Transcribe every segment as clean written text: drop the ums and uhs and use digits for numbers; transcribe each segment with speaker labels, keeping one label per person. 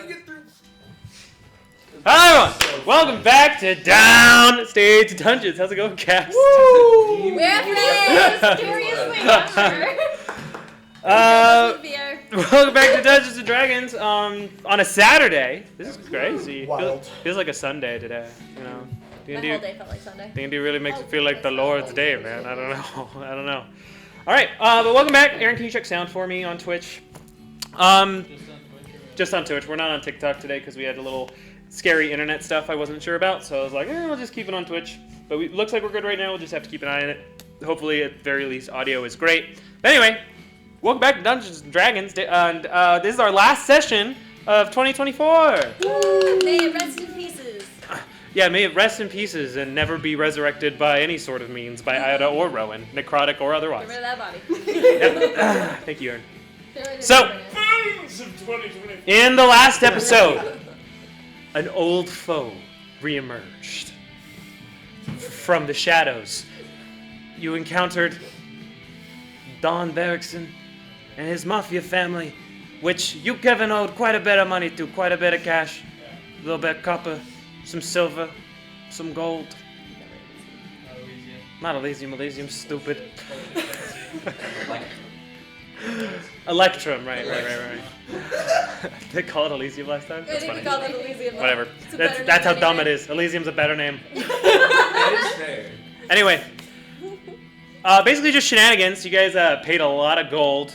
Speaker 1: to get through.
Speaker 2: Hi everyone! Welcome back to Downstage Dungeons. How's it going, Cass?
Speaker 3: Woo! We're friends! Seriously, not sure.
Speaker 2: Welcome back to Dungeons and Dragons on a Saturday. This is crazy.
Speaker 1: Wild.
Speaker 2: Feels like a Sunday today, you know.
Speaker 3: My whole day felt like Sunday.
Speaker 2: D&D really makes it feel like the Lord's Day, man. I don't know. All right, but welcome back. Aaron, can you check sound for me on Twitch? Just on Twitch. We're not on TikTok today because we had a little scary internet stuff I wasn't sure about, so I was like, we'll just keep it on Twitch. But it looks like we're good right now. We'll just have to keep an eye on it. Hopefully, at the very least, audio is great. But anyway, welcome back to Dungeons and Dragons, and this is our last session of 2024.
Speaker 3: Woo! May it rest in pieces.
Speaker 2: Yeah, may it rest in pieces and never be resurrected by any sort of means, by Ida or Rowan, necrotic or otherwise.
Speaker 3: Get rid of that body.
Speaker 2: Yep. Thank you, Aaron. So, in the last episode, an old foe reemerged from the shadows. You encountered Don Bergson and his mafia family, which you, Kevin, owed quite a bit of money to, quite a bit of cash, a little bit of copper, some silver, some gold. Not Elysium, stupid. Electrum, right. They called it Elysium last time? That's funny.
Speaker 3: We called it Elysium.
Speaker 2: Whatever. That's how dumb it is. Elysium's a better name.
Speaker 1: That is fair.
Speaker 2: Anyway, basically just shenanigans. You guys paid a lot of gold,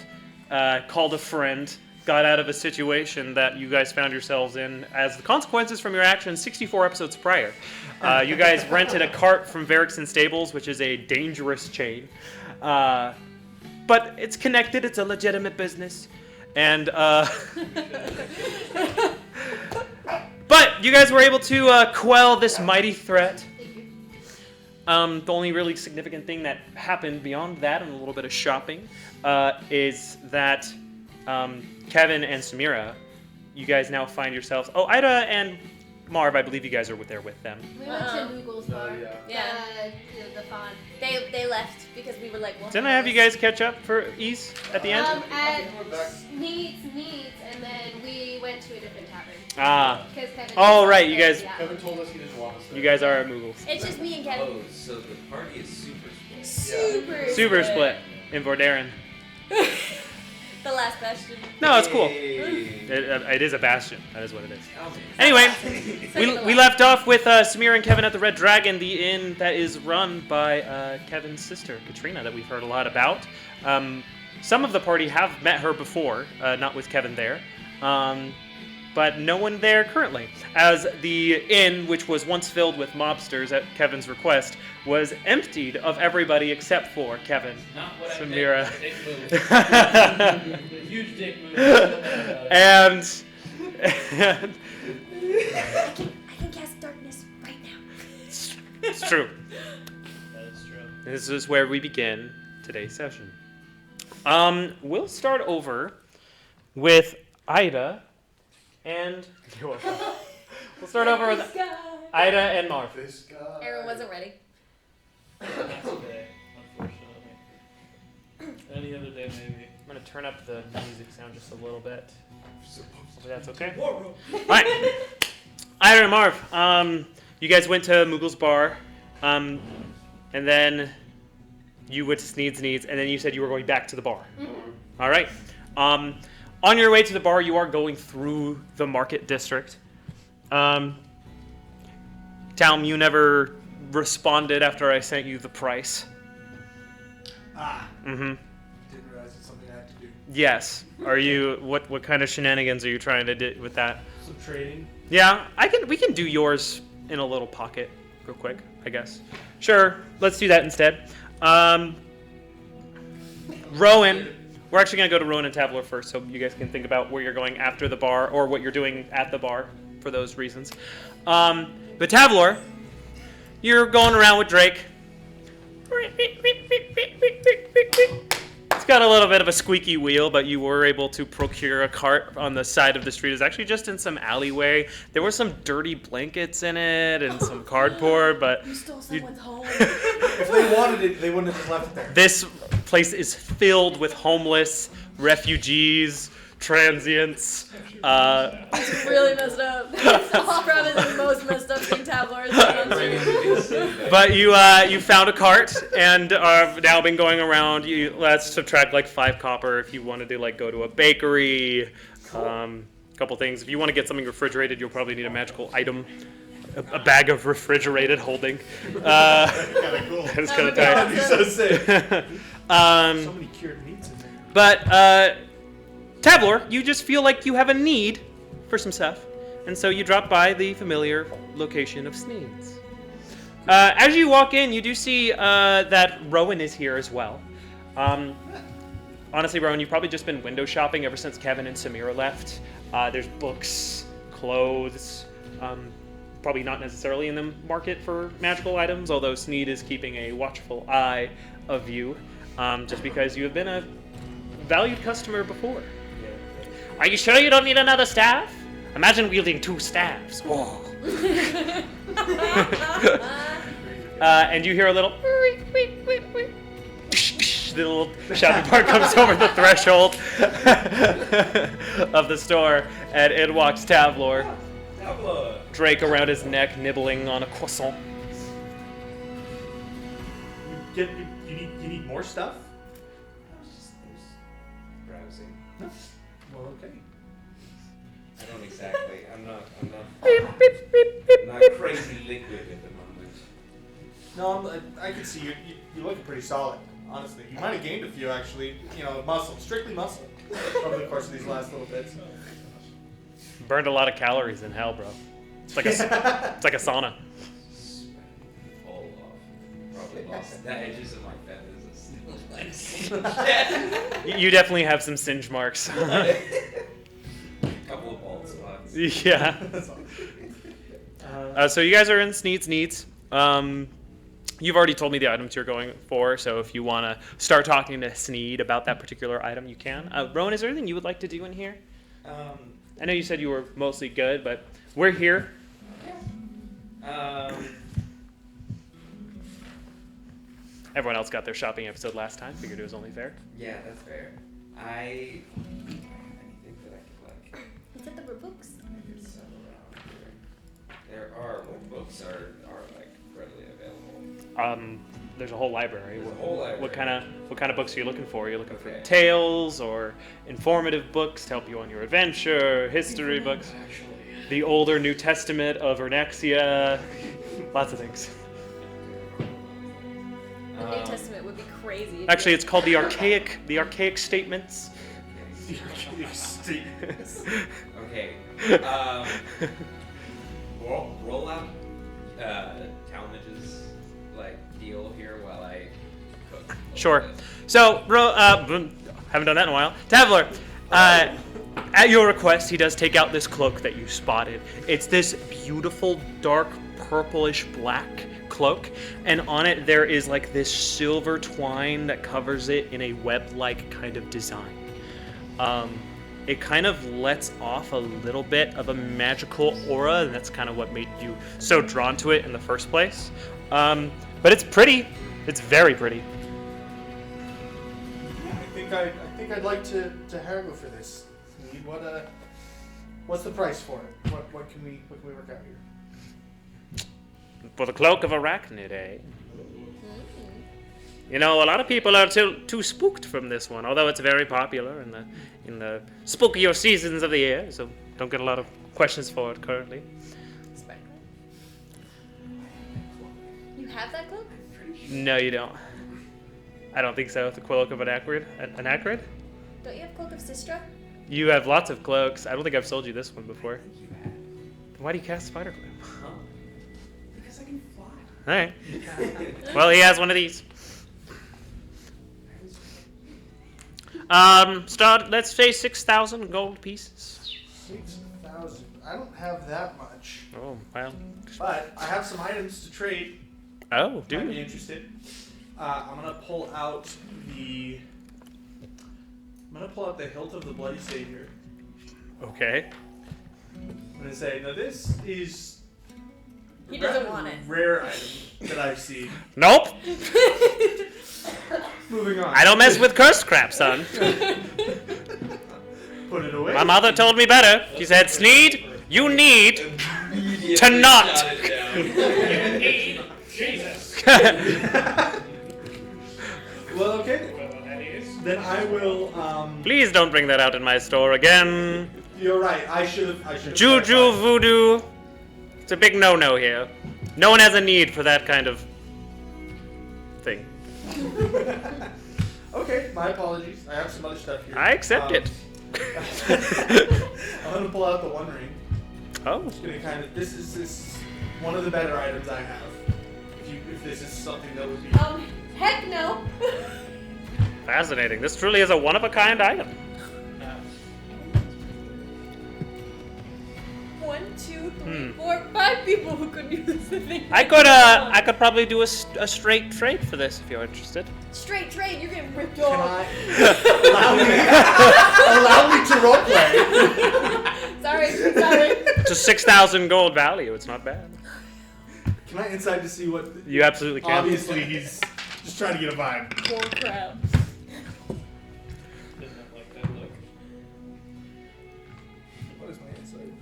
Speaker 2: called a friend, got out of a situation that you guys found yourselves in as the consequences from your actions 64 episodes prior. You guys rented a cart from Verixon Stables, which is a dangerous chain. But it's connected. It's a legitimate business. And, but you guys were able to quell this mighty threat. The only really significant thing that happened beyond that and a little bit of shopping is that Kevin and Samira, you guys now find yourselves... Oh, Ida and Marv, I believe you guys are there with them.
Speaker 4: We went to Google's bar.
Speaker 3: Yeah.
Speaker 4: The font.
Speaker 3: They left because we were like, well,
Speaker 2: Didn't I have you guys catch up for ease at the end?
Speaker 4: At Needs, and then we went to a different tavern.
Speaker 2: Ah.
Speaker 4: Kevin
Speaker 2: Oh, right, you guys...
Speaker 4: Yeah.
Speaker 1: Kevin told us he didn't want us there.
Speaker 2: You guys are Moogles.
Speaker 3: It's just me and Kevin.
Speaker 5: Oh, so the party is super split.
Speaker 2: Super split in Vordarin.
Speaker 3: The last bastion.
Speaker 2: No, it's cool.
Speaker 5: Hey.
Speaker 2: It is a bastion. That is what it is.
Speaker 5: Tell me.
Speaker 2: Anyway, we left off with Samira and Kevin at the Red Dragon, the inn that is run by Kevin's sister, Katrina, that we've heard a lot about. Some of the party have met her before, not with Kevin there, but no one there currently, as the inn, which was once filled with mobsters at Kevin's request, was emptied of everybody except for Kevin,
Speaker 6: Not what
Speaker 2: Samira,
Speaker 6: I think. Dick move. The huge dick move.
Speaker 2: and
Speaker 3: I can cast darkness right now.
Speaker 2: it's true.
Speaker 6: That is true.
Speaker 2: This is where we begin today's session. We'll start over with Ida and... We'll start over with Ida and Marv.
Speaker 1: This guy.
Speaker 3: Aaron wasn't ready.
Speaker 6: That's okay, unfortunately. Any other day, maybe.
Speaker 2: I'm going to turn up the music sound just a little bit. Hopefully that's okay.
Speaker 1: Whoa.
Speaker 2: Alright. Ida and Marv, you guys went to Moogle's bar, and then you went to Needs, and then you said you were going back to the bar.
Speaker 4: Mm-hmm.
Speaker 2: Alright. On your way to the bar, you are going through the market district. Talm, you never responded after I sent you the price.
Speaker 1: Didn't realize it's something I had to do.
Speaker 2: Yes. Are you... What kind of shenanigans are you trying to do with that?
Speaker 6: Some trading.
Speaker 2: Yeah, we can do yours in a little pocket real quick, I guess. Sure, let's do that instead. Rowan, we're actually going to go to Rowan and Tavler first, so you guys can think about where you're going after the bar, or what you're doing at the bar for those reasons. But Tavlor, you're going around with Drake. It's got a little bit of a squeaky wheel, but you were able to procure a cart on the side of the street. It's actually just in some alleyway. There were some dirty blankets in it and some cardboard, but...
Speaker 3: You stole someone's home.
Speaker 1: If they wanted it, they wouldn't have just left it there.
Speaker 2: This place is filled with homeless, refugees, transients.
Speaker 3: It's really messed up. It's probably the most messed up thing Tabler has done.
Speaker 2: But you found a cart and have now been going around. Let's subtract like 5 copper if you want to like go to a bakery. Couple things. If you want to get something refrigerated, you'll probably need a magical item. A bag of refrigerated holding.
Speaker 1: Kind of cool.
Speaker 2: That's
Speaker 3: That
Speaker 2: kind
Speaker 3: would
Speaker 2: of
Speaker 3: be
Speaker 2: tight.
Speaker 1: That'd be so sick.
Speaker 6: So many cured meats in there.
Speaker 2: But Tabler, you just feel like you have a need for some stuff, and so you drop by the familiar location of Sneeds. As you walk in, you do see that Rowan is here as well. Honestly, Rowan, you've probably just been window shopping ever since Kevin and Samira left. There's books, clothes, probably not necessarily in the market for magical items, although Sneed is keeping a watchful eye of you, just because you have been a valued customer before. Are you sure you don't need another staff? Imagine wielding 2 staffs. Oh. And you hear a little the little shouting part comes over the threshold of the store, and in walks Tavlor, Drake around his neck, nibbling on a croissant.
Speaker 1: You need more stuff?
Speaker 5: Just browsing.
Speaker 1: Well, okay.
Speaker 5: I don't exactly. I'm not crazy liquid at the moment.
Speaker 1: No, I can see you're looking pretty solid, honestly. You might have gained a few, actually. You know, muscle, strictly muscle, over the course of these last little bits.
Speaker 2: Burned a lot of calories in hell, bro. It's like a sauna.
Speaker 5: Fall off. Probably lost the edges of my feathers are still like
Speaker 2: You definitely have some singe marks.
Speaker 5: couple of bald spots.
Speaker 2: Yeah. So you guys are in Sneed's Needs. You've already told me the items you're going for, so if you want to start talking to Sneed about that particular item, you can. Rowan, is there anything you would like to do in here? I know you said you were mostly good, but we're here. Everyone else got their shopping episode last time. Figured it was only fair.
Speaker 5: Yeah, that's fair. Anything that I could like.
Speaker 3: Is that the books?
Speaker 5: Maybe sell around here. There are. What books are like readily available?
Speaker 2: There's a whole library.
Speaker 5: There's a whole library.
Speaker 2: What kind of books are you looking for? Are you looking for
Speaker 5: Okay.
Speaker 2: tales or informative books to help you on your adventure, history books, the older New Testament of Ernaxia, lots of things.
Speaker 3: The New Testament would be crazy.
Speaker 2: Actually, it's called the archaic statements.
Speaker 5: Okay. Roll out Talmadge's like deal here while I cook. a little
Speaker 2: Sure.
Speaker 5: bit.
Speaker 2: So, haven't done that in a while. Tavler, at your request, he does take out this cloak that you spotted. It's this beautiful, dark, purplish black cloak, and on it there is like this silver twine that covers it in a web-like kind of design. It kind of lets off a little bit of a magical aura, and that's kind of what made you so drawn to it in the first place. But it's pretty. It's very pretty.
Speaker 1: I think I'd like to haggle for this. Sneed. What's the price for it? What can we work out here?
Speaker 2: For the cloak of arachnid, eh? You know, a lot of people are too spooked from this one, although it's very popular in the spookier seasons of the year, so don't get a lot of questions for it currently.
Speaker 3: You have that cloak?
Speaker 2: No, you don't. I don't think so. The cloak of an acrid? An acrid?
Speaker 3: Don't you have cloak of Sistra?
Speaker 2: You have lots of cloaks. I don't think I've sold you this one before. Why do you cast Spider Cloak?
Speaker 5: Because I can fly.
Speaker 2: Alright. Well, he has one of these. Let's say 6,000 gold pieces.
Speaker 1: 6,000. I don't have that much,
Speaker 2: Oh, well.
Speaker 1: but I have some items to trade.
Speaker 2: Oh,
Speaker 1: Might be
Speaker 2: dude.
Speaker 1: interested. I'm gonna pull out the hilt of the Bloody Savior.
Speaker 2: Okay.
Speaker 1: I'm gonna say, now this is
Speaker 3: He
Speaker 1: a
Speaker 3: doesn't
Speaker 1: rather
Speaker 3: want it.
Speaker 1: rare item that I've seen.
Speaker 2: Nope.
Speaker 1: Moving on.
Speaker 2: I don't mess with cursed crap, son.
Speaker 1: Put it away.
Speaker 2: My mother told me better. She said, Sneed, you need
Speaker 5: Immediately
Speaker 2: to not.
Speaker 5: shot it down.
Speaker 6: Jesus.
Speaker 1: Well, okay.
Speaker 6: Well, that is.
Speaker 1: Then I will.
Speaker 2: Please don't bring that out in my store again.
Speaker 1: You're right. I should have.
Speaker 2: Juju, voodoo. It's a big no-no here. No one has a need for that kind of thing.
Speaker 1: Okay, my apologies. I have some other stuff here.
Speaker 2: I accept it.
Speaker 1: I'm gonna pull out the One Ring.
Speaker 2: Oh.
Speaker 1: Just gonna kind of. This is one of the better items I have. If this is something that would be.
Speaker 4: Heck no.
Speaker 2: Fascinating. This truly is a one-of-a-kind item.
Speaker 3: 1, 2, 3, 4, 5 people who could use the thing.
Speaker 2: I could probably do a straight trade for this if you're interested.
Speaker 3: Straight trade, you're getting ripped
Speaker 1: Can
Speaker 3: off.
Speaker 1: allow me to roleplay?
Speaker 3: Sorry.
Speaker 2: It's a 6,000 gold value. It's not bad.
Speaker 1: Can I inside to see what?
Speaker 2: You absolutely can.
Speaker 1: Obviously, he's just trying to get a vibe.
Speaker 3: Bull crap.
Speaker 6: Doesn't like that look.
Speaker 1: What is my insight?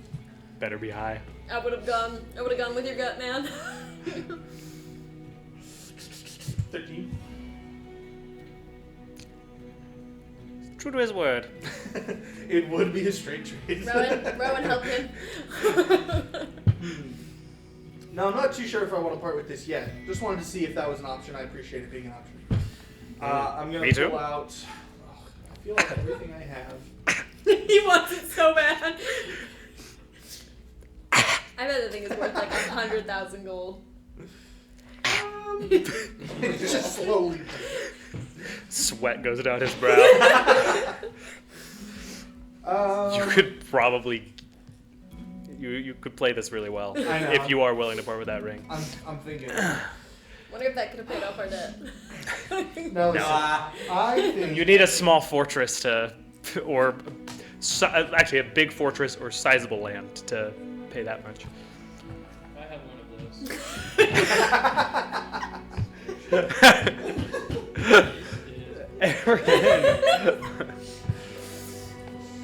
Speaker 2: Better be high.
Speaker 3: I would have gone with your gut, man.
Speaker 1: 13.
Speaker 2: True to his word.
Speaker 1: It would be a straight trade.
Speaker 3: Rowan, help him.
Speaker 1: No, I'm not too sure if I want to part with this yet. Just wanted to see if that was an option. I appreciate it being an option. I'm gonna
Speaker 2: Me too.
Speaker 1: pull out. I feel like everything I have.
Speaker 3: He wants it so bad. I bet the thing is worth like 100,000 gold.
Speaker 1: Just slowly.
Speaker 2: Sweat goes down his brow. You could probably. You could play this really well
Speaker 1: I know.
Speaker 2: if you are willing to part with that ring.
Speaker 1: I'm thinking.
Speaker 3: Wonder if that could have paid off our debt.
Speaker 1: No, listen, I think.
Speaker 2: You need a small fortress or actually a big fortress or sizable land to pay that much.
Speaker 6: I have one of those.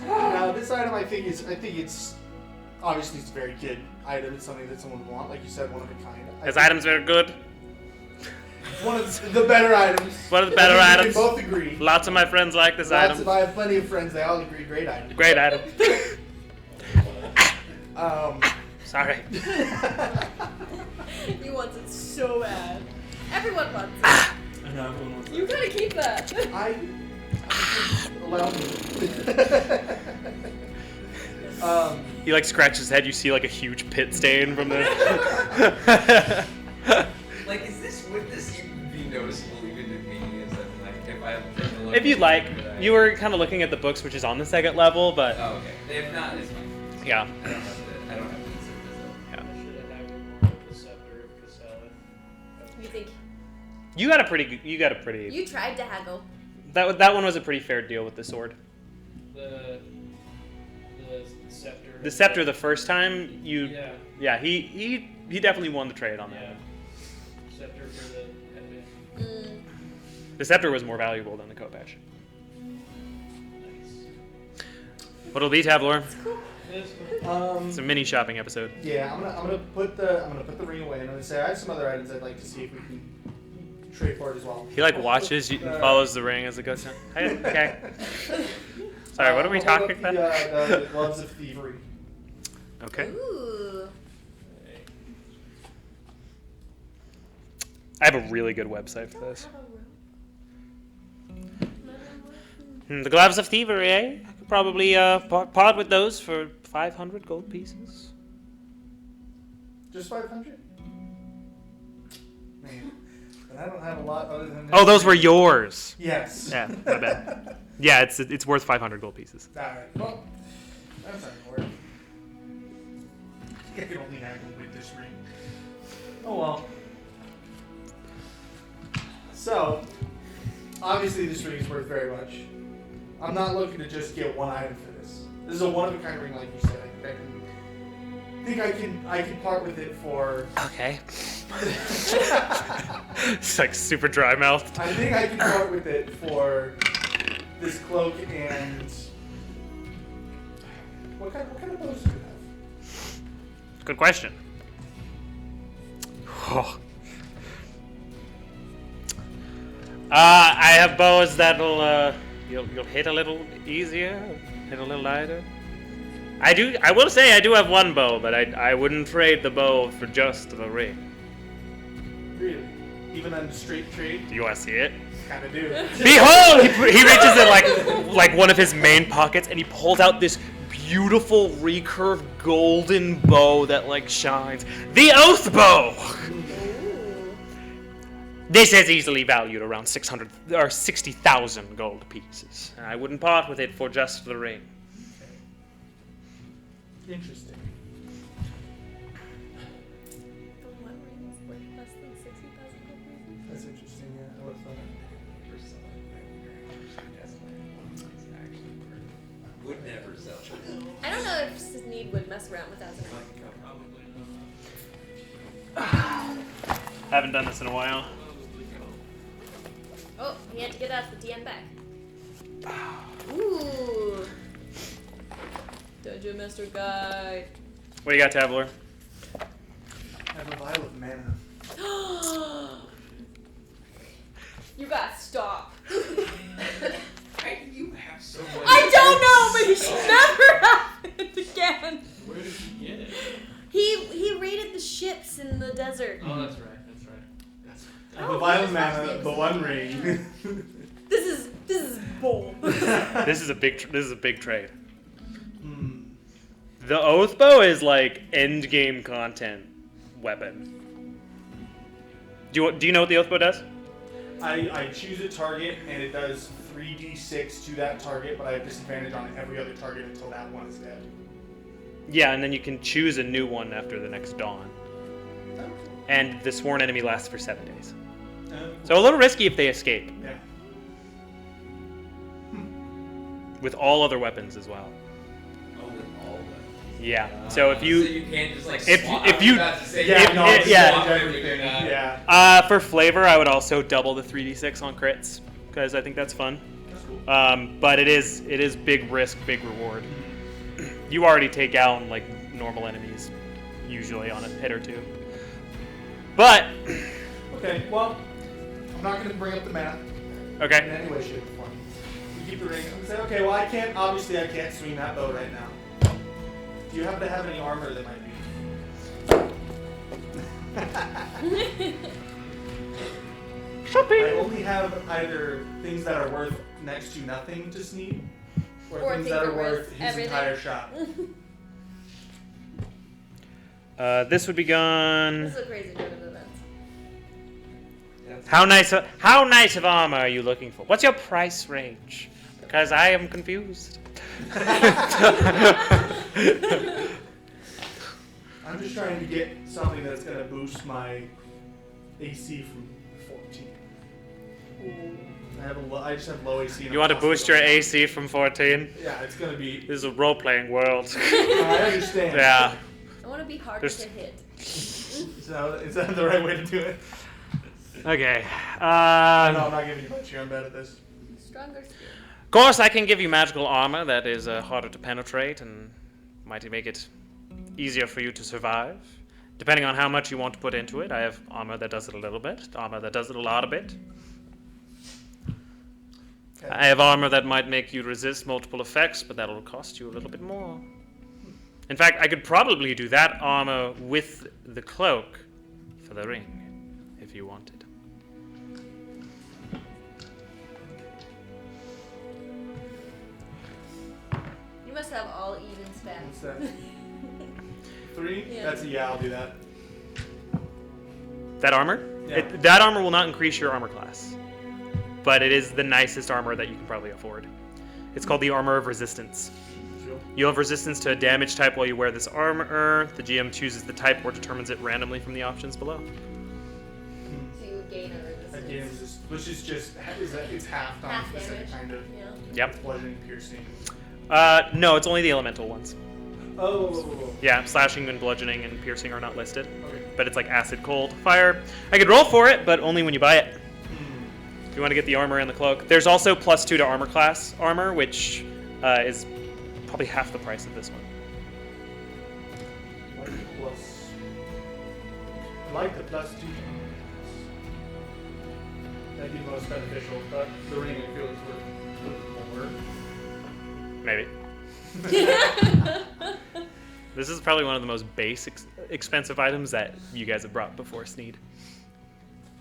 Speaker 1: Now, this item, I think it's obviously it's a very good item. It's something that someone would want, like you said, one of a kind.
Speaker 2: His items are good.
Speaker 1: It's one of the better items.
Speaker 2: One of the better
Speaker 1: I think
Speaker 2: items.
Speaker 1: We can both agree.
Speaker 2: Lots of my friends like this item.
Speaker 1: I have plenty of friends. They all agree. Great item.
Speaker 2: Great item. Sorry.
Speaker 3: He wants it so bad. Everyone wants it.
Speaker 6: I know everyone wants
Speaker 3: You gotta keep that.
Speaker 1: Allow me.
Speaker 2: He like scratches his head. You see like a huge pit stain from the.
Speaker 5: Like, would this even be noticeable even to me? Is that like if I have taken a look?
Speaker 2: If you'd like, you were kind of looking at the books, which is on the second level, but
Speaker 5: Oh, okay. If not, it's fine.
Speaker 2: yeah.
Speaker 5: I don't have to consider
Speaker 6: I should have had more of the scepter of Casella.
Speaker 3: You think
Speaker 2: You got a pretty.
Speaker 3: you tried to haggle?
Speaker 2: That one was a pretty fair deal with the sword.
Speaker 6: The scepter.
Speaker 2: The scepter the first time you.
Speaker 6: Yeah.
Speaker 2: He definitely won the trade on that.
Speaker 6: Yeah. Scepter for the headband.
Speaker 2: The scepter was more valuable than the Kopesh.
Speaker 6: Nice.
Speaker 2: What'll be, Tabler?
Speaker 6: That's cool.
Speaker 2: It's a mini shopping episode.
Speaker 1: Yeah, I'm gonna put the ring away, and I'm gonna say I have some other items I'd like to see if we can trade for it as well.
Speaker 2: He like watches you and follows the ring as it goes down. Okay. Sorry, what are we
Speaker 1: I'll hold
Speaker 2: talking
Speaker 1: up
Speaker 2: about?
Speaker 1: The gloves of thievery.
Speaker 2: Okay.
Speaker 3: Ooh.
Speaker 2: I have a really good website for this. The gloves of thievery, eh? I could probably part with those for 500 gold pieces.
Speaker 1: Just 500. Man, but I don't have a lot other than.
Speaker 2: Oh, those were yours.
Speaker 1: Yes.
Speaker 2: Yeah, my bad. Yeah, it's worth 500 gold pieces.
Speaker 1: All right. Well, that's not gonna work. I can only haggle with this ring. Oh well. So, obviously this ring is worth very much. I'm not looking to just get one item for this. This is a one-of-a-kind ring, like you said. I can part with it for.
Speaker 2: Okay. It's like super dry mouthed.
Speaker 1: I think I can part with it for this cloak and What kind of bows do you have?
Speaker 2: Good question. I have bows that'll you'll hit a little easier, hit a little lighter. I will say I do have one bow, but I wouldn't trade the bow for just the ring.
Speaker 1: Really? Even on the straight trade?
Speaker 2: Do you want to see it?
Speaker 1: Kind of do.
Speaker 2: Behold! He reaches in like one of his main pockets and he pulls out this beautiful recurved golden bow that like shines. The Oath Bow! This is easily valued around 600 or 60,000 gold pieces. I wouldn't part with it for just the ring.
Speaker 1: Interesting.
Speaker 3: The one ring is worth less than 60,000 gold pieces.
Speaker 1: That's interesting, yeah. I would have thought
Speaker 5: Would never sell.
Speaker 3: I don't know if Sneed would mess around with that.
Speaker 6: Probably
Speaker 2: Haven't done this in a while.
Speaker 3: Oh, he had to get out the DM back. Ooh. Dungeon Master Guide.
Speaker 2: What do you got, Tabler?
Speaker 1: I have a vial of mana.
Speaker 3: You gotta stop.
Speaker 5: Why do you have so much?
Speaker 3: I don't know, but it should never happen again.
Speaker 6: Where did you get it?
Speaker 3: He raided the ships in the desert.
Speaker 6: Oh, that's right. That's right.
Speaker 1: I have a vial of mana, the one ring.
Speaker 3: This is bold.
Speaker 2: This is a big trade.
Speaker 1: Hmm.
Speaker 2: The Oath Bow is like end game content weapon. Do you know what the Oath Bow does?
Speaker 1: I choose a target and it does 3d6 to that target, but I have disadvantage on every other target until that one is dead.
Speaker 2: Yeah, and then you can choose a new one after the next dawn. And the sworn enemy lasts for 7 days. So a little risky if they escape.
Speaker 1: Yeah.
Speaker 2: With all other weapons as well.
Speaker 5: Oh, with all of them.
Speaker 2: Yeah. So if you
Speaker 5: So you can't just like
Speaker 2: if
Speaker 5: swap.
Speaker 2: you-
Speaker 5: I was about to say,
Speaker 2: yeah,
Speaker 5: you can't just
Speaker 2: yeah.
Speaker 5: swap everything.
Speaker 1: Yeah.
Speaker 2: for flavor, I would also double the 3d6 on crits because I think that's fun.
Speaker 1: That's cool.
Speaker 2: But it is big risk, big reward. You already take out like normal enemies usually on a hit or two. But
Speaker 1: Okay, well, I'm not going to bring up the math in
Speaker 2: okay.
Speaker 1: any way, shape, or form. We keep the ring. I'm going to say, okay, well, I can't swing that bow right now. Do you happen to have any armor that might be?
Speaker 2: Shopping.
Speaker 1: I only have either things that are worth next to nothing to Sneed, or things that are worth his
Speaker 3: everything.
Speaker 1: entire shop.
Speaker 2: This would be gone.
Speaker 3: This is a crazy turn of events.
Speaker 5: That's
Speaker 2: How nice of armor are you looking for? What's your price range? Because I am confused.
Speaker 1: I'm just trying to get something that's going to boost my AC from 14. I just have low AC. and
Speaker 2: You want to
Speaker 1: I'm
Speaker 2: boost your
Speaker 1: hospital.
Speaker 2: AC from 14?
Speaker 1: Yeah, it's going to be.
Speaker 2: This is a role-playing world.
Speaker 1: I understand.
Speaker 2: Yeah.
Speaker 3: I want to be harder
Speaker 2: There's-
Speaker 3: to hit.
Speaker 1: Is that the right way to do it?
Speaker 2: Okay.
Speaker 1: No, I'm not giving you much here. I'm bad at this.
Speaker 3: Stronger skill.
Speaker 2: Of course, I can give you magical armor that is harder to penetrate and might make it easier for you to survive. Depending on how much you want to put into it, I have armor that does it a little bit, armor that does it a lot of bit.
Speaker 1: Okay.
Speaker 2: I have armor that might make you resist multiple effects, but that'll cost you a little bit more. In fact, I could probably do that armor with the cloak for the ring, if you wanted.
Speaker 3: You must have all even
Speaker 1: What's
Speaker 3: spats.
Speaker 1: that? 3?
Speaker 3: Yeah.
Speaker 1: That's a yeah, I'll do that.
Speaker 2: That armor?
Speaker 1: Yeah.
Speaker 2: That armor will not increase your armor class, but it is the nicest armor that you can probably afford. It's called the Armor of Resistance.
Speaker 1: Sure.
Speaker 2: You have resistance to a damage type while you wear this armor. The GM chooses the type or determines it randomly from the options below.
Speaker 3: So you gain a
Speaker 1: That game
Speaker 3: resistance.
Speaker 1: is just, which is just, it's half on
Speaker 3: Half
Speaker 1: specific
Speaker 3: damage.
Speaker 1: kind of
Speaker 3: Yeah.
Speaker 2: Yep.
Speaker 1: bludgeoning, piercing.
Speaker 2: No, it's only the elemental ones.
Speaker 1: Oh.
Speaker 2: Yeah, slashing and bludgeoning and piercing are not listed.
Speaker 1: Okay.
Speaker 2: But it's like acid, cold, fire. I could roll for it, but only when you buy it. If you want to get the armor and the cloak. There's also +2 to armor class armor, which is probably half the price of this one.
Speaker 1: like the +2. That'd be the most beneficial, but the ring I feel is worth more.
Speaker 2: Maybe. This is probably one of the most base expensive items that you guys have brought before, Sneed.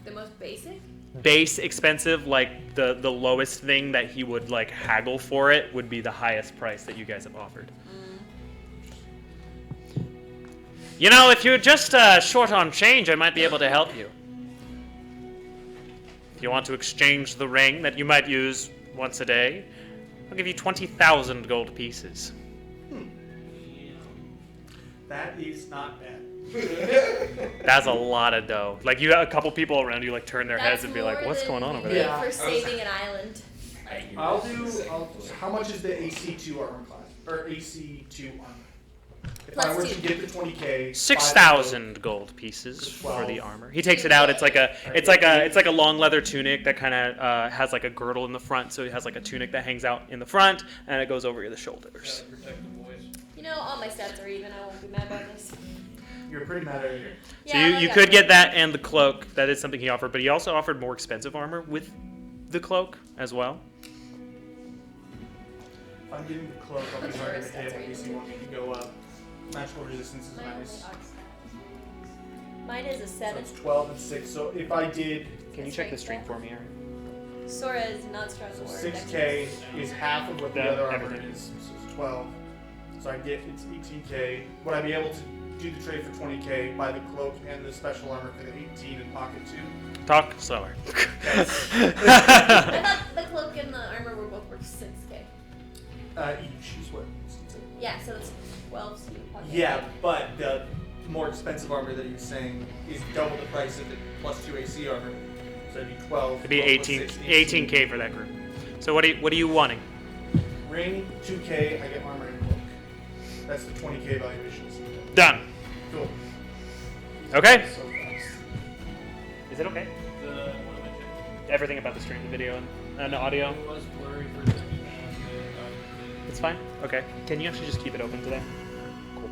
Speaker 3: The most basic?
Speaker 2: Base expensive, like the lowest thing that he would like haggle for it would be the highest price that you guys have offered. You know, if you're just short on change, I might be able to help you. If you want to exchange the ring that you might use once a day, I'll give you 20,000 gold pieces.
Speaker 1: That is not bad.
Speaker 2: That's a lot of dough. Like, you have a couple people around you, like, turn their
Speaker 3: That's
Speaker 2: heads and be like,
Speaker 3: more
Speaker 2: what's
Speaker 3: than
Speaker 2: going on over
Speaker 3: you
Speaker 2: there?
Speaker 3: need for saving an island.
Speaker 1: How much is the AC2 armor class? Or AC2 armor? If I
Speaker 3: Plus
Speaker 1: were
Speaker 3: two.
Speaker 1: to get the 20k,
Speaker 2: 6,000 gold pieces for the armor. He takes it out. It's like a long leather tunic that kind of has like a girdle in the front. So it has like a tunic that hangs out in the front, and it goes over the shoulders.
Speaker 6: Gotta protect the boys.
Speaker 3: You know, all my stats are even. I won't be mad about this.
Speaker 1: you're pretty mad at it.
Speaker 2: So you could get that and the cloak. That is something he offered, but he also offered more expensive armor with the cloak as well.
Speaker 1: If I'm getting the cloak, I'll be hard to hit. AC1 can go up. Magical resistance is nice.
Speaker 3: Mine is a
Speaker 1: So
Speaker 3: 7.
Speaker 1: it's 12 and 6. So if I did,
Speaker 2: Can you check the strength for me, Aaron?
Speaker 3: Sora is not strong
Speaker 1: so
Speaker 3: or
Speaker 1: 6k is half of what the
Speaker 2: Yeah,
Speaker 1: other armor
Speaker 2: everything.
Speaker 1: is. So it's 12. So I get it's 18k. Would I be able to do the trade for 20k, buy the cloak and the special armor for the 18 and pocket 2?
Speaker 2: Talk slower.
Speaker 3: I thought the cloak and the armor were both worth 6k.
Speaker 1: Each is what.
Speaker 3: Yeah, so it's 12. So you pocket
Speaker 1: Yeah, but the more expensive armor that you're saying is double the price of the +2 AC armor. So it'd be 12.
Speaker 2: It'd be
Speaker 1: 12 plus
Speaker 2: 18,
Speaker 1: 6,
Speaker 2: 18k for that group. So what are you wanting?
Speaker 1: Ring, 2k, I get armor and cloak. That's the 20k valuation.
Speaker 2: Done.
Speaker 1: Cool.
Speaker 2: Okay.
Speaker 1: So fast.
Speaker 2: Is it okay?
Speaker 6: What am I checking?
Speaker 2: Everything about the stream, the video and the audio.
Speaker 6: It was blurry for the
Speaker 2: It's fine. Okay. Can you actually just keep it open today? Cool.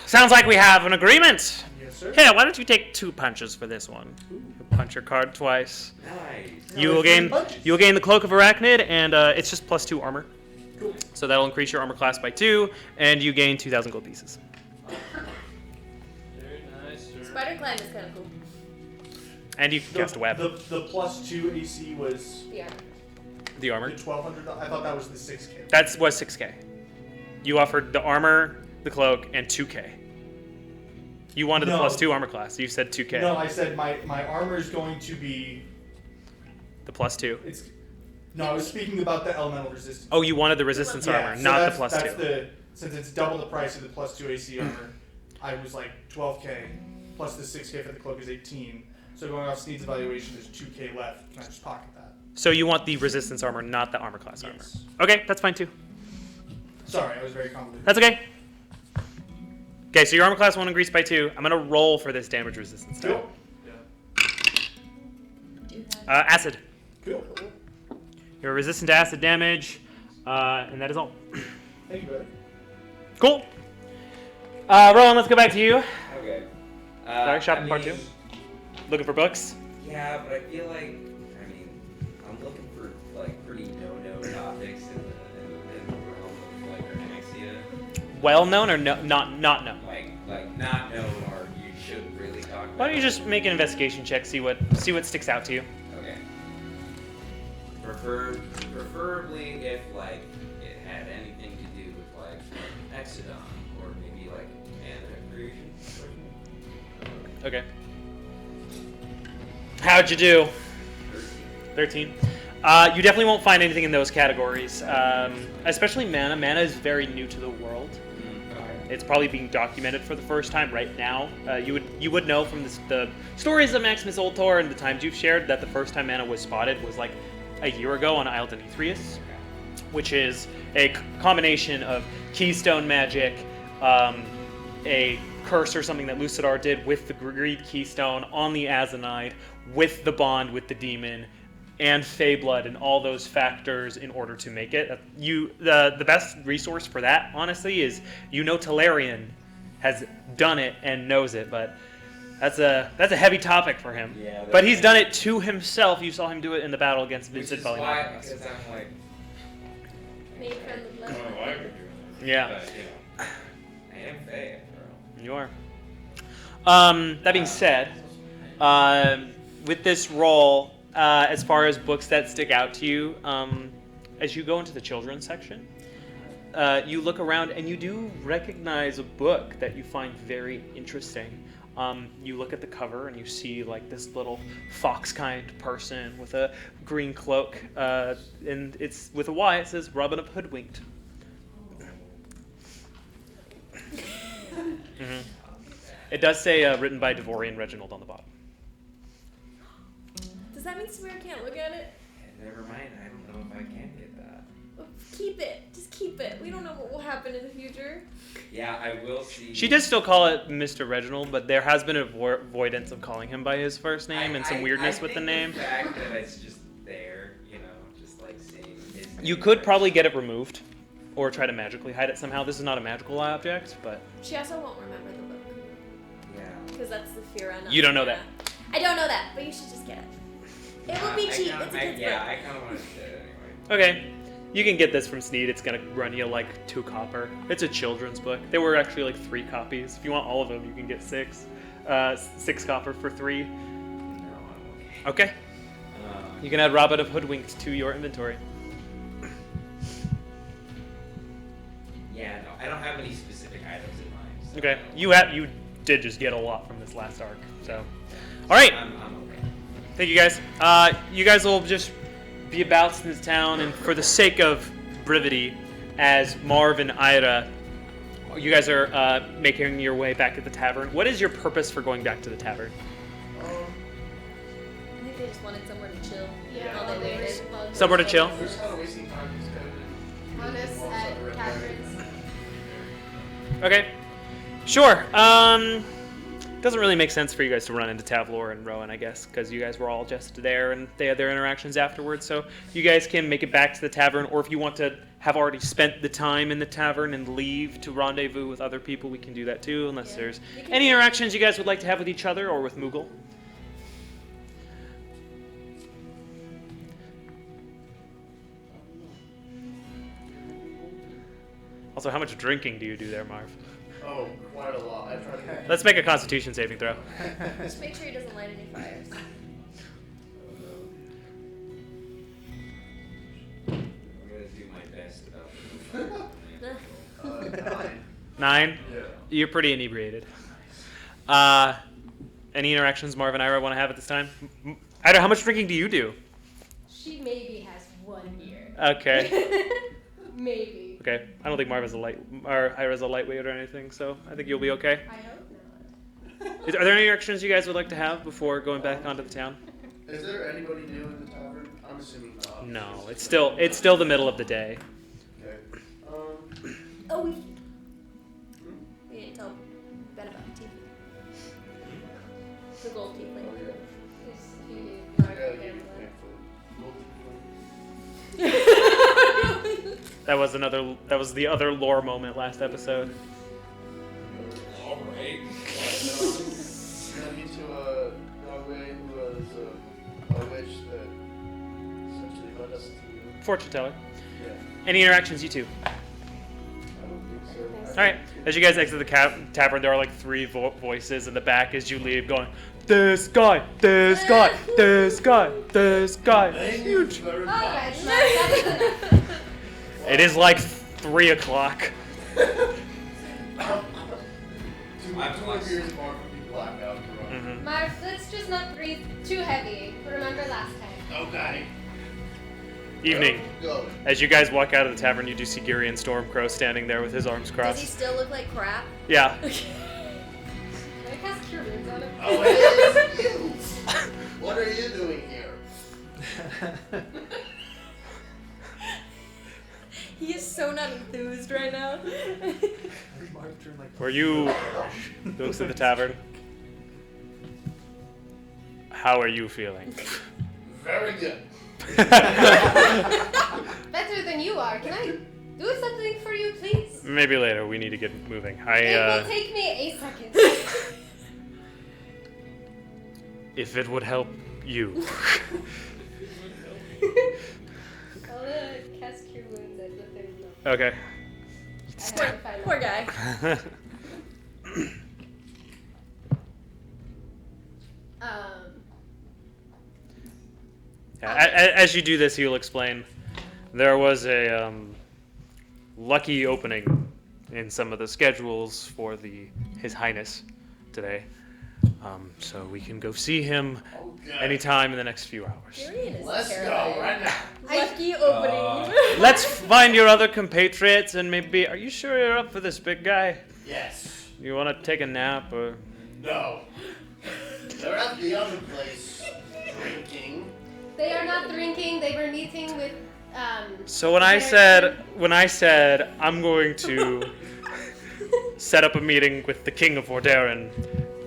Speaker 2: Sounds like we have an agreement.
Speaker 1: Yes, sir.
Speaker 2: Here, why don't you take 2 punches for this one? You punch your card twice.
Speaker 5: Nice.
Speaker 2: You will gain the cloak of Arachnid, and it's just +2 armor.
Speaker 1: Cool.
Speaker 2: So that'll increase your armor class by 2, and you gain 2,000 gold pieces.
Speaker 6: Very nice, sir.
Speaker 3: Spider climb is kind of cool.
Speaker 2: And you can cast a web.
Speaker 1: The +2 AC was
Speaker 3: Yeah.
Speaker 2: The armor.
Speaker 1: the 1200. I thought that was the 6k.
Speaker 2: That was 6k. You offered the armor, the cloak, and 2k. You wanted the
Speaker 1: No.
Speaker 2: +2 armor class. You said 2k.
Speaker 1: No, I said my armor is going to be.
Speaker 2: The +2.
Speaker 1: It's. No, I was speaking about the elemental resistance.
Speaker 2: Oh, you wanted the resistance
Speaker 1: Yeah,
Speaker 2: armor,
Speaker 1: so
Speaker 2: not
Speaker 1: that's,
Speaker 2: the
Speaker 1: That's
Speaker 2: +2.
Speaker 1: since it's double the price of the +2 AC armor, I was like 12k plus the 6k for the cloak is 18. So going off Sneed's evaluation, there's 2k left. Can I just pocket that?
Speaker 2: So you want the resistance armor, not the armor class armor.
Speaker 1: Yes.
Speaker 2: Okay, that's fine too.
Speaker 1: Sorry, I was very convoluted.
Speaker 2: That's okay. Okay, so your armor class won't increase by 2. I'm gonna roll for this damage resistance die.
Speaker 1: Cool.
Speaker 3: Do that.
Speaker 2: Acid.
Speaker 1: Cool.
Speaker 2: You're resistant to acid damage, and that is all.
Speaker 1: Thank you, brother.
Speaker 2: Cool. Rowan, let's go back to you.
Speaker 5: Okay.
Speaker 2: Sorry, shopping part 2. Looking for books.
Speaker 5: Yeah, but I feel like, I'm looking for like pretty no-no topics in the realm of like Ernaxia.
Speaker 2: Well known or not known?
Speaker 5: Like not known or you shouldn't really talk about.
Speaker 2: Why don't you just make an investigation check, see what sticks out to you.
Speaker 5: Okay. Preferably if like it had anything to do with like Exodon or maybe like mana creation.
Speaker 2: Okay. How'd you do? 13. You definitely won't find anything in those categories, especially mana. Mana is very new to the world.
Speaker 5: Okay.
Speaker 2: It's probably being documented for the first time right now. You would know from the stories of Maximus Ultor and the times you've shared that the first time mana was spotted was like a year ago on Isle Deneithrius, which is a combination of keystone magic, a curse or something that Lucidar did with the Greed Keystone on the Azanide, with the bond with the demon, and Fey Blood, and all those factors in order to make it. The best resource for that, honestly, is Talarian has done it and knows it, but that's a heavy topic for him.
Speaker 5: Yeah,
Speaker 2: But he's done it to himself. You saw him do it in the battle against
Speaker 5: Which
Speaker 2: Vincent
Speaker 5: is why,
Speaker 2: Polymathos.
Speaker 5: because I'm like,
Speaker 3: Made from the
Speaker 6: I don't know why we're doing that.
Speaker 2: Yeah,
Speaker 5: but, you know, I am Faye, bro.
Speaker 2: you are. That being said, with this role, as far as books that stick out to you, as you go into the children's section, you look around and you do recognize a book that you find very interesting. You look at the cover and you see like this little fox kind person with a green cloak, and it's with a Y. It says Robin of Hoodwinked. Mm-hmm. It does say written by Devorian Reginald on the bottom.
Speaker 3: Does that mean Samira can't look at it?
Speaker 5: Never mind, I don't know if I can get that.
Speaker 3: Keep it. Just keep it. We don't know what will happen in the future.
Speaker 5: Yeah, I will see.
Speaker 2: She does still call it Mr. Reginald, but there has been an avoidance of calling him by his first name and some weirdness with the name.
Speaker 5: The fact that it's just there, you know, just like seeing his
Speaker 2: You
Speaker 5: name
Speaker 2: could
Speaker 5: there.
Speaker 2: probably get it removed, or try to magically hide it somehow. This is not a magical object, but
Speaker 3: She also won't remember the book.
Speaker 5: Yeah.
Speaker 3: Because that's the fear on
Speaker 2: You don't know that.
Speaker 3: I don't know that, but you should just get it. It will be
Speaker 5: I
Speaker 3: cheap.
Speaker 5: kinda-
Speaker 3: It's a kid's
Speaker 5: Yeah,
Speaker 3: book.
Speaker 5: I kind of want to get it anyway.
Speaker 2: okay. You can get this from Sneed. It's gonna run you like 2 copper. It's a children's book. There were actually like 3 copies. If you want all of them, you can get 6. 6 copper for 3.
Speaker 5: No, I'm
Speaker 2: Okay.
Speaker 5: okay.
Speaker 2: You can add Robin of Hoodwinked to your inventory.
Speaker 5: Yeah, no, I don't have any specific items in mind. So
Speaker 2: Okay. You did just get a lot from this last arc. So, all right.
Speaker 5: I'm okay.
Speaker 2: Thank you guys. You guys will just be about in this town, and for the sake of brevity, as Marv and Ira, you guys are making your way back to the tavern. What is your purpose for going back to the tavern?
Speaker 3: I think they just wanted somewhere to chill.
Speaker 4: Yeah,
Speaker 3: While they waited.
Speaker 2: Somewhere to chill?
Speaker 1: We're just kind of wasting time. Just kind of
Speaker 4: Honest at taverns.
Speaker 2: Okay. Sure. Doesn't really make sense for you guys to run into Tavlor and Rowan, I guess, because you guys were all just there and they had their interactions afterwards. So you guys can make it back to the tavern, or if you want to have already spent the time in the tavern and leave to rendezvous with other people, we can do that too, unless
Speaker 3: Yeah.
Speaker 2: there's
Speaker 3: We can-
Speaker 2: any interactions you guys would like to have with each other or with Moogle. Also, how much drinking do you do there, Marv?
Speaker 1: Oh, quite a lot. I try to.
Speaker 2: Let's make a Constitution saving throw.
Speaker 3: Just make sure he doesn't light any fires.
Speaker 5: I'm gonna do my best about
Speaker 1: 9.
Speaker 2: 9?
Speaker 1: Yeah.
Speaker 2: You're pretty inebriated. Any interactions Marv and Ira want to have at this time? Ira, how much drinking do you do?
Speaker 4: She maybe has 1 beer.
Speaker 2: Okay.
Speaker 4: Maybe.
Speaker 2: Okay. I don't think Marv is a or Ira's a lightweight or anything, so I think you'll be okay.
Speaker 4: I hope not.
Speaker 2: Are there any interactions you guys would like to have before going back onto the town?
Speaker 1: Is there anybody new in the tavern? I'm assuming not.
Speaker 2: No. It's still the middle of the day.
Speaker 1: Okay.
Speaker 3: Oh, we didn't tell Ben about the tiefling. The gold
Speaker 1: Oh
Speaker 3: tiefling.
Speaker 1: yeah.
Speaker 4: Is he
Speaker 1: I
Speaker 4: not
Speaker 1: gotta give you
Speaker 4: gonna-
Speaker 1: a thankful.
Speaker 2: That was the other lore moment last episode.
Speaker 5: Alright.
Speaker 1: Led me to a dogway who was a witch that essentially led us to you.
Speaker 2: Fortune teller.
Speaker 1: Yeah.
Speaker 2: Any interactions, you two?
Speaker 1: I don't think so.
Speaker 2: All right. As you guys exit the tavern, there are like 3 voices in the back as you leave, going, "This guy, this guy, this guy, this guy." Huge.
Speaker 1: Very
Speaker 4: Alright,
Speaker 1: much.
Speaker 4: that is enough.
Speaker 2: It is like 3 o'clock.
Speaker 1: Two
Speaker 5: I'm
Speaker 1: more
Speaker 5: plus.
Speaker 1: beers more for people blackout to run.
Speaker 2: Mhm.
Speaker 4: Marv, let's just not breathe too heavy. Remember last time.
Speaker 1: Okay.
Speaker 2: Evening.
Speaker 1: Go.
Speaker 2: As you guys walk out of the tavern, you do see Girion Stormcrow standing there with his arms
Speaker 3: Does he
Speaker 2: crossed.
Speaker 3: still look like crap?
Speaker 2: Yeah.
Speaker 4: Can I cast Cure Wounds on him?
Speaker 1: Oh, it is you. What are you doing here?
Speaker 3: He is so not enthused right now.
Speaker 2: Were you looks at the tavern? How are you feeling?
Speaker 1: Very good.
Speaker 4: Better than you are. Can I do something for you, please?
Speaker 2: Maybe later. We need to get moving.
Speaker 4: It will take me a second.
Speaker 2: If it would help you.
Speaker 4: I'll cast Cure Wounds at the third level.
Speaker 2: Okay.
Speaker 4: I have to find
Speaker 3: Poor
Speaker 4: out.
Speaker 3: guy.
Speaker 2: As you do this, you'll explain. There was a lucky opening in some of the schedules for His Highness today. So we can go see him anytime in the next few hours.
Speaker 3: Tyrion is
Speaker 1: Let's go
Speaker 3: terrifying.
Speaker 1: right now.
Speaker 3: Lucky opening.
Speaker 2: Let's find your other compatriots and maybe. Are you sure you're up for this, big guy?
Speaker 1: Yes.
Speaker 2: You want to take a nap or?
Speaker 1: No. They're at the other place drinking.
Speaker 4: They are not drinking. They were meeting with.
Speaker 2: So when I said I'm going to set up a meeting with the King of Vordarin,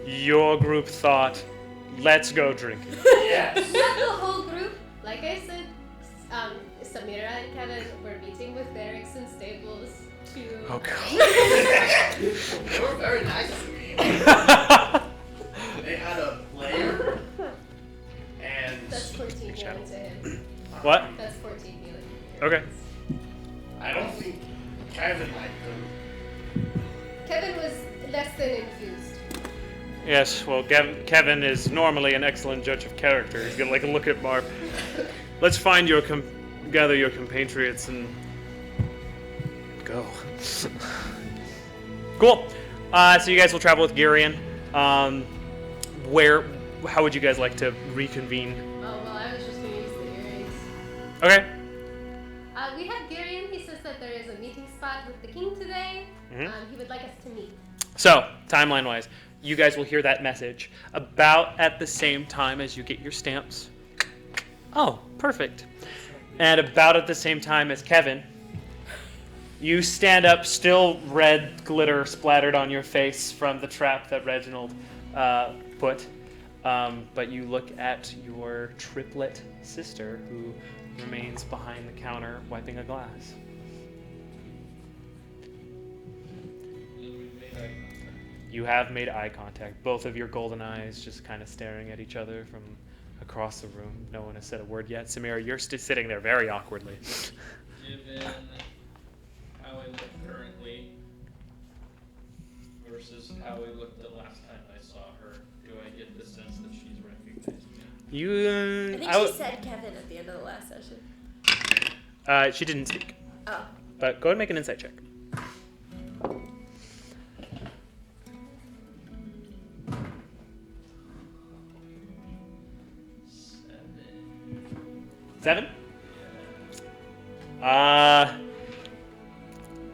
Speaker 2: your group thought, let's go drinking.
Speaker 1: Yes.
Speaker 4: Not the whole group. Like I said, Samira and Kevin were meeting with Ericson Stables to.
Speaker 2: Oh god.
Speaker 1: They were very nice to me. They had a player, and
Speaker 4: That's 14 healing to him.
Speaker 2: What?
Speaker 4: That's 14 healing.
Speaker 2: Okay.
Speaker 1: I don't think Kevin liked them.
Speaker 4: Kevin was less than infused.
Speaker 2: Yes, well, Kevin is normally an excellent judge of character. He's gonna look at Marv. Let's find gather your compatriots and go. Cool. So you guys will travel with Girion. How would you guys like to reconvene?
Speaker 4: Oh, well, I was just going to use the earrings.
Speaker 2: Okay.
Speaker 4: We have Girion. He says that there is a meeting spot with the king today.
Speaker 2: Mhm.
Speaker 4: He would like us to meet.
Speaker 2: So, timeline-wise, you guys will hear that message about at the same time as you get your stamps. Oh, perfect. And about at the same time as Kevin, you stand up, still red glitter splattered on your face from the trap that Reginald put. But you look at your triplet sister, who remains behind the counter wiping a glass. You have made eye contact. Both of your golden eyes just kind of staring at each other from across the room. No one has said a word yet. Samira, you're sitting there very awkwardly.
Speaker 6: Given how I look currently versus how I looked the last time I saw her, do I get the sense that she's recognized me?
Speaker 2: You,
Speaker 3: I think she said Kevin at the end of the last session.
Speaker 2: she didn't speak.
Speaker 3: Oh.
Speaker 2: But go ahead and make an insight check. Seven?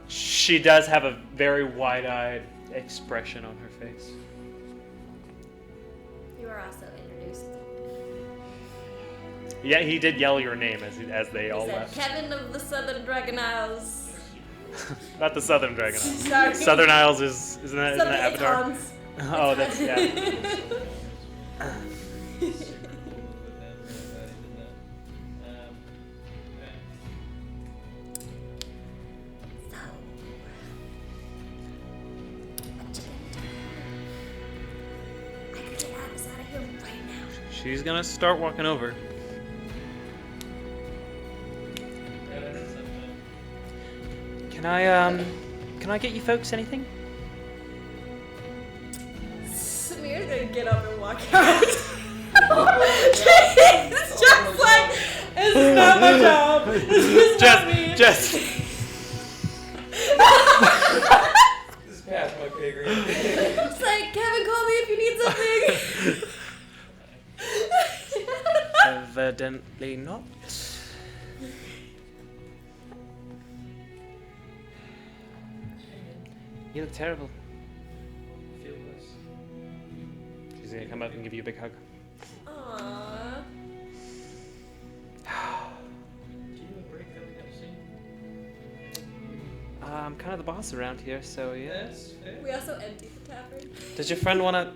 Speaker 2: She does have a very wide-eyed expression on her face.
Speaker 3: You were also introduced.
Speaker 2: Yeah, he did yell your name as they all
Speaker 3: He said,
Speaker 2: left.
Speaker 3: Kevin of the Southern Dragon Isles.
Speaker 2: Not the Southern Dragon Isles.
Speaker 3: Sorry.
Speaker 2: Southern Isles isn't that
Speaker 3: Southern
Speaker 2: Avatar?
Speaker 3: Icons.
Speaker 2: Oh, that's yeah. She's gonna start walking over. Can I get you folks anything?
Speaker 3: Samir's gonna get up and walk out. It's just like, this is not my job. This is not me.
Speaker 2: Just.
Speaker 5: This is past my pay grade.
Speaker 3: It's like, Kevin, call me if you need something.
Speaker 2: Evidently not. You look terrible.
Speaker 6: Feel this.
Speaker 2: She's gonna come up and give you a big hug.
Speaker 3: Aww.
Speaker 6: Do you have a break coming up soon?
Speaker 2: I'm kind of the boss around here, so yeah.
Speaker 6: That's fair.
Speaker 3: We also emptied the tavern.
Speaker 2: Does your friend wanna?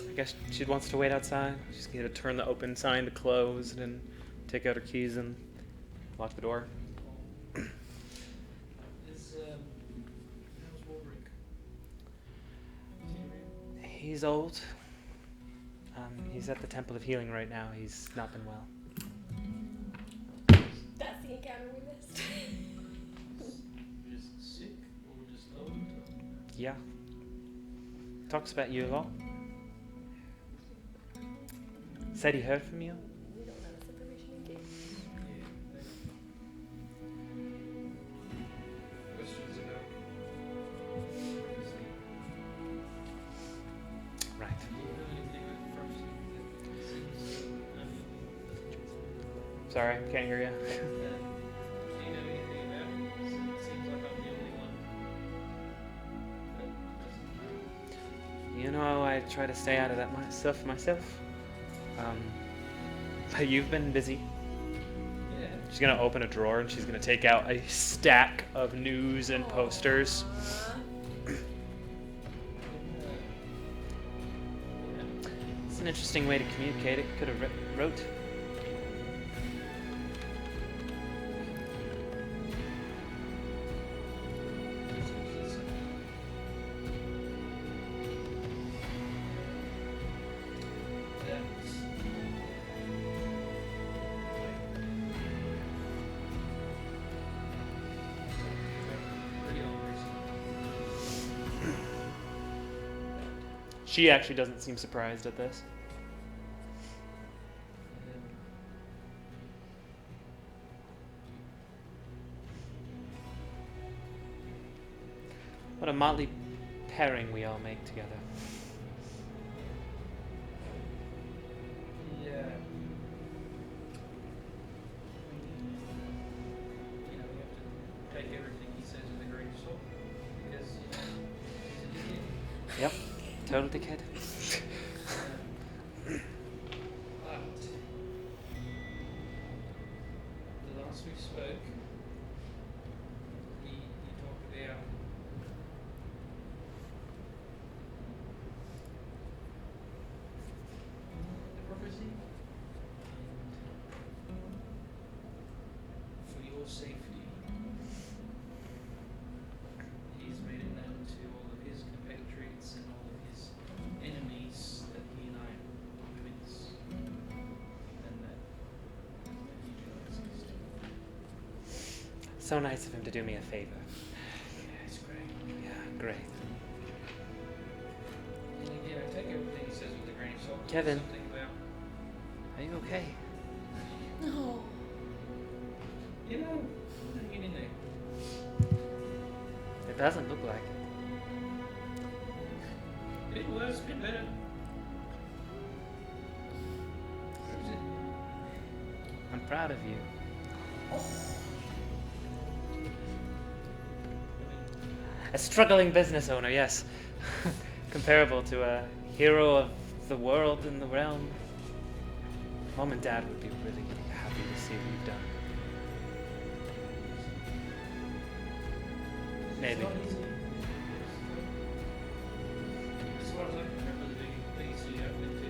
Speaker 2: I guess she wants to wait outside. She's gonna turn the open sign to close and then take out her keys and lock the door. He's old. He's at the Temple of Healing right now. He's not been well.
Speaker 3: That's the encounter we missed.
Speaker 6: Just sick or just old?
Speaker 2: Yeah. Talks about you a lot. Said he heard from you.
Speaker 3: We don't know this information in case.
Speaker 6: Questions about
Speaker 2: Right.
Speaker 6: do you know anything about first that seems
Speaker 2: Sorry, can't hear you.
Speaker 6: do you know anything about it? It seems like I'm the only one that doesn't know.
Speaker 2: You know, I try to stay out of that stuff myself. But you've been busy.
Speaker 6: Yeah.
Speaker 2: She's gonna open a drawer and she's gonna take out a stack of news and posters. It's an interesting way to communicate it. Could have wrote. She actually doesn't seem surprised at this. What a motley pairing we all make together.
Speaker 6: Yeah. You know, we have to take everything he says with a grain of salt because, you know, he's an idiot.
Speaker 2: Yep, total dickhead.
Speaker 6: But the last we spoke, he talked about the prophecy and for your safety, he's made it known to all of his compatriots and all of his enemies that he and I are convinced and that you do not exist.
Speaker 2: So nice of him to do me a favor.
Speaker 6: Yeah, it's great.
Speaker 2: Yeah, great.
Speaker 6: And again, I take everything he says with a grain of salt.
Speaker 2: Kevin.
Speaker 6: Something about,
Speaker 2: Are you okay?
Speaker 3: No.
Speaker 6: you know, hanging in there.
Speaker 2: It doesn't look like it.
Speaker 6: Been worse, been better. What was it?
Speaker 2: I'm proud of you. A struggling business owner, yes. Comparable to a hero of the world and the realm. Mom and Dad would be really happy to see what you've done. Maybe.
Speaker 6: It's not easy. As far as I can remember, the biggest you have been to.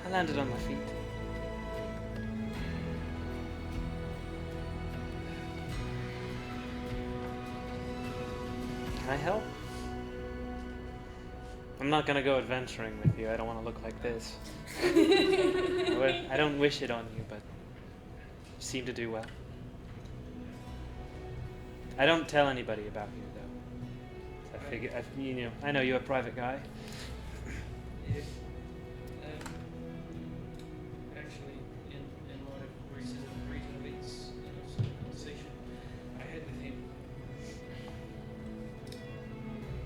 Speaker 2: I landed on my feet. Can I help? I'm not gonna go adventuring with you. I don't want to look like this. I don't wish it on you, but you seem to do well. I don't tell anybody about you, though. I know you're a private guy.
Speaker 6: Yeah. Actually, in light of recent events, some conversation I had with him,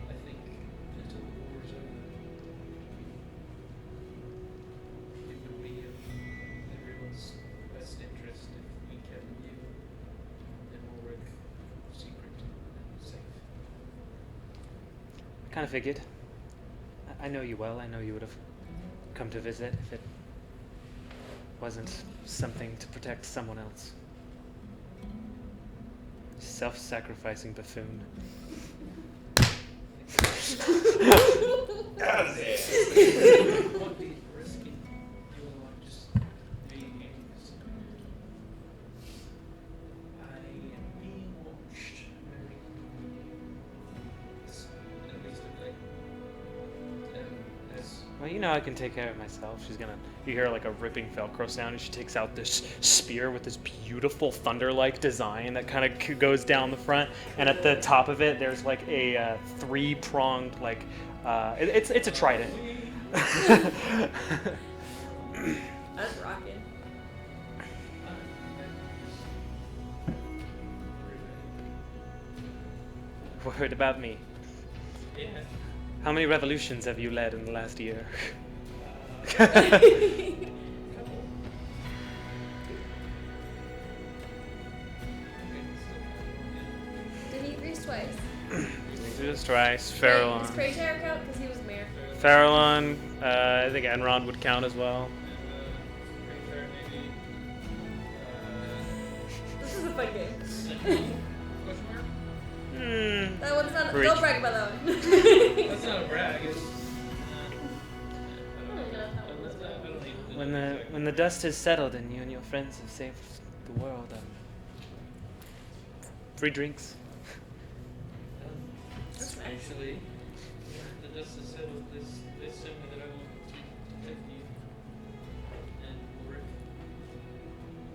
Speaker 6: I think until the war is over, it would be in everyone's best interest if we kept you and Ulrich secret and safe.
Speaker 2: I kind of figured. I know you well. I know you would have come to visit if it wasn't something to protect someone else. Self-sacrificing buffoon.
Speaker 5: Out of there.
Speaker 6: Might be risking your life just being here because I am being watched very
Speaker 2: Well, you know I can take care of myself. She's gonna. You hear like a ripping Velcro sound, and she takes out this spear with this beautiful thunder-like design that kind of goes down the front, and at the top of it, there's like a three-pronged like. It's a trident.
Speaker 3: That's rocking.
Speaker 2: Worried about me?
Speaker 6: Yeah.
Speaker 2: How many revolutions have you led in the last year?
Speaker 6: Couple.
Speaker 3: Did he grease twice?
Speaker 2: Just twice.
Speaker 3: Does
Speaker 2: Farallon.
Speaker 3: Craytear count? Because he was mayor.
Speaker 2: Farallon. I think Enron would count as well.
Speaker 3: This is a fun game.
Speaker 6: Question mark?
Speaker 3: That one's not.
Speaker 2: Breach.
Speaker 3: Don't brag about that one.
Speaker 6: That's not a brag. It's,
Speaker 2: When the dust has settled and you and your friends have saved the world, free drinks.
Speaker 6: Actually, the dust has settled. This sent me that I want to protect you and Ulrich.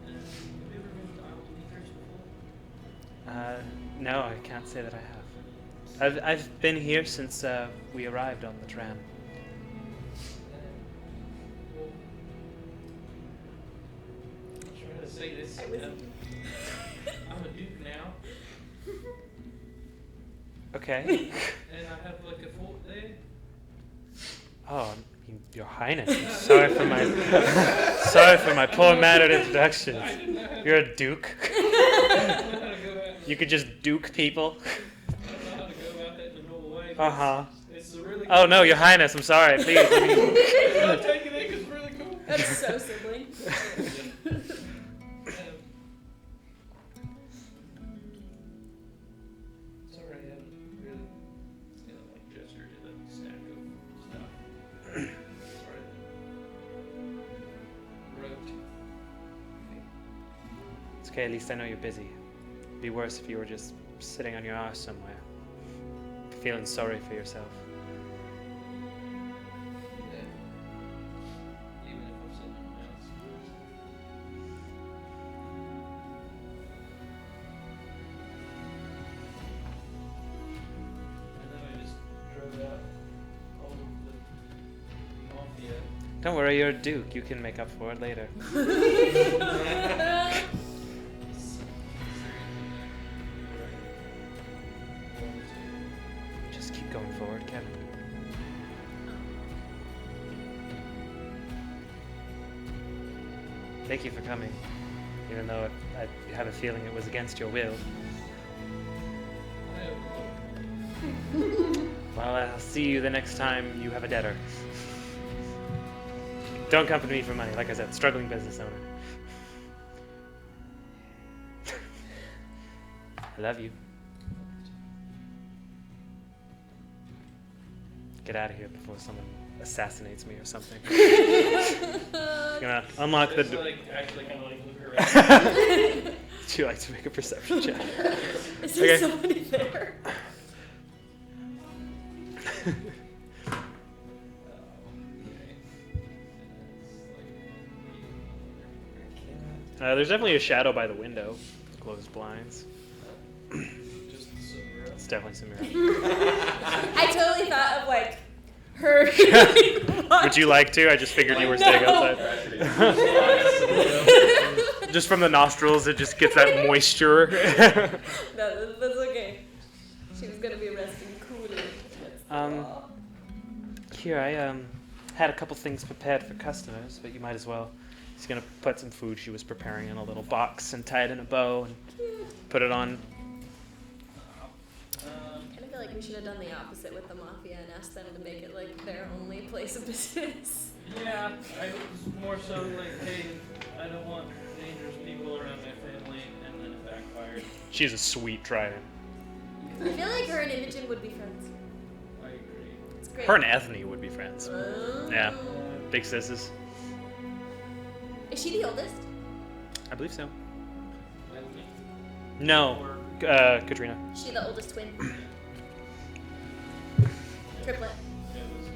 Speaker 6: Have you ever been to Isle of before?
Speaker 2: No, I can't say that I have. I've been here since we arrived on the tram.
Speaker 6: Well, I'm trying to say this. I'm a duke now,
Speaker 2: Okay.
Speaker 6: and I have like a fort there.
Speaker 2: Oh, Your Highness. I'm sorry for my sorry for my poor mannered introductions. You're a duke.
Speaker 6: I don't know how to go about.
Speaker 2: You could just duke people.
Speaker 6: I don't know how to go about that in a normal way.
Speaker 2: Uh-huh.
Speaker 6: It's a really.
Speaker 2: Oh no, Your Highness. I'm sorry. Please.
Speaker 6: I'm taking it 'cause it's really cool.
Speaker 3: That's so sibling.
Speaker 6: Sorry, I haven't really, like gestured to the stack of stuff. Sorry. Wrote.
Speaker 2: It's okay. At least I know you're busy. It'd be worse if you were just sitting on your ass somewhere, feeling sorry for yourself.
Speaker 6: Yeah. Even if I'm sitting on my ass. And then I just drove out all of the mafia.
Speaker 2: Don't worry, you're a duke. You can make up for it later. Just keep going forward, Kevin. Thank you for coming, even though I have a feeling it was against your will. Well, I'll see you the next time you have a debtor. Don't come to me for money. Like I said, struggling business owner. I love you. Get out of here before someone assassinates me or something. Gonna unlock the
Speaker 6: Just
Speaker 2: door.
Speaker 6: like, actually kind of like look around.
Speaker 2: Would you like to make a perception check?
Speaker 3: Is there
Speaker 2: Okay.
Speaker 3: somebody there?
Speaker 2: There's definitely a shadow by the window. Closed blinds.
Speaker 6: Just so we're
Speaker 2: It's definitely Samira.
Speaker 3: I totally thought of like her.
Speaker 2: Would you like to? I just figured you were staying outside. Just from the nostrils, it just gets that moisture.
Speaker 3: No, that's okay. She was gonna be resting coolly.
Speaker 2: Here, I had a couple things prepared for customers, but you might as well. She's gonna put some food she was preparing in a little box and tie it in a bow and put it on.
Speaker 3: I kind of feel like we should have done the opposite with the mafia and asked them to make it like their only place of business.
Speaker 6: Yeah, I was more so like, hey, I don't want dangerous people around my family, and then it backfired.
Speaker 2: She's a sweet trident.
Speaker 3: I feel like her and Imogen would be friends.
Speaker 6: I agree.
Speaker 3: It's great.
Speaker 2: Her and Ethne would be friends.
Speaker 3: Oh.
Speaker 2: Yeah. Big sisters.
Speaker 3: Is she the oldest?
Speaker 2: I believe so.
Speaker 6: Ethne?
Speaker 2: No,
Speaker 6: Or
Speaker 2: Katrina.
Speaker 3: Is she the oldest twin? Triplet.
Speaker 6: it was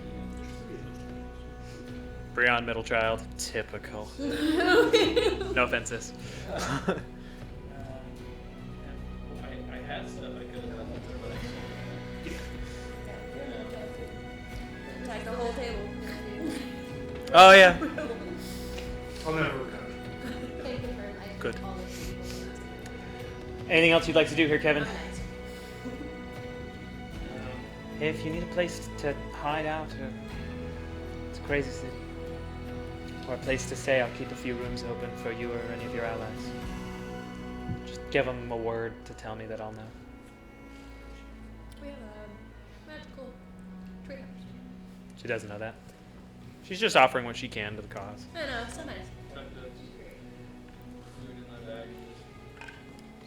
Speaker 2: Breon, middle child. Typical. No offenses.
Speaker 6: I had stuff I could have done with it, but I
Speaker 3: Attack the whole table.
Speaker 2: Oh yeah.
Speaker 1: I'll never recover.
Speaker 4: Can confirm I
Speaker 2: Good.
Speaker 4: all of these people.
Speaker 2: Anything else you'd like to do here, Kevin?
Speaker 4: I'm nice.
Speaker 2: If you need a place to hide out, or it's a crazy city, or a place to stay, I'll keep a few rooms open for you or any of your allies. Just give them a word to tell me that I'll know.
Speaker 3: We have a magical tree house.
Speaker 2: She doesn't know that. She's just offering what she can to the cause.
Speaker 3: I know, so nice.
Speaker 6: tucked the food in my bag.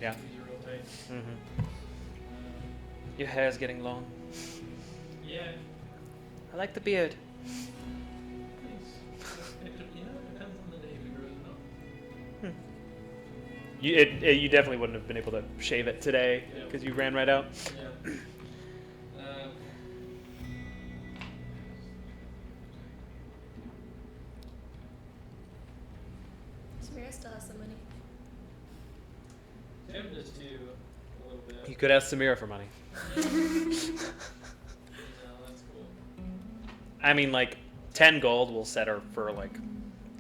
Speaker 2: Yeah.
Speaker 6: These are real tight.
Speaker 2: Mm-hmm. Your hair's getting long.
Speaker 6: Yeah.
Speaker 2: I like the beard.
Speaker 6: Thanks. It depends on the day if it grows enough.
Speaker 2: You definitely wouldn't have been able to shave it today
Speaker 6: Yeah.
Speaker 2: because you ran right out.
Speaker 6: Yeah.
Speaker 3: Samira still has some money.
Speaker 6: Tim just do a little bit.
Speaker 2: You could ask Samira for money.
Speaker 6: No, that's cool.
Speaker 2: I mean, like, 10 gold will set her for, like,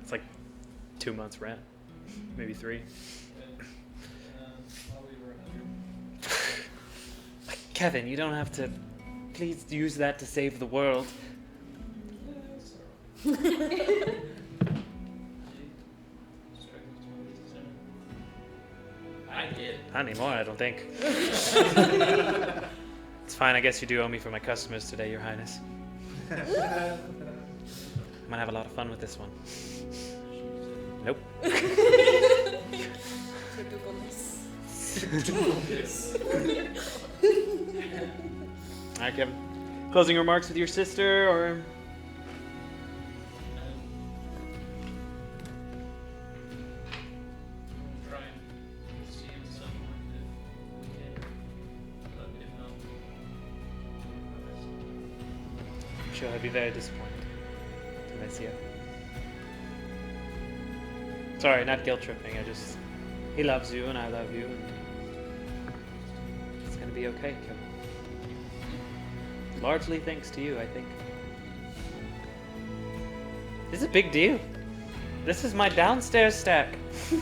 Speaker 2: it's like 2 months' rent. Maybe 3.
Speaker 6: And, I'll leave her 100.
Speaker 2: Kevin, you don't have to. Please use that to save the world.
Speaker 6: Yeah, that's alright. I did.
Speaker 2: Not anymore, I don't think. It's fine, I guess you do owe me for my customers today, Your Highness. I'm gonna have a lot of fun with this one. Nope. Alright, Kevin. Closing remarks with your sister, or.
Speaker 6: Try and see him somewhere if we can. But if not,
Speaker 2: I'm sure he'll be very disappointed to miss you. Sorry, not guilt tripping. He loves you and I love you, and it's gonna be okay, Kevin. Largely thanks to you, I think. This is a big deal. This is my downstairs stack.
Speaker 6: I'll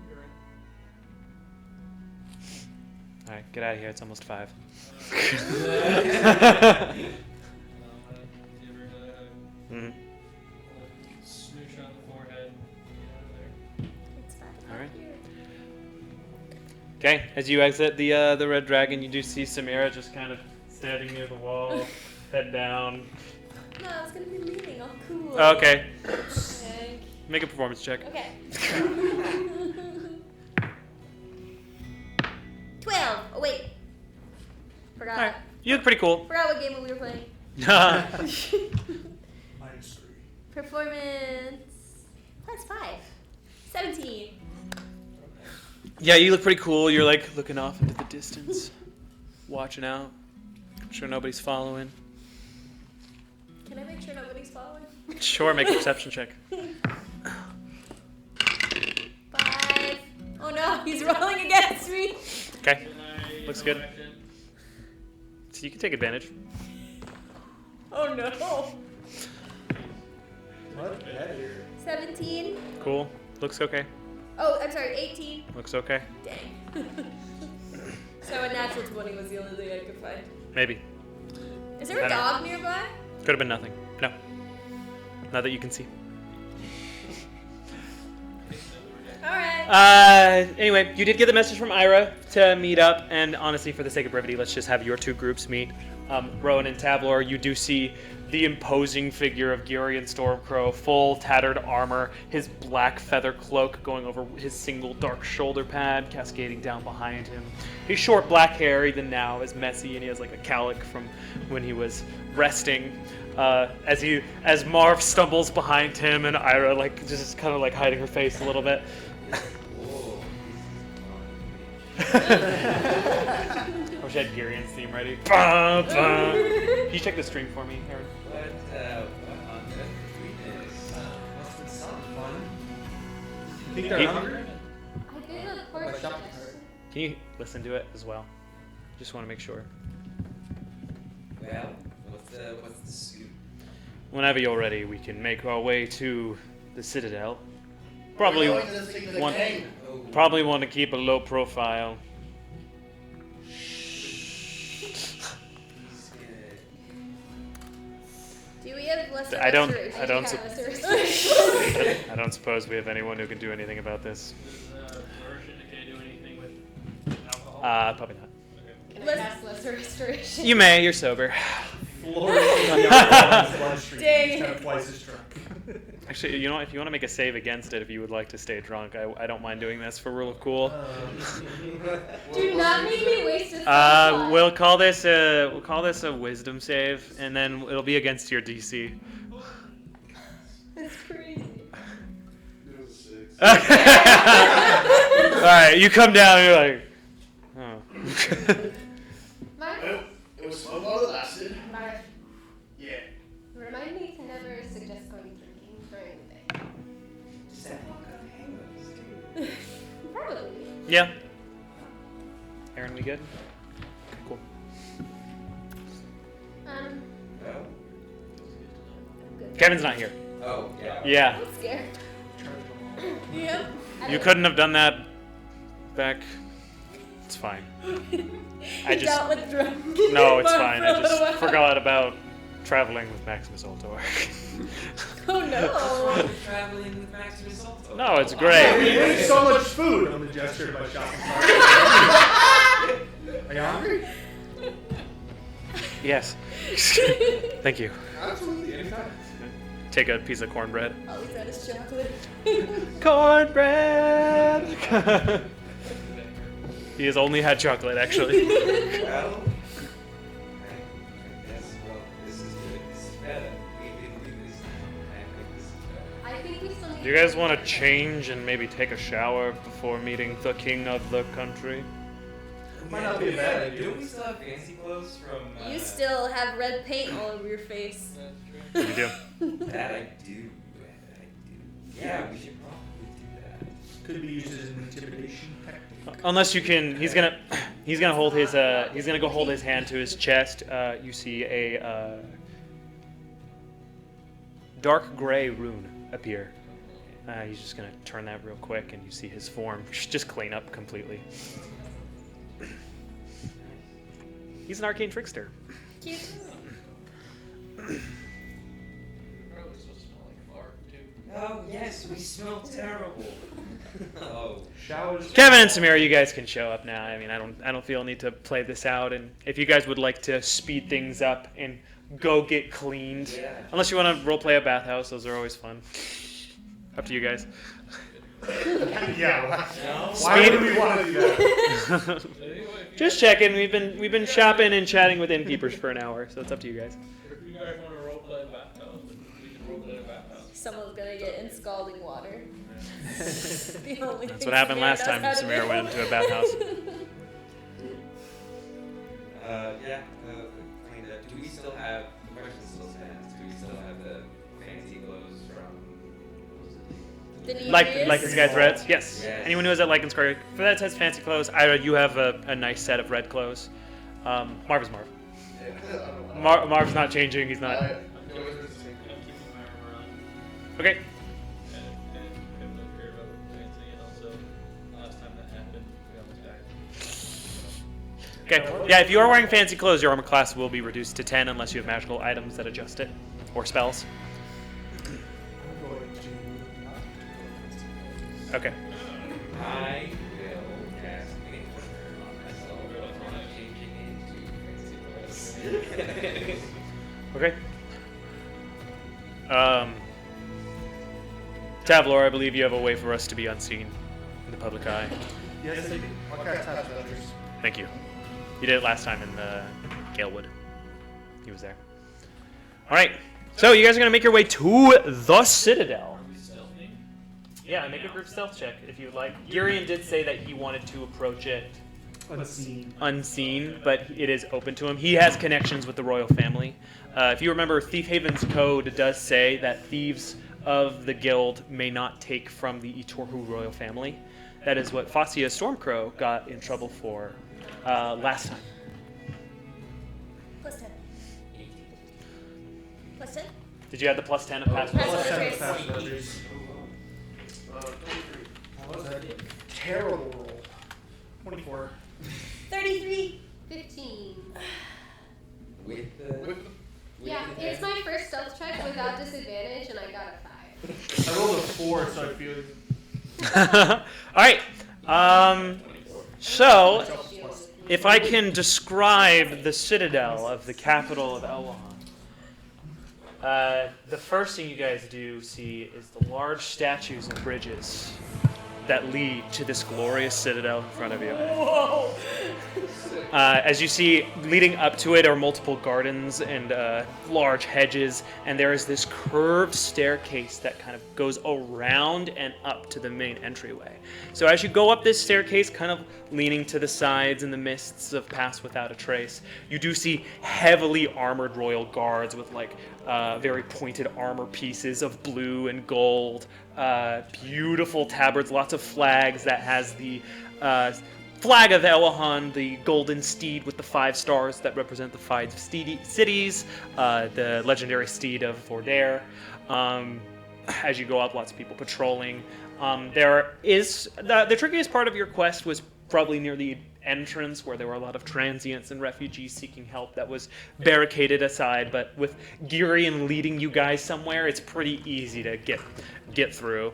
Speaker 6: be right.
Speaker 2: Alright, get out of here. It's almost 5.
Speaker 6: Give her another hug.
Speaker 2: Mhm.
Speaker 6: Smooch on the forehead. Get out of there.
Speaker 3: It's fine.
Speaker 2: Alright. Okay, as you exit the Red Dragon, you do see Samira just kind of standing near the wall, head down.
Speaker 3: No, it's gonna be leaving. All cool.
Speaker 2: Okay,
Speaker 3: Okay.
Speaker 2: make a performance check.
Speaker 3: Okay. 12. Oh wait. Forgot.
Speaker 2: Alright, you look pretty cool.
Speaker 3: Forgot what game we were playing.
Speaker 1: -3.
Speaker 3: Performance +5. 17.
Speaker 2: Yeah, you look pretty cool. You're like looking off into the distance, watching out. I'm sure nobody's following.
Speaker 3: Can I make sure nobody's following?
Speaker 2: Sure, make a perception check.
Speaker 3: 5. Oh no, he's rolling against me.
Speaker 2: Okay,
Speaker 6: Can I
Speaker 2: Looks
Speaker 6: go
Speaker 2: good.
Speaker 6: back in?
Speaker 2: so you can take advantage.
Speaker 3: Oh no.
Speaker 1: What?
Speaker 3: 17.
Speaker 2: Cool. Looks okay.
Speaker 3: Oh, I'm sorry, 18.
Speaker 2: Looks okay.
Speaker 3: Dang. So a natural 20 was the only thing I could find.
Speaker 2: Maybe.
Speaker 3: Is there a
Speaker 2: I don't-
Speaker 3: dog nearby?
Speaker 2: Could have been nothing. No. Not that you can see.
Speaker 3: Alright.
Speaker 2: Anyway, you did get the message from Ira to meet up, and honestly, for the sake of brevity, let's just have your 2 groups meet. Rowan and Tavlor, you do see the imposing figure of Gurion Stormcrow, full tattered armor, his black feather cloak going over his single dark shoulder pad, cascading down behind him. His short black hair, even now, is messy, and he has like a cowlick from when he was resting. As Marv stumbles behind him, and Ira like just kind of like hiding her face a little bit.
Speaker 5: Whoa.
Speaker 2: I wish I had Girian's theme ready. Bah, bah. Can you check the stream for me, Aaron?
Speaker 5: What on the sweetness?
Speaker 1: Must have been something fun. You think they're
Speaker 2: He-
Speaker 1: hungry?
Speaker 4: I did a court
Speaker 1: My shopping
Speaker 4: suggestion.
Speaker 2: Can you listen to it as well? Just want to make sure.
Speaker 5: Well, what's the scoop?
Speaker 2: Whenever you're ready, we can make our way to the Citadel. Probably
Speaker 1: We're going to this thing with a
Speaker 2: want,
Speaker 1: gang.
Speaker 5: Oh,
Speaker 2: probably want to keep a low profile.
Speaker 5: he's good.
Speaker 3: Do we have lesser
Speaker 2: I don't-
Speaker 3: restoration?
Speaker 2: I don't
Speaker 3: Yeah,
Speaker 2: sup-
Speaker 3: lesser restoration.
Speaker 2: I don't suppose we have anyone who can do anything about this.
Speaker 6: Version, can I do anything with alcohol?
Speaker 2: Probably not.
Speaker 4: Can I
Speaker 3: Let's-
Speaker 4: cast lesser restoration?
Speaker 2: You may. You're sober.
Speaker 1: Fluorescing on your bloodstream.
Speaker 3: Dang.
Speaker 1: He's kind of twice as drunk.
Speaker 2: Actually, you know what? If you want to make a save against it, if you would like to stay drunk, I don't mind doing this for rule of cool.
Speaker 4: Do not make me waste a spell
Speaker 2: We'll call this a wisdom save, and then it'll be against your DC.
Speaker 3: That's crazy.
Speaker 7: It was a 6.
Speaker 2: All right, you come down. And you're like, oh.
Speaker 4: Mark,
Speaker 1: It was fun while it lasted.
Speaker 4: Mark,
Speaker 1: Yeah.
Speaker 4: remind me to never suggest going drinking during the day.
Speaker 5: Just have one cup of hangovers, dude.
Speaker 4: Probably.
Speaker 2: Yeah. Aaron, we good? Okay, cool.
Speaker 5: Well,
Speaker 4: I'm good.
Speaker 2: Kevin's not here.
Speaker 5: oh, yeah.
Speaker 2: Yeah.
Speaker 3: I'm scared. Yep.
Speaker 4: I
Speaker 2: You
Speaker 4: don't-
Speaker 2: couldn't have done that back. It's fine. I just-
Speaker 3: Dealt with drunk.
Speaker 2: No, it's
Speaker 3: Mark
Speaker 2: fine.
Speaker 3: for
Speaker 2: I
Speaker 3: a little
Speaker 2: just
Speaker 3: while.
Speaker 2: forgot about traveling with Maximus Ultor.
Speaker 3: Oh no.
Speaker 5: Traveling with Maximus Ultor.
Speaker 2: No, it's
Speaker 1: We
Speaker 2: great.
Speaker 1: ate so much food. I'm the gesture to my shopping cart. Are you hungry?
Speaker 2: Yes. Thank you.
Speaker 1: Absolutely, anytime.
Speaker 2: Take a piece of cornbread.
Speaker 3: All he's had is chocolate.
Speaker 2: Cornbread! He has only had chocolate, actually.
Speaker 5: Well, I guess, well, this is good. This is better. We didn't do this. I think this is better.
Speaker 4: I think we still need
Speaker 2: Do you guys want to change and maybe take a shower before meeting the king of the country?
Speaker 1: Might not be a bad idea.
Speaker 5: Don't we still have fancy clothes from?
Speaker 3: You still have red paint all over your face.
Speaker 2: You do.
Speaker 5: That I do. That I do. Yeah, we should probably do that.
Speaker 1: Could be used as an intimidation technique.
Speaker 2: Unless you can, he's gonna hold his, he's gonna go hold his hand to his chest. You see a dark gray rune appear. He's just gonna turn that real quick, and you see his form just clean up completely. He's an arcane trickster.
Speaker 3: Cute.
Speaker 6: Probably supposed to smell like fart too.
Speaker 5: Oh yes, we smell terrible. Oh.
Speaker 1: Showers.
Speaker 2: Kevin and Samira, you guys can show up now. I mean, I don't feel a need to play this out. And if you guys would like to speed things up and go get cleaned,
Speaker 5: Yeah.
Speaker 2: unless you want to roleplay a bathhouse, those are always fun. Up to you guys.
Speaker 1: Yeah.
Speaker 5: No.
Speaker 1: Why would we want to do that?
Speaker 2: Just checking. We've been shopping and chatting with innkeepers for an hour, so it's up to you guys.
Speaker 6: If you guys want to roleplay a bathhouse, we can roleplay a bathhouse.
Speaker 3: Someone's gonna get in scalding water. The only
Speaker 2: That's
Speaker 3: thing
Speaker 2: what happened
Speaker 3: Samira
Speaker 2: last
Speaker 3: knows
Speaker 2: time
Speaker 3: how to
Speaker 2: Samira
Speaker 3: do.
Speaker 2: went into a bathhouse.
Speaker 5: Yeah. Cleaned up. Do we still have? The question still stands. Do we still have the fancy clothes from?
Speaker 3: The Demetrius?
Speaker 2: Like this guy's reds? Yes.
Speaker 5: Yes.
Speaker 2: Anyone who has that Lycan's card for that has fancy clothes. Ira, you have a nice set of red clothes. Marv is Marv. Marv's not changing. He's not.
Speaker 6: I'm keeping my armor on.
Speaker 2: Okay.
Speaker 6: And Kevin don't care about fancy, and also last time that happened, we almost died.
Speaker 2: Okay. Yeah, if you are wearing fancy clothes, your armor class will be reduced to 10 unless you have magical items that adjust it or spells.
Speaker 1: I'm going to.
Speaker 2: Okay.
Speaker 5: I will cast Nature on myself upon changing into fancy clothes.
Speaker 2: Okay. Tavlor, I believe you have a way for us to be unseen in the public eye.
Speaker 1: Yes, I do. What kind of types of others?
Speaker 2: Thank you. You did it last time in the Galewood. He was there. All right. So you guys are gonna make your way to the Citadel.
Speaker 6: Are we stealthy?
Speaker 2: Yeah, make a group stealth check if you would like. Urian did say that he wanted to approach it unseen, but it is open to him. He has connections with the royal family. If you remember, Thief Haven's code does say that thieves of the guild may not take from the Itorhu royal family. That is what Fascia Stormcrow got in trouble for last time.
Speaker 3: Plus 10. Plus 10?
Speaker 2: Did you add the plus 10 of past?
Speaker 3: Pass
Speaker 1: Plus
Speaker 3: the
Speaker 1: 10
Speaker 3: trace.
Speaker 1: past measures. 23. That was a terrible roll. 24.
Speaker 3: 33.
Speaker 4: 15.
Speaker 5: With the.
Speaker 4: Yeah, it's my first stealth check without disadvantage, and I got a 5.
Speaker 1: I rolled a 4, so I feel.
Speaker 2: All right. So, if I can describe the citadel of the capital of Elwhan, the first thing you guys do see is the large statues and bridges that lead to this glorious citadel in front of you.
Speaker 3: Whoa!
Speaker 2: As you see, leading up to it are multiple gardens and large hedges, and there is this curved staircase that kind of goes around and up to the main entryway. So as you go up this staircase, kind of leaning to the sides in the mists of Pass Without a Trace, you do see heavily armored royal guards with like very pointed armor pieces of blue and gold, beautiful tabards, lots of flags that has the flag of Elwhan, the golden steed with the 5 stars that represent the 5 cities, the legendary steed of Vordaer. As you go up, lots of people patrolling. There is the trickiest part of your quest was probably near the entrance where there were a lot of transients and refugees seeking help that was barricaded aside, but with Girion leading you guys somewhere, it's pretty easy to get through.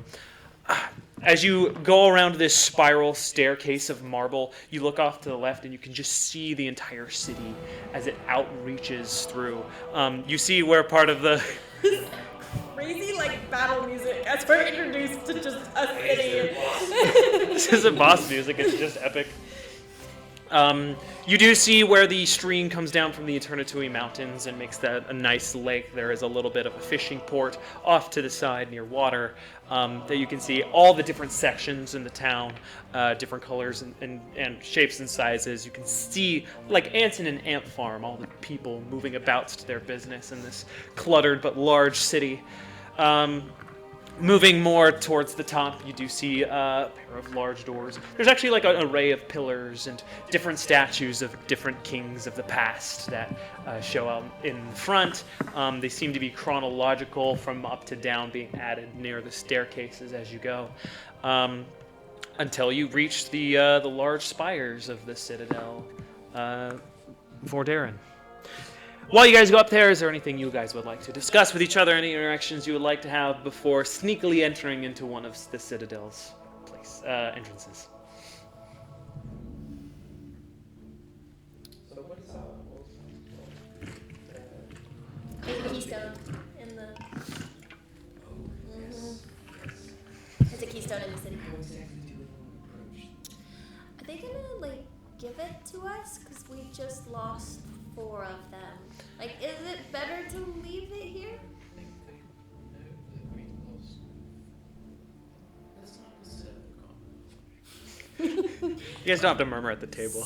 Speaker 2: As you go around this spiral staircase of marble, you look off to the left and you can just see the entire city as it outreaches through. You see where part of the...
Speaker 3: Crazy like battle music as we're introduced to just a city.
Speaker 2: This isn't boss music, it's just epic. You do see where the stream comes down from the Eternitui Mountains and makes that a nice lake. There is a little bit of a fishing port off to the side near water that you can see all the different sections in the town, different colors and shapes and sizes. You can see, like ants in an ant farm, all the people moving about to their business in this cluttered but large city. Moving more towards the top, you do see a pair of large doors. There's actually like an array of pillars and different statues of different kings of the past that show out in front. They seem to be chronological from up to down, being added near the staircases as you go, until you reach the large spires of the citadel, Vordaeron. While you guys go up there, is there anything you guys would like to discuss with each other? Any interactions you would like to have before sneakily entering into one of the Citadel's entrances?
Speaker 5: So what is that?
Speaker 3: There's a keystone in the.
Speaker 5: Oh, yes.
Speaker 3: There's a keystone in the city.
Speaker 5: How exactly do we want to approach?
Speaker 3: Are they gonna like give it to us? Cause we just lost 4 of them. Like, is it better to leave it here?
Speaker 6: I think they know that we lost. That's not necessarily common.
Speaker 2: You guys don't have to murmur at the table.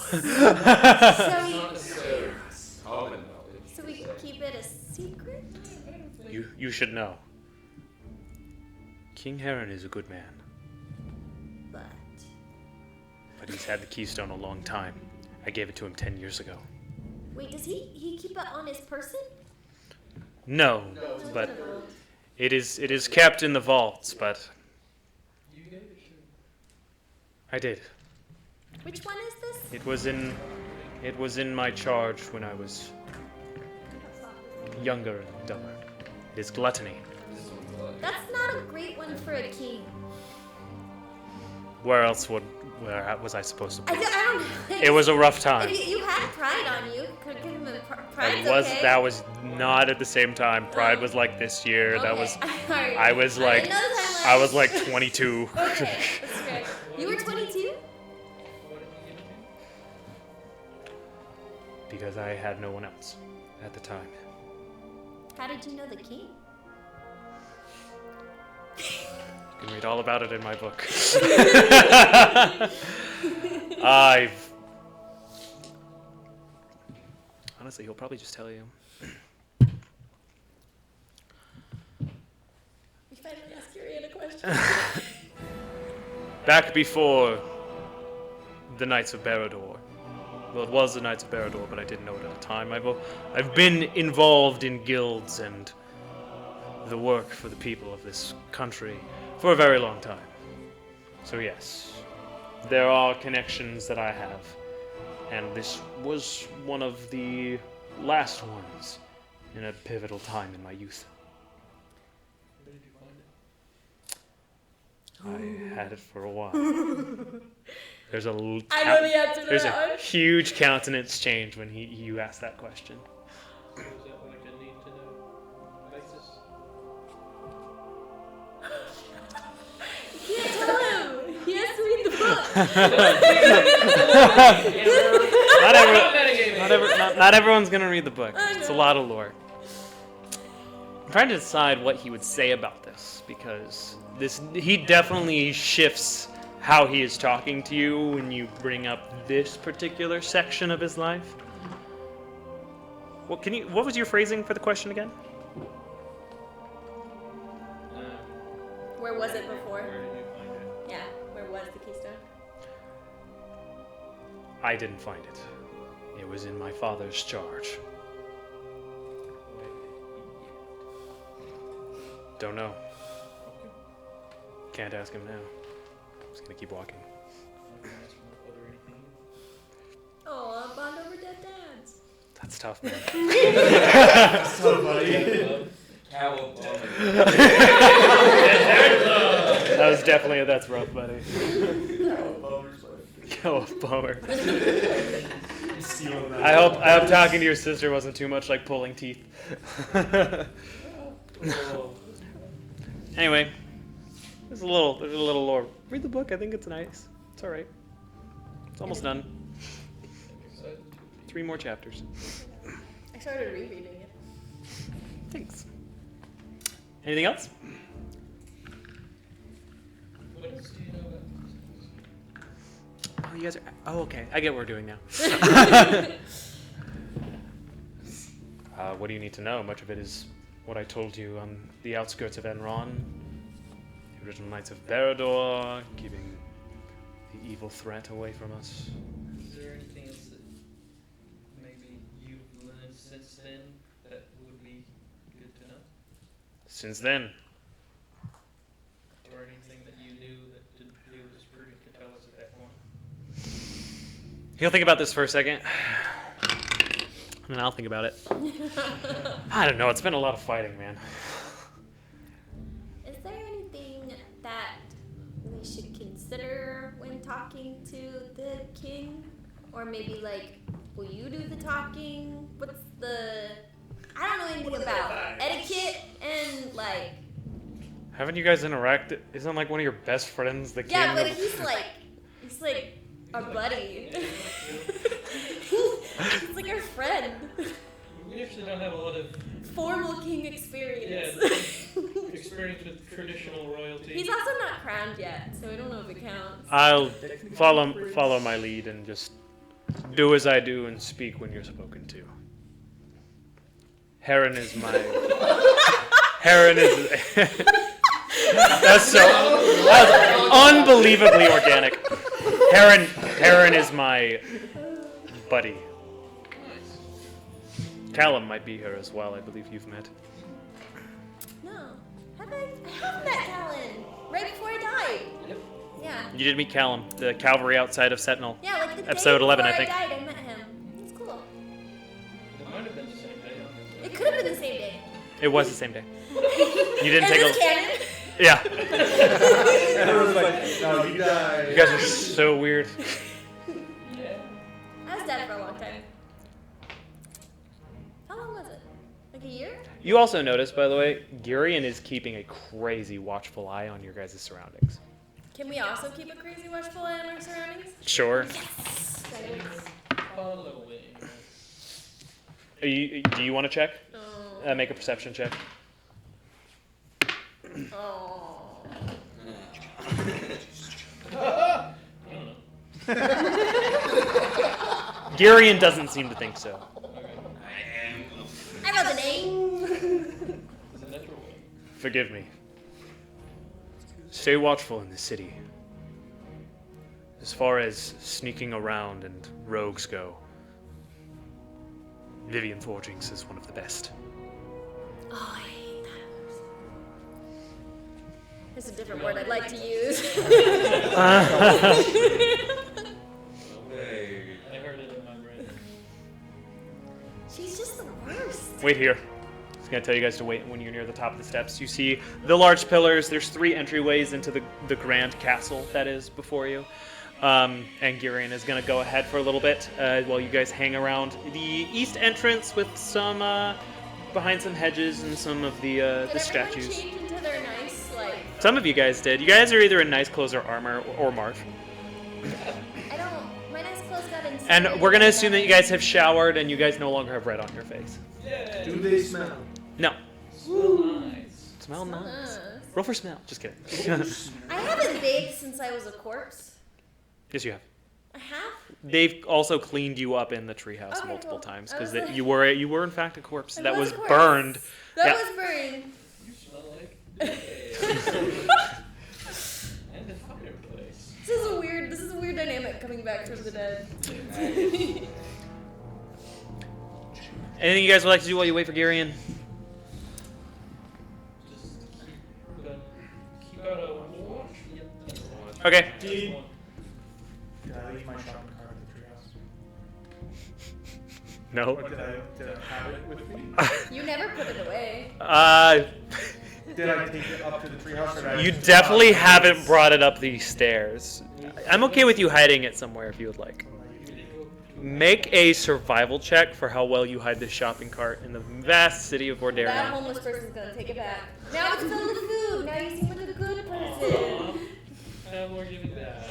Speaker 3: So we keep it a secret?
Speaker 2: You should know. King Heron is a good man,
Speaker 3: But
Speaker 2: but he's had the keystone a long time. I gave it to him 10 years ago.
Speaker 3: wait, does he keep it on his person?
Speaker 2: No, but it is kept in the vaults, but
Speaker 6: You gave it to him.
Speaker 2: I did.
Speaker 3: Which one is this?
Speaker 2: It was in my charge when I was younger and dumber. It is gluttony.
Speaker 3: That's not a great one for a king.
Speaker 2: Where was I supposed to
Speaker 3: I
Speaker 2: be?
Speaker 3: don't know.
Speaker 2: It was a rough time.
Speaker 3: You had pride on you. Could give him a pride. Okay.
Speaker 2: That was not at the same time. Pride was like this year.
Speaker 3: Okay.
Speaker 2: That was
Speaker 3: Alright.
Speaker 2: I was
Speaker 3: I
Speaker 2: like
Speaker 3: didn't know the timeline.
Speaker 2: I was like 22.
Speaker 3: Okay, that's fair. You were 22?
Speaker 6: What did you give him?
Speaker 2: Because I had no one else at the time.
Speaker 3: How did you know the king?
Speaker 2: You can read all about it in my book. I've Honestly, he'll probably just tell you.
Speaker 3: We finally asked Yuri a question.
Speaker 2: Back before the Knights of Barad-dûr. Well, it was the Knights of Barad-dûr, but I didn't know it at the time. I've been involved in guilds and the work for the people of this country for a very long time. So yes, there are connections that I have, and this was one of the last ones in a pivotal time in my youth.
Speaker 6: Where did you find it?
Speaker 2: I had it for a while. There's a
Speaker 3: I know the answer to
Speaker 2: there's
Speaker 3: that
Speaker 2: a
Speaker 3: one.
Speaker 2: huge countenance change when you ask that question.
Speaker 6: Or is that like a need to know basis?
Speaker 3: You can't tell him. He has to read the book.
Speaker 2: Not everyone's gonna read the book.
Speaker 3: I
Speaker 2: It's a
Speaker 3: know.
Speaker 2: lot of lore. I'm trying to decide what he would say about this because he definitely shifts how he is talking to you when you bring up this particular section of his life. What was your phrasing for the question again?
Speaker 3: Where was it before?
Speaker 6: Where did you find it?
Speaker 3: Yeah, where was the keystone?
Speaker 2: I didn't find it. It was in my father's charge. Don't know. Can't ask him now. Just gonna keep walking.
Speaker 3: Oh, bond over dead dads.
Speaker 2: That's tough, man.
Speaker 1: So funny.
Speaker 5: Cowabunga.
Speaker 2: That was definitely that's rough, buddy. Go a bummer.
Speaker 1: Stealing that.
Speaker 2: I hope talking to your sister wasn't too much like pulling teeth. Anyway, there's a little lore. Read the book. I think it's nice. It's all right. It's almost done. 3 more chapters.
Speaker 3: I started rereading it.
Speaker 2: Thanks. Anything else?
Speaker 6: What else do you know about
Speaker 2: Oh, you guys are. Oh, okay. I get what we're doing now. What do you need to know? Much of it is what I told you on the outskirts of Enron. The original Knights of Barad-dûr, keeping the evil threat away from us.
Speaker 6: Is there anything else that maybe you've learned since then that would be good to know?
Speaker 2: Since then,
Speaker 6: Or anything that you knew that didn't feel as prudent to tell us at that point?
Speaker 2: he'll think about this for a second. And then I'll think about it. I don't know. It's been a lot of fighting, man.
Speaker 3: Is there anything that we should consider when talking to the king? Or maybe like, will you do the talking? What's the... I don't know anything about etiquette and like...
Speaker 2: Haven't you guys interacted? Isn't like one of your best friends the king?
Speaker 3: Yeah, but
Speaker 2: of-
Speaker 3: he's like our buddy. He's like our friend.
Speaker 6: We actually don't have a lot of
Speaker 3: Formal king experience.
Speaker 6: experience with traditional royalty.
Speaker 3: He's also not crowned yet, so I don't know if it counts.
Speaker 2: I'll follow my lead and just do as I do and speak when you're spoken to. Heron is my. Heron is. That's unbelievably organic. Heron is my buddy. Callum might be here as well. I believe you've met.
Speaker 3: No. I have met Callan right before I died.
Speaker 6: Yep.
Speaker 3: Yeah.
Speaker 2: You did meet Callum, the cavalry outside of Sentinel.
Speaker 3: Yeah, like the
Speaker 2: Episode
Speaker 3: day
Speaker 2: 11, I
Speaker 3: before
Speaker 2: think.
Speaker 3: I died, I met him. It's cool.
Speaker 6: It might have been the same day.
Speaker 3: It could have been the same day.
Speaker 2: It was the same day. You didn't
Speaker 3: Is
Speaker 2: take
Speaker 3: this
Speaker 2: a.
Speaker 3: canon?
Speaker 2: Yeah.
Speaker 1: Everyone's like, no, you died.
Speaker 2: You guys are so weird.
Speaker 6: Yeah.
Speaker 3: I was dead for a long time. How long was it? Like a year?
Speaker 2: You also notice, by the way, Gurion is keeping a crazy watchful eye on your guys' surroundings.
Speaker 3: Can we also keep a crazy watchful eye on our surroundings?
Speaker 2: Sure.
Speaker 6: Following.
Speaker 2: Do you want to check?
Speaker 3: Oh.
Speaker 2: Make a perception check.
Speaker 3: Oh.
Speaker 6: I don't know.
Speaker 2: Gurion doesn't seem to think so.
Speaker 6: Okay.
Speaker 2: Forgive me. Stay watchful in the city. As far as sneaking around and rogues go, Vivian Forgings is one of the best.
Speaker 3: Oh, I hate that. There's a different word I'd like to use.
Speaker 5: Hey.
Speaker 6: I heard it in my brain.
Speaker 3: She's just the worst.
Speaker 2: Wait here. I was going to tell you guys to wait when you're near the top of the steps. You see the large pillars. There's 3 entryways into the grand castle that is before you. And Girion is going to go ahead for a little bit while you guys hang around the east entrance with some, behind some hedges and some of the statues.
Speaker 3: Did everyone change into their nice, like...
Speaker 2: Some of you guys did. You guys are either in nice clothes or armor or Marv.
Speaker 3: I don't... My nice clothes got inside.
Speaker 2: And we're going to assume that you guys have showered and you guys no longer have red on your face.
Speaker 6: Yay!
Speaker 7: Do they smell?
Speaker 2: No.
Speaker 6: Smell nice.
Speaker 2: Smell nice.
Speaker 3: Nice.
Speaker 2: Roll for smell. Just kidding.
Speaker 3: I haven't bathed since I was a corpse.
Speaker 2: Yes, you have.
Speaker 3: I have?
Speaker 2: They've also cleaned you up in the treehouse
Speaker 3: Okay,
Speaker 2: multiple
Speaker 3: cool.
Speaker 2: times
Speaker 3: I
Speaker 2: because
Speaker 3: was like-
Speaker 2: you were in fact a corpse
Speaker 3: I
Speaker 2: that was
Speaker 3: a corpse.
Speaker 2: burned.
Speaker 3: That
Speaker 2: Yeah.
Speaker 3: was burned.
Speaker 6: You smell like and a fireplace.
Speaker 3: This is a weird dynamic coming back from the dead.
Speaker 2: Anything you guys would like to do while you wait for Girion?
Speaker 6: Just keep out a watch. Yep. That's the one.
Speaker 2: Okay.
Speaker 6: That's the one.
Speaker 1: Did I leave my shopping cart at the treehouse?
Speaker 2: No.
Speaker 1: Or did I have it with me?
Speaker 3: You never put it away.
Speaker 1: Did I take it up to the treehouse? Or did I
Speaker 2: You
Speaker 1: just
Speaker 2: definitely
Speaker 1: drop it?
Speaker 2: haven't brought it up these stairs. I'm okay with you hiding it somewhere if you would like. Make a survival check for how well you hide this shopping cart in the vast city of
Speaker 3: That
Speaker 2: Bordarian.
Speaker 3: homeless person's gonna take it back. Now it's filled with food. Now you seem like a good person.
Speaker 6: And we're giving that.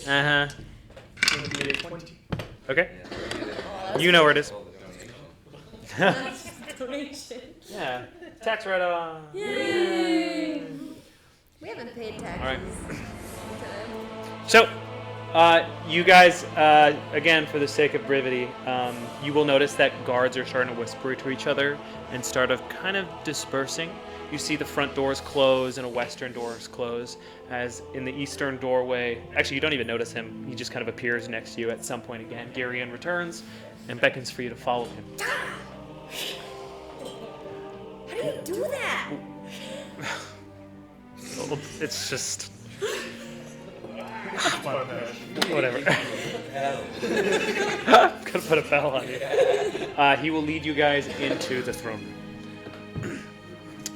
Speaker 2: Uh-huh.
Speaker 1: It'll be a 20.
Speaker 2: Okay.
Speaker 3: Oh,
Speaker 2: You know where it is.
Speaker 3: that's just a donation.
Speaker 2: Yeah. Tax write-off.
Speaker 3: Yay! We haven't paid taxes.
Speaker 2: All right.
Speaker 3: Okay.
Speaker 2: So, you guys, again, for the sake of brevity, you will notice that guards are starting to whisper to each other and start of kind of dispersing. You see the front doors close and a western doors close, as in the eastern doorway, actually you don't even notice him, he just kind of appears next to you at some point again. Girion returns and beckons for you to follow him.
Speaker 3: How do you do that?
Speaker 2: It's just... whatever. I'm gonna put a bell on you. He will lead you guys into the throne room.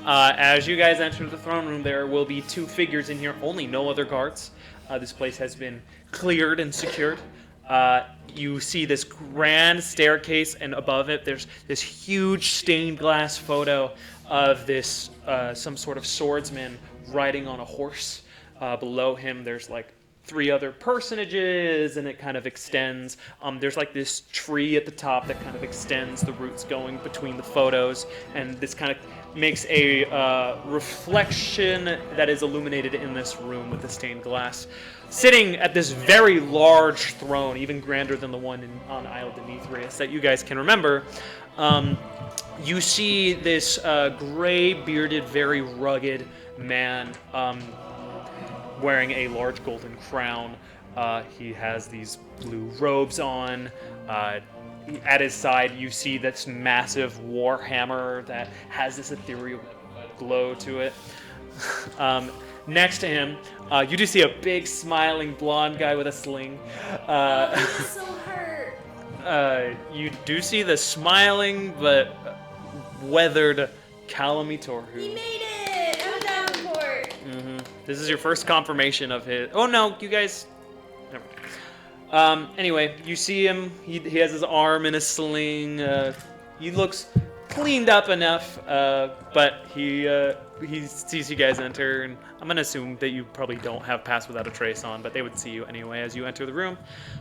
Speaker 2: As you guys enter the throne room, there will be 2 figures in here, only no other guards. This place has been cleared and secured. You see this grand staircase, and above it, there's this huge stained glass photo of this some sort of swordsman riding on a horse. Below him, there's like 3 other personages, and it kind of extends. There's like this tree at the top that kind of extends the roots going between the photos, and this kind of makes a reflection that is illuminated in this room with the stained glass. Sitting at this very large throne, even grander than the one on Isle de Mithrius that you guys can remember, you see this gray-bearded, very rugged man wearing a large golden crown. He has these blue robes on. At his side, you see this massive war hammer that has this ethereal glow to it. Next to him, you do see a big, smiling, blonde guy with a sling.
Speaker 3: I'm so hurt.
Speaker 2: You do see the smiling but weathered Calamitor,
Speaker 3: He
Speaker 2: who...
Speaker 3: made it! I'm Davenport!
Speaker 2: This is your first confirmation of his... Oh, no, you guys... Never mind. Anyway, you see him. He has his arm in a sling. He looks cleaned up enough, but he sees you guys enter, and I'm going to assume that you probably don't have Pass Without a Trace on, but they would see you anyway as you enter the room.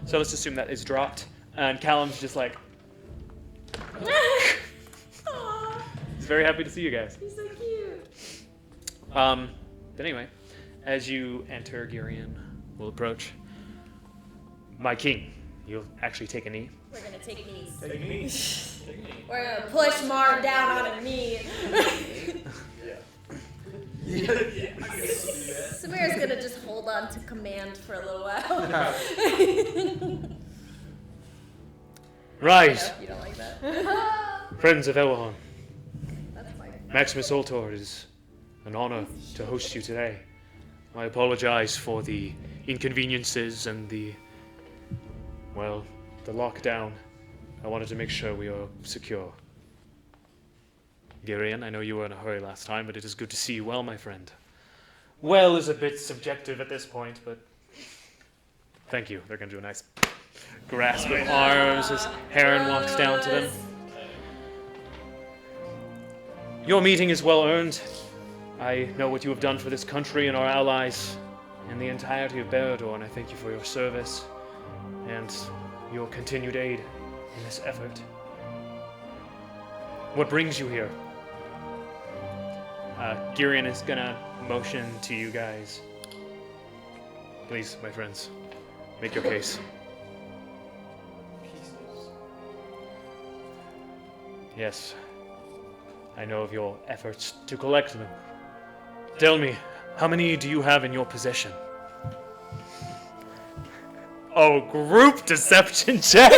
Speaker 2: So let's assume that is dropped. And Callum's just like...
Speaker 3: Aw,
Speaker 2: He's very happy to see you guys.
Speaker 3: he's so cute.
Speaker 2: But anyway, as you enter, Girion will approach. My king, you'll actually take a knee.
Speaker 3: We're gonna take knees.
Speaker 1: Take me.
Speaker 3: We're gonna push Marv down on a knee. Samira's gonna just hold on to command for a little while.
Speaker 2: Right.
Speaker 3: You don't like that?
Speaker 2: Friends of Elwahon,
Speaker 3: That's fine.
Speaker 2: Maximus Ultor, it is an honor to host you today. I apologize for the inconveniences and the lockdown. I wanted to make sure we are secure. Girian, I know you were in a hurry last time, but it is good to see you well, my friend. Well is a bit subjective at this point, but thank you. They're going to do a nice grasp of arms as Heron walks down to them. Your meeting is well earned. I know what you have done for this country and our allies and the entirety of Berador, and I thank you for your service and your continued aid in this effort. What brings you here? Girian is gonna motion to you guys. Please, my friends, make your case. Yes, I know of your efforts to collect them. Tell me, how many do you have in your possession? Oh, group deception check!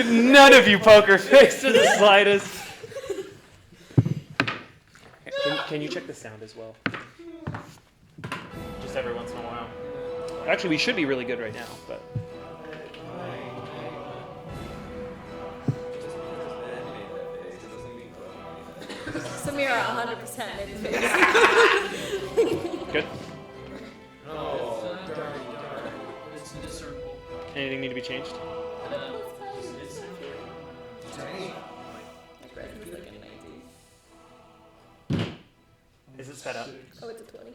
Speaker 2: None of you poker face to the slightest. Can you check the sound as well? Just every once in a while. Actually, we should be really good right now, but...
Speaker 3: Samira 100% made the face.
Speaker 2: Good.
Speaker 6: It's discernible.
Speaker 2: Anything need to be changed? Is it sped up?
Speaker 3: Oh, it's a 20.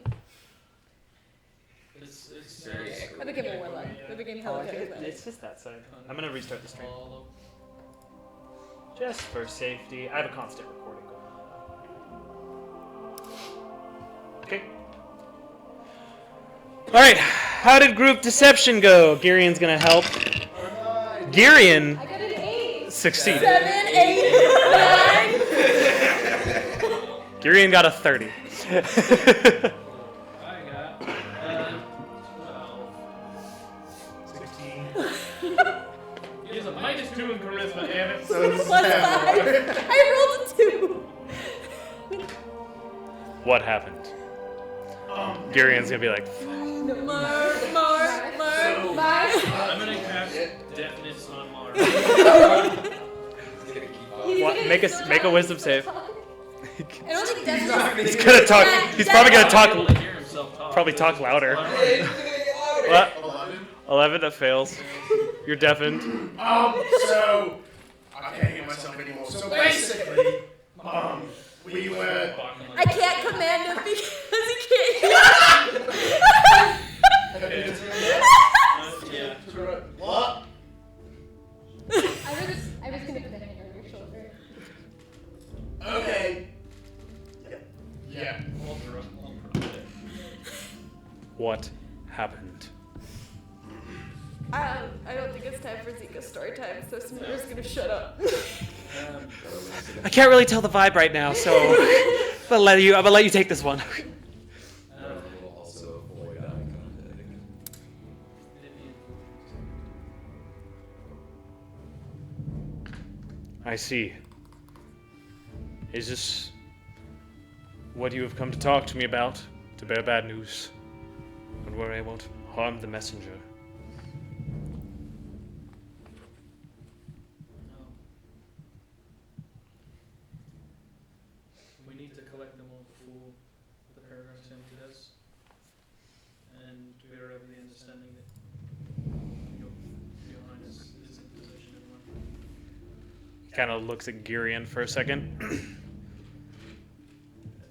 Speaker 6: It's
Speaker 3: I became a warlock. I became hella charismatic.
Speaker 2: It's just that side. I'm gonna restart the stream. Just for safety. I have a constant recording going on. Okay. Alright, how did group deception go? Girian's gonna help. Girian
Speaker 4: I got an 8.
Speaker 2: succeeded.
Speaker 3: 7, 8, 9.
Speaker 2: Girian got a 30.
Speaker 6: I got 12.
Speaker 1: 16.
Speaker 6: He has a -2 in charisma, damn it.
Speaker 1: So this is
Speaker 3: Plus 5.
Speaker 1: half.
Speaker 3: I rolled a 2.
Speaker 2: What happened? Girian's gonna be like,
Speaker 3: Marv.
Speaker 6: I'm gonna cast deafness on Mars.
Speaker 2: what? Make a wisdom save.
Speaker 3: I don't think that's
Speaker 2: He's gonna talk. He's probably gonna talk.
Speaker 6: Able to hear himself talk.
Speaker 2: Probably talk louder.
Speaker 7: Hey,
Speaker 2: What?
Speaker 7: 11.
Speaker 2: 11. That fails. You're deafened.
Speaker 7: So I can't hear myself anymore. So basically, we were.
Speaker 3: I can't command him because he can't hear.
Speaker 6: Yeah.
Speaker 7: What?
Speaker 4: I was gonna put a hand on your shoulder.
Speaker 7: Okay. Yeah.
Speaker 2: What happened?
Speaker 3: I don't think it's time for Zika's story time, so Samira's gonna shut up.
Speaker 2: I can't really tell the vibe right now, so I'm gonna let you take this one.
Speaker 5: Also avoid eye contact.
Speaker 2: I see. Is this what you have come to talk to me about? To bear bad news? Don't worry, I won't harm the messenger.
Speaker 6: No. We need to collect them all before the paragraph sent to us, and we are of the understanding that your Highness is in possession of one.
Speaker 2: Kind of looks at Girian for a second.
Speaker 6: It's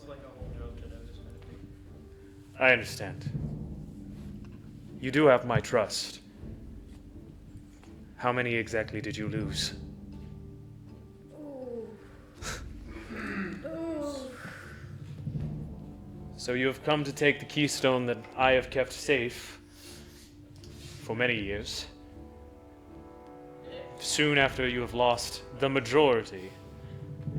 Speaker 6: like a whole joke that I just kind of think.
Speaker 2: I understand. You do have my trust. How many exactly did you lose? So you have come to take the keystone that I have kept safe for many years. soon after you have lost the majority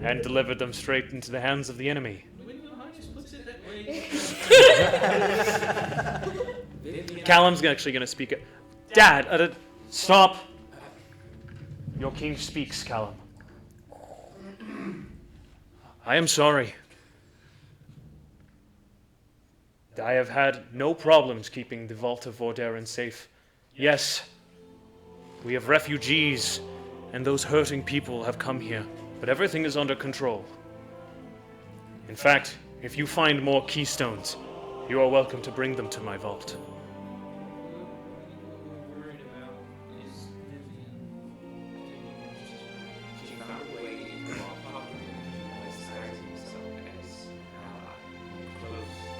Speaker 2: and delivered them straight into the hands of the enemy.
Speaker 6: When your highness puts it that way.
Speaker 2: Callum's actually going to speak. Dad, stop. Your king speaks, Callum. I am sorry. I have had no problems keeping the Vault of Vordaeron safe. Yes, we have refugees, and those hurting people have come here, but everything is under control. In fact, if you find more keystones, you are welcome to bring them to my vault.
Speaker 6: What we're worried about is Vivian taking
Speaker 5: She found a way to off by disguising himself as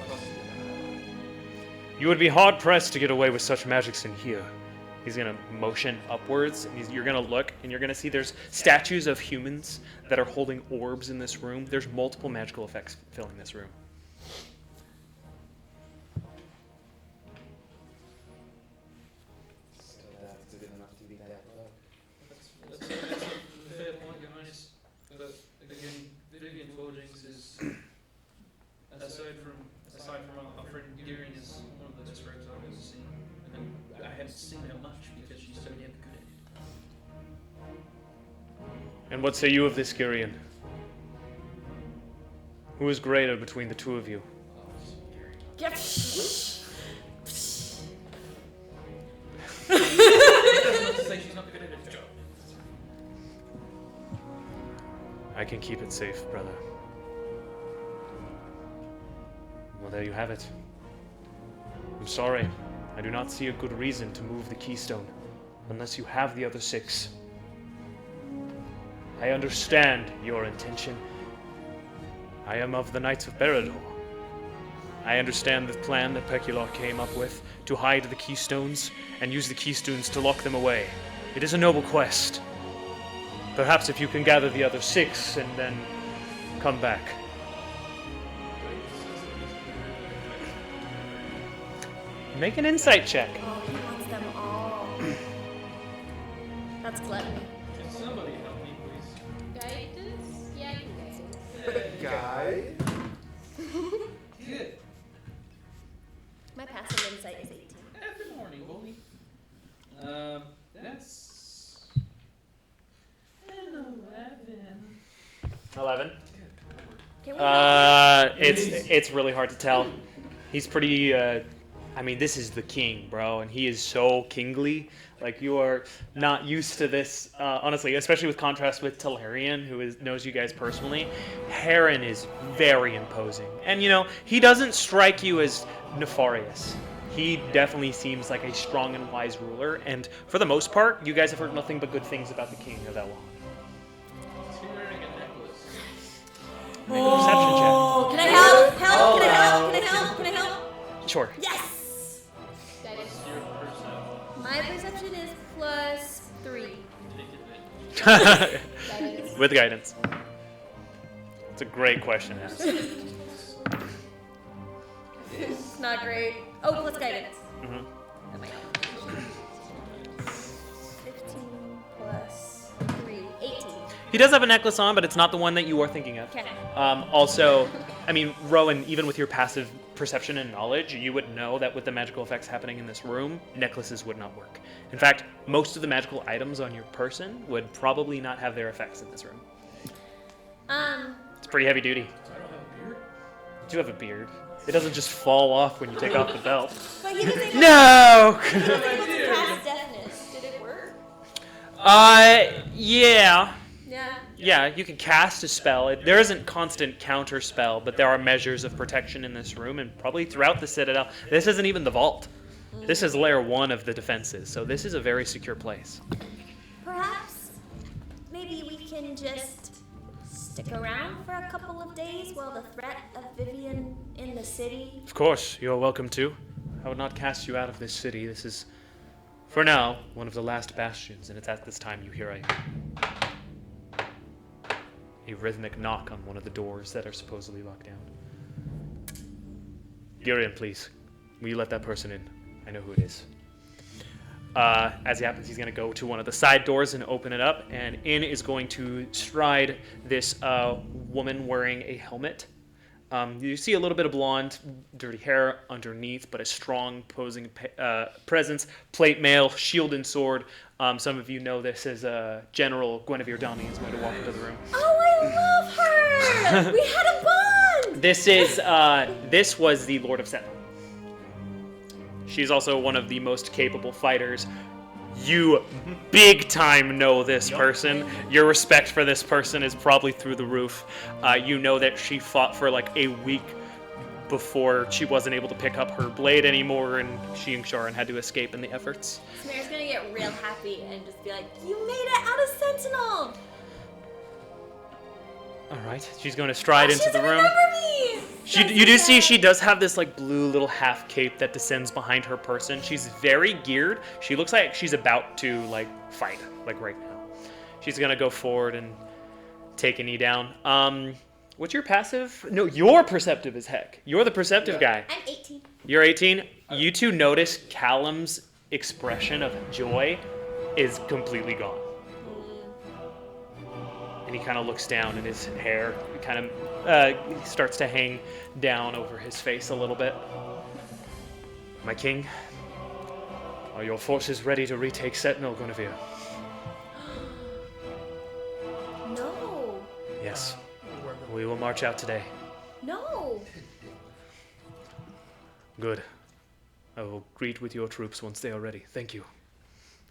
Speaker 5: close to
Speaker 2: You would be hard-pressed to get away with such magics in here. He's going to motion upwards, and you're going to look, and you're going to see there's statues of humans that are holding orbs in this room. There's multiple magical effects filling this room.
Speaker 5: Still, that's good enough to be that low.
Speaker 6: That's a fair point, Your Highness. But again, Vivian Forgings is, aside from our friend Gearing, is one of the best rogues I've ever seen. And I haven't seen her much because she's so damn good at it.
Speaker 2: And what say you of this, Girion? Who is greater between the two of you?
Speaker 3: Yep.
Speaker 6: Say she's not good at her job.
Speaker 2: I can keep it safe, brother. Well, there you have it. I'm sorry. I do not see a good reason to move the keystone unless you have the other 6. I understand your intention. I am of the Knights of Berador. I understand the plan that Pecular came up with to hide the keystones and use the keystones to lock them away. It is a noble quest. Perhaps if you can gather the other 6 and then come back. Make an insight check.
Speaker 3: Oh, he wants them all. That's gluttony.
Speaker 6: Can somebody help me, please?
Speaker 4: Guidance? Yeah, I can guidance.
Speaker 1: Guy?
Speaker 6: Good.
Speaker 3: My passive insight is 18.
Speaker 6: Good morning, Bully. That's an 11.
Speaker 2: 11.
Speaker 3: Can we
Speaker 2: It's really hard to tell. He's pretty. I mean, this is the king, bro, and he is so kingly. Like, you are not used to this, honestly, especially with contrast with Telerian, who knows you guys personally. Heron is very imposing. And, you know, he doesn't strike you as nefarious. He definitely seems like a strong and wise ruler, and for the most part, you guys have heard nothing but good things about the king of Elon.
Speaker 6: Is he wearing a necklace?
Speaker 2: Make a perception check.
Speaker 3: Oh, can I help? Help? Can I help? Can I help? Can I help?
Speaker 2: Sure.
Speaker 3: Yes!
Speaker 4: Guidance.
Speaker 6: Your person.
Speaker 3: My perception is +3.
Speaker 6: Take advantage.
Speaker 4: Guidance.
Speaker 2: With guidance. It's a great question to ask.
Speaker 3: It's not great. Oh, plus guidance.
Speaker 2: Mhm.
Speaker 3: That might help. 15 plus 3, 18.
Speaker 2: He does have a necklace on, but it's not the one that you are thinking of.
Speaker 3: Okay.
Speaker 2: Also, I mean, Rowan, even with your passive perception and knowledge, you would know that with the magical effects happening in this room, necklaces would not work. In fact, most of the magical items on your person would probably not have their effects in this room. It's pretty heavy duty.
Speaker 6: I don't have a beard.
Speaker 2: You do have a beard. It doesn't just fall off when you take off the belt.
Speaker 3: But he was able to,
Speaker 2: No!
Speaker 3: he was able to cast deafness. Did it work?
Speaker 2: Yeah.
Speaker 3: Yeah.
Speaker 2: Yeah, you can cast a spell. There isn't constant counter spell, but there are measures of protection in this room and probably throughout the Citadel. This isn't even the vault. This is layer 1 of the defenses, so this is a very secure place.
Speaker 3: Perhaps maybe we can just stick around for a couple of days while the threat of Vivian in the city.
Speaker 2: Of course, you are welcome to. I would not cast you out of this city. This is, for now, one of the last bastions, and it's at this time you hear a rhythmic knock on one of the doors that are supposedly locked down. Girion, please. Will you let that person in? I know who it is. As it happens, he's going to go to one of the side doors and open it up, and in is going to stride this woman wearing a helmet. You see a little bit of blonde, dirty hair underneath, but a strong, posing presence. Plate mail, shield and sword. Some of you know this as General Guinevere Dami is going to walk into the room.
Speaker 3: Oh, I love her! We had a bond!
Speaker 2: This was the Lord of Sentinel. She's also one of the most capable fighters. You big time know this person. Your respect for this person is probably through the roof. You know that she fought for like a week before she wasn't able to pick up her blade anymore, and she and Sharon had to escape in the efforts.
Speaker 3: Smear's gonna get real happy and just be like, "You made it out of Sentinel!"
Speaker 2: All right, she's going to stride into the room.
Speaker 3: Remember me!
Speaker 2: You do see she does have this like blue little half cape that descends behind her person. She's very geared. She looks like she's about to like fight, like right now. She's gonna go forward and take a knee down. What's your passive? No, you're perceptive as heck. You're the perceptive guy.
Speaker 3: I'm 18.
Speaker 2: You're 18. You two notice Callum's expression of joy is completely gone. And he kind of looks down, and his hair kind of starts to hang down over his face a little bit. My king, are your forces ready to retake Sentinel, Guinevere?
Speaker 3: No.
Speaker 2: Yes. We will march out today.
Speaker 3: No.
Speaker 2: Good. I will greet with your troops once they are ready. Thank you.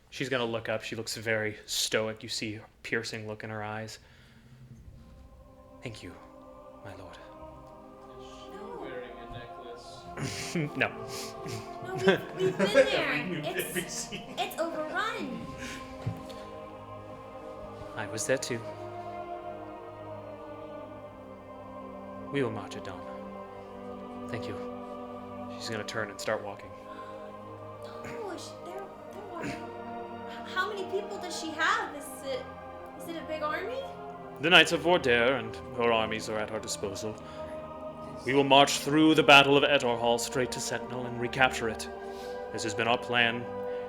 Speaker 2: She's going to look up. She looks very stoic. You see a piercing look in her eyes. Thank you, my lord.
Speaker 6: Wearing a necklace.
Speaker 2: No.
Speaker 3: No, we've been there. It's overrun.
Speaker 2: I was there too. We will march at dawn. Thank you. She's going to turn and start walking.
Speaker 3: No, they're walking. How many people does she have? Is it a big army?
Speaker 2: The Knights of Vordaer and her armies are at our disposal. We will march through the Battle of Etorhall straight to Sentinel and recapture it. This has been our plan.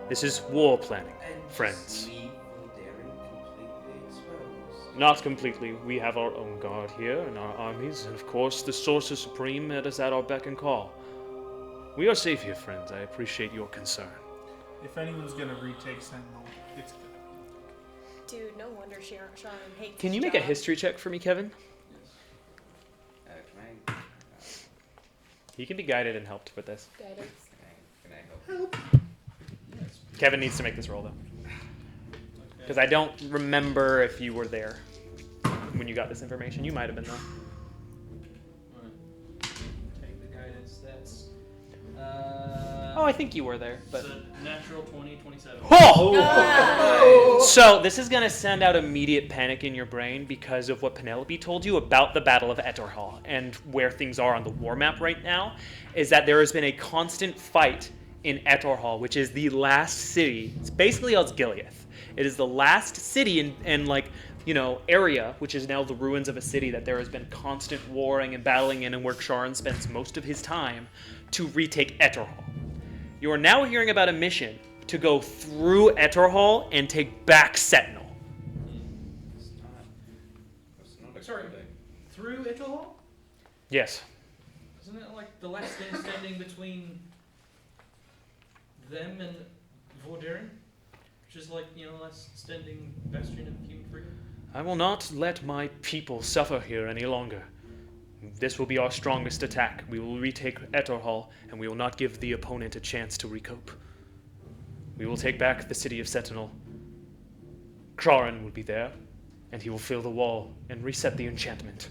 Speaker 2: This is war planning, friends.
Speaker 5: Leave Vordaer completely exposed.
Speaker 2: Not completely. We have our own guard here and our armies, and of course the Sorcerer Supreme met us at our beck and call. We are safe here, friends. I appreciate your concern.
Speaker 1: If anyone's gonna retake Sentinel, it's good.
Speaker 3: Dude, no wonder Sharon hates
Speaker 2: Can you
Speaker 3: his
Speaker 2: make a
Speaker 3: job.
Speaker 2: history check for me, Kevin?
Speaker 5: Can
Speaker 2: He can be guided and helped with this.
Speaker 4: Guidance.
Speaker 5: I help?
Speaker 2: Kevin needs to make this roll, though. Because I don't remember if you were there when you got this information. You might have been, though.
Speaker 6: Take the guidance. That's.
Speaker 2: Oh, I think you were there, but...
Speaker 6: It's a natural 20, 27.
Speaker 2: Oh! So this is going to send out immediate panic in your brain because of what Penelope told you about the Battle of Etorhall and where things are on the war map right now, is that there has been a constant fight in Etorhall, which is the last city. It's basically Osgiliath. It is the last city and like, you know, area, which is now the ruins of a city that there has been constant warring and battling in, and where Sharon spends most of his time to retake Etorhall. You are now hearing about a mission to go through Etorhall and take back Sentinel.
Speaker 5: It's not
Speaker 6: Sorry, through Etorhall?
Speaker 2: Yes.
Speaker 6: Isn't it like the last thing standing between them and Vordaer? Which is like, you know, the last standing bastion of human freedom?
Speaker 2: I will not let my people suffer here any longer. This will be our strongest attack. We will retake Etorhall, and we will not give the opponent a chance to recoup. We will take back the city of Sentinel. Krarin will be there, and he will fill the wall and reset the enchantment.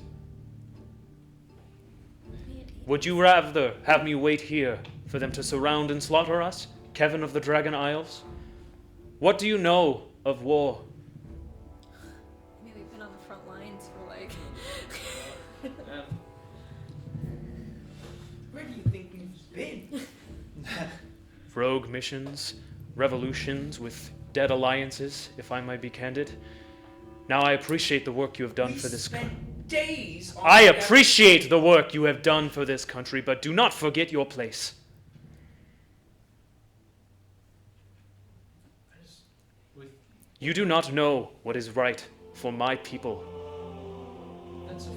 Speaker 2: Would you rather have me wait here for them to surround and slaughter us, Kevin of the Dragon Isles? What do you know of war?
Speaker 3: I mean, we've been on the front lines for like.
Speaker 5: Where do you think we've been?
Speaker 2: Rogue missions, revolutions with dead alliances, if I might be candid. Now I appreciate the work you have done for this country.
Speaker 5: Days on
Speaker 2: I
Speaker 5: that-
Speaker 2: appreciate the work you have done for this country, but do not forget your place. You do not know what is right for my people.
Speaker 6: That's a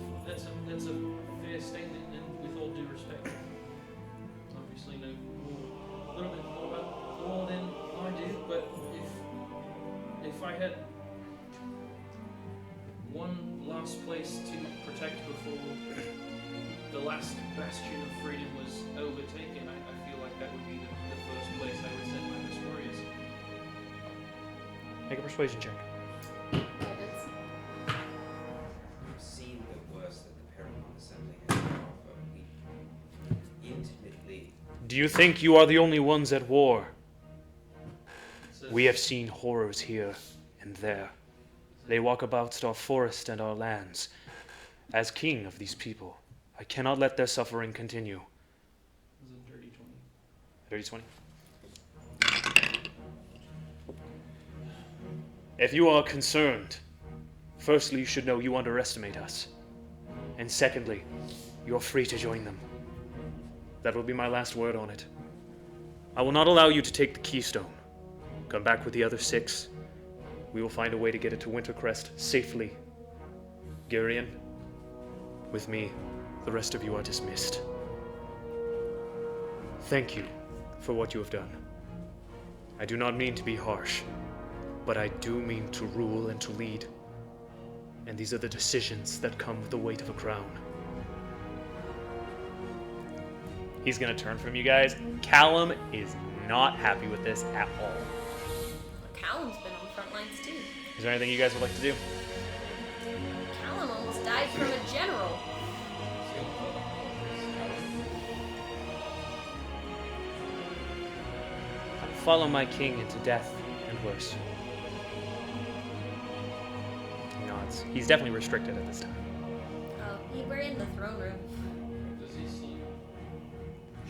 Speaker 6: fair statement, and with all due respect, obviously know a little bit more about war than I do. But if I had one last place to protect before the last bastion of freedom was overtaken, I feel like that would be the first place I would send my best warriors.
Speaker 2: Make a persuasion check.
Speaker 5: We've seen the worst that the Paramount Assembly has to offer. We intimately.
Speaker 2: Do you think you are the only ones at war?
Speaker 6: So,
Speaker 2: We have seen horrors here and there. They walk about our forest and our lands. As king of these people, I cannot let their suffering continue.
Speaker 6: This is a dirty 20.
Speaker 2: 30-20. If you are concerned, firstly, you should know you underestimate us. And secondly, you're free to join them. That will be my last word on it. I will not allow you to take the keystone. Come back with the other 6. We will find a way to get it to Wintercrest safely. Girion, with me, the rest of you are dismissed. Thank you for what you have done. I do not mean to be harsh, but I do mean to rule and to lead. And these are the decisions that come with the weight of a crown. He's gonna turn from you guys. Callum is not happy with this at all.
Speaker 3: Callum's been on the front lines too.
Speaker 2: Is there anything you guys would like to do?
Speaker 3: Callum almost died from a general.
Speaker 2: Follow my king into death and worse. He nods. He's definitely restricted at this time.
Speaker 3: Oh, we're in the throne room.
Speaker 6: Does he seem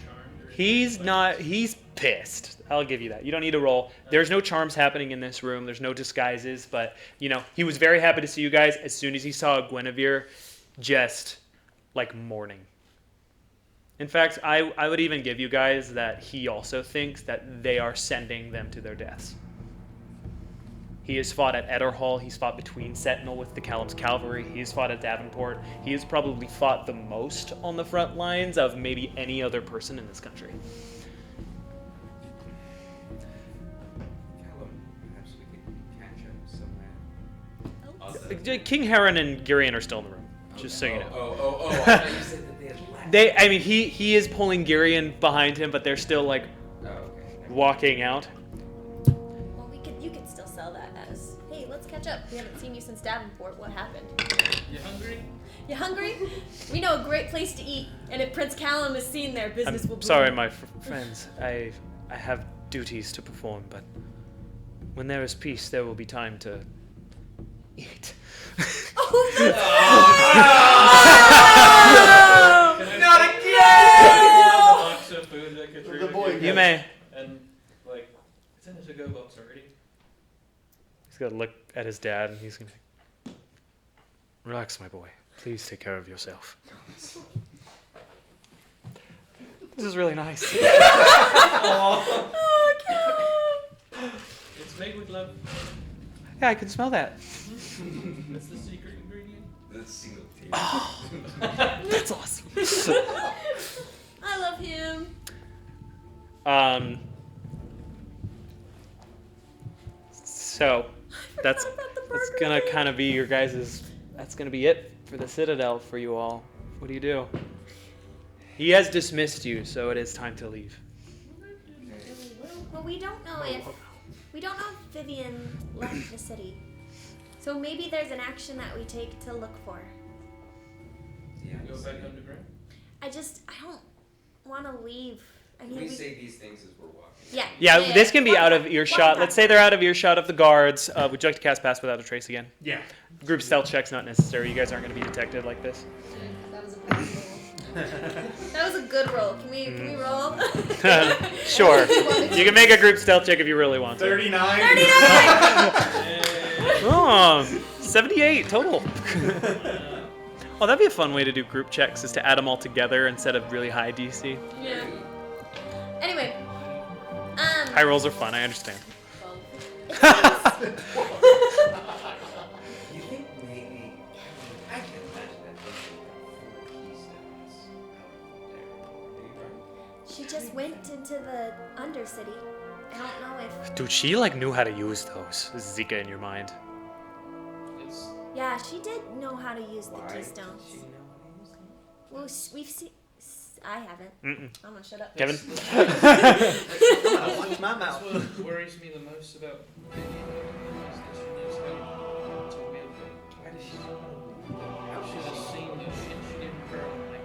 Speaker 6: charmed? Or
Speaker 2: He's pissed. I'll give you that. You don't need to roll. There's no charms happening in this room. There's no disguises, but, he was very happy to see you guys as soon as he saw Guinevere just, mourning. In fact, I would even give you guys that he also thinks that they are sending them to their deaths. He has fought at Etterhall. He's fought between Sentinel with the Callum's cavalry. He's fought at Davenport. He has probably fought the most on the front lines of maybe any other person in this country.
Speaker 5: Callum, perhaps we could catch him somewhere.
Speaker 2: King Heron and Girion are still in the room, just so you know.
Speaker 5: Oh, I thought you said that they had left.
Speaker 2: He is pulling Girion behind him, but they're still,
Speaker 5: Oh, okay.
Speaker 2: walking out.
Speaker 3: Well, you could still sell that as, hey, let's catch up. We haven't seen you since Davenport. What happened?
Speaker 6: You hungry?
Speaker 3: You hungry? We know a great place to eat, and if Prince Callum is seen there, business will
Speaker 2: I'm
Speaker 3: boom.
Speaker 2: sorry, my friends. I have duties to perform, but when there is peace, there will be time to eat.
Speaker 3: Oh, that's
Speaker 7: Not
Speaker 6: Can
Speaker 7: again!
Speaker 6: I have the box of food that Katrina
Speaker 1: The boy
Speaker 6: gave
Speaker 2: You
Speaker 6: me?
Speaker 2: may.
Speaker 6: And, it's in a to-go box already.
Speaker 2: He's gonna look at his dad, and he's gonna relax, my boy. Please take care of yourself. This is really nice.
Speaker 6: It's made with love.
Speaker 2: Yeah, I can smell that.
Speaker 6: That's the secret ingredient.
Speaker 5: That's single team.
Speaker 2: That's awesome.
Speaker 3: I love him.
Speaker 2: So that's
Speaker 3: about the
Speaker 2: that's
Speaker 3: burger
Speaker 2: gonna
Speaker 3: thing.
Speaker 2: kind of be your guys's. That's gonna be it for the Citadel for you all. What do you do? He has dismissed you, so it is time to leave.
Speaker 3: Well, we don't know if Vivian left the city. So maybe there's an action that we take to look for.
Speaker 5: Yeah.
Speaker 6: Go back underground.
Speaker 3: I don't want to leave. I mean,
Speaker 5: We say these things as we're walking.
Speaker 2: Yeah, this can be out of earshot.
Speaker 3: Walk
Speaker 2: Let's say they're out of earshot of the guards. Would you like to cast Pass Without a Trace again?
Speaker 7: Yeah.
Speaker 2: Group stealth check's not necessary. You guys aren't going to be detected like this.
Speaker 4: That was a bad roll.
Speaker 3: That was a good roll. Can we roll?
Speaker 2: Sure. You can make a group stealth check if you really want to.
Speaker 1: 39.
Speaker 3: 39!
Speaker 2: Oh, 78 total. Oh, that'd be a fun way to do group checks, is to add them all together instead of really high DC.
Speaker 3: Yeah. Anyway,
Speaker 2: High rolls are fun, I understand.
Speaker 3: it seems into the Undercity. I don't know if...
Speaker 2: Dude, she like knew how to use those. This is Zika in your mind.
Speaker 6: It's
Speaker 3: Yeah, she did know how to use the
Speaker 5: Why
Speaker 3: keystones.
Speaker 5: did she know how to use them?
Speaker 3: Well, we've seen... I haven't. I'm gonna shut up.
Speaker 2: Kevin?
Speaker 8: Watch my
Speaker 6: that's
Speaker 8: mouth.
Speaker 6: what worries me the most about Vivian is that she knows how to wield it.
Speaker 5: Why does she know how to wield them?
Speaker 6: How should have seen the shit she did in Pearl? Like,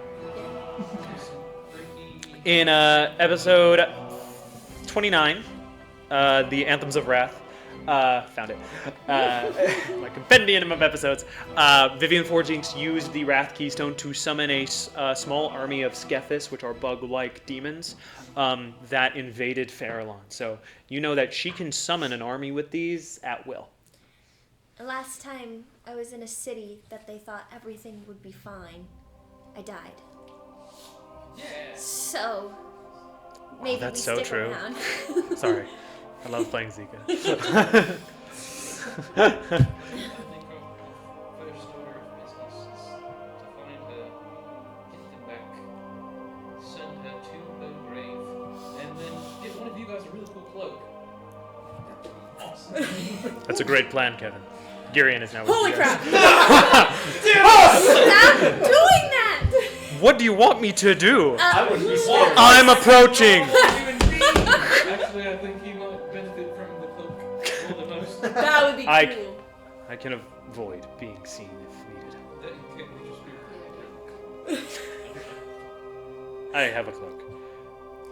Speaker 6: some freaky.
Speaker 2: In episode 29, the Anthems of Wrath, found it. My compendium of episodes. Vivian Forgings used the Wrath Keystone to summon a small army of Skethis, which are bug-like demons, that invaded Farallon. So you know that she can summon an army with these at will.
Speaker 3: The last time I was in a city that they thought everything would be fine, I died.
Speaker 6: Yeah.
Speaker 3: So maybe
Speaker 2: that's
Speaker 3: we
Speaker 2: so
Speaker 3: stick
Speaker 2: true.
Speaker 3: around.
Speaker 2: Sorry. I love playing Zika.
Speaker 6: I think our first order of business is to find her, get them back, send her to her grave, and then get one of you guys a really cool cloak.
Speaker 2: That's a great plan, Kevin. Girion is now with
Speaker 3: Holy
Speaker 2: you
Speaker 3: crap!
Speaker 2: guys.
Speaker 3: Stop doing that!
Speaker 2: What do you want me to do?
Speaker 8: I would be scared.
Speaker 2: I'm approaching!
Speaker 6: Actually, I think you might benefit from the cloak more than most.
Speaker 3: That would be cool.
Speaker 2: I can avoid being seen if needed.
Speaker 6: That can just be
Speaker 2: I have a cloak.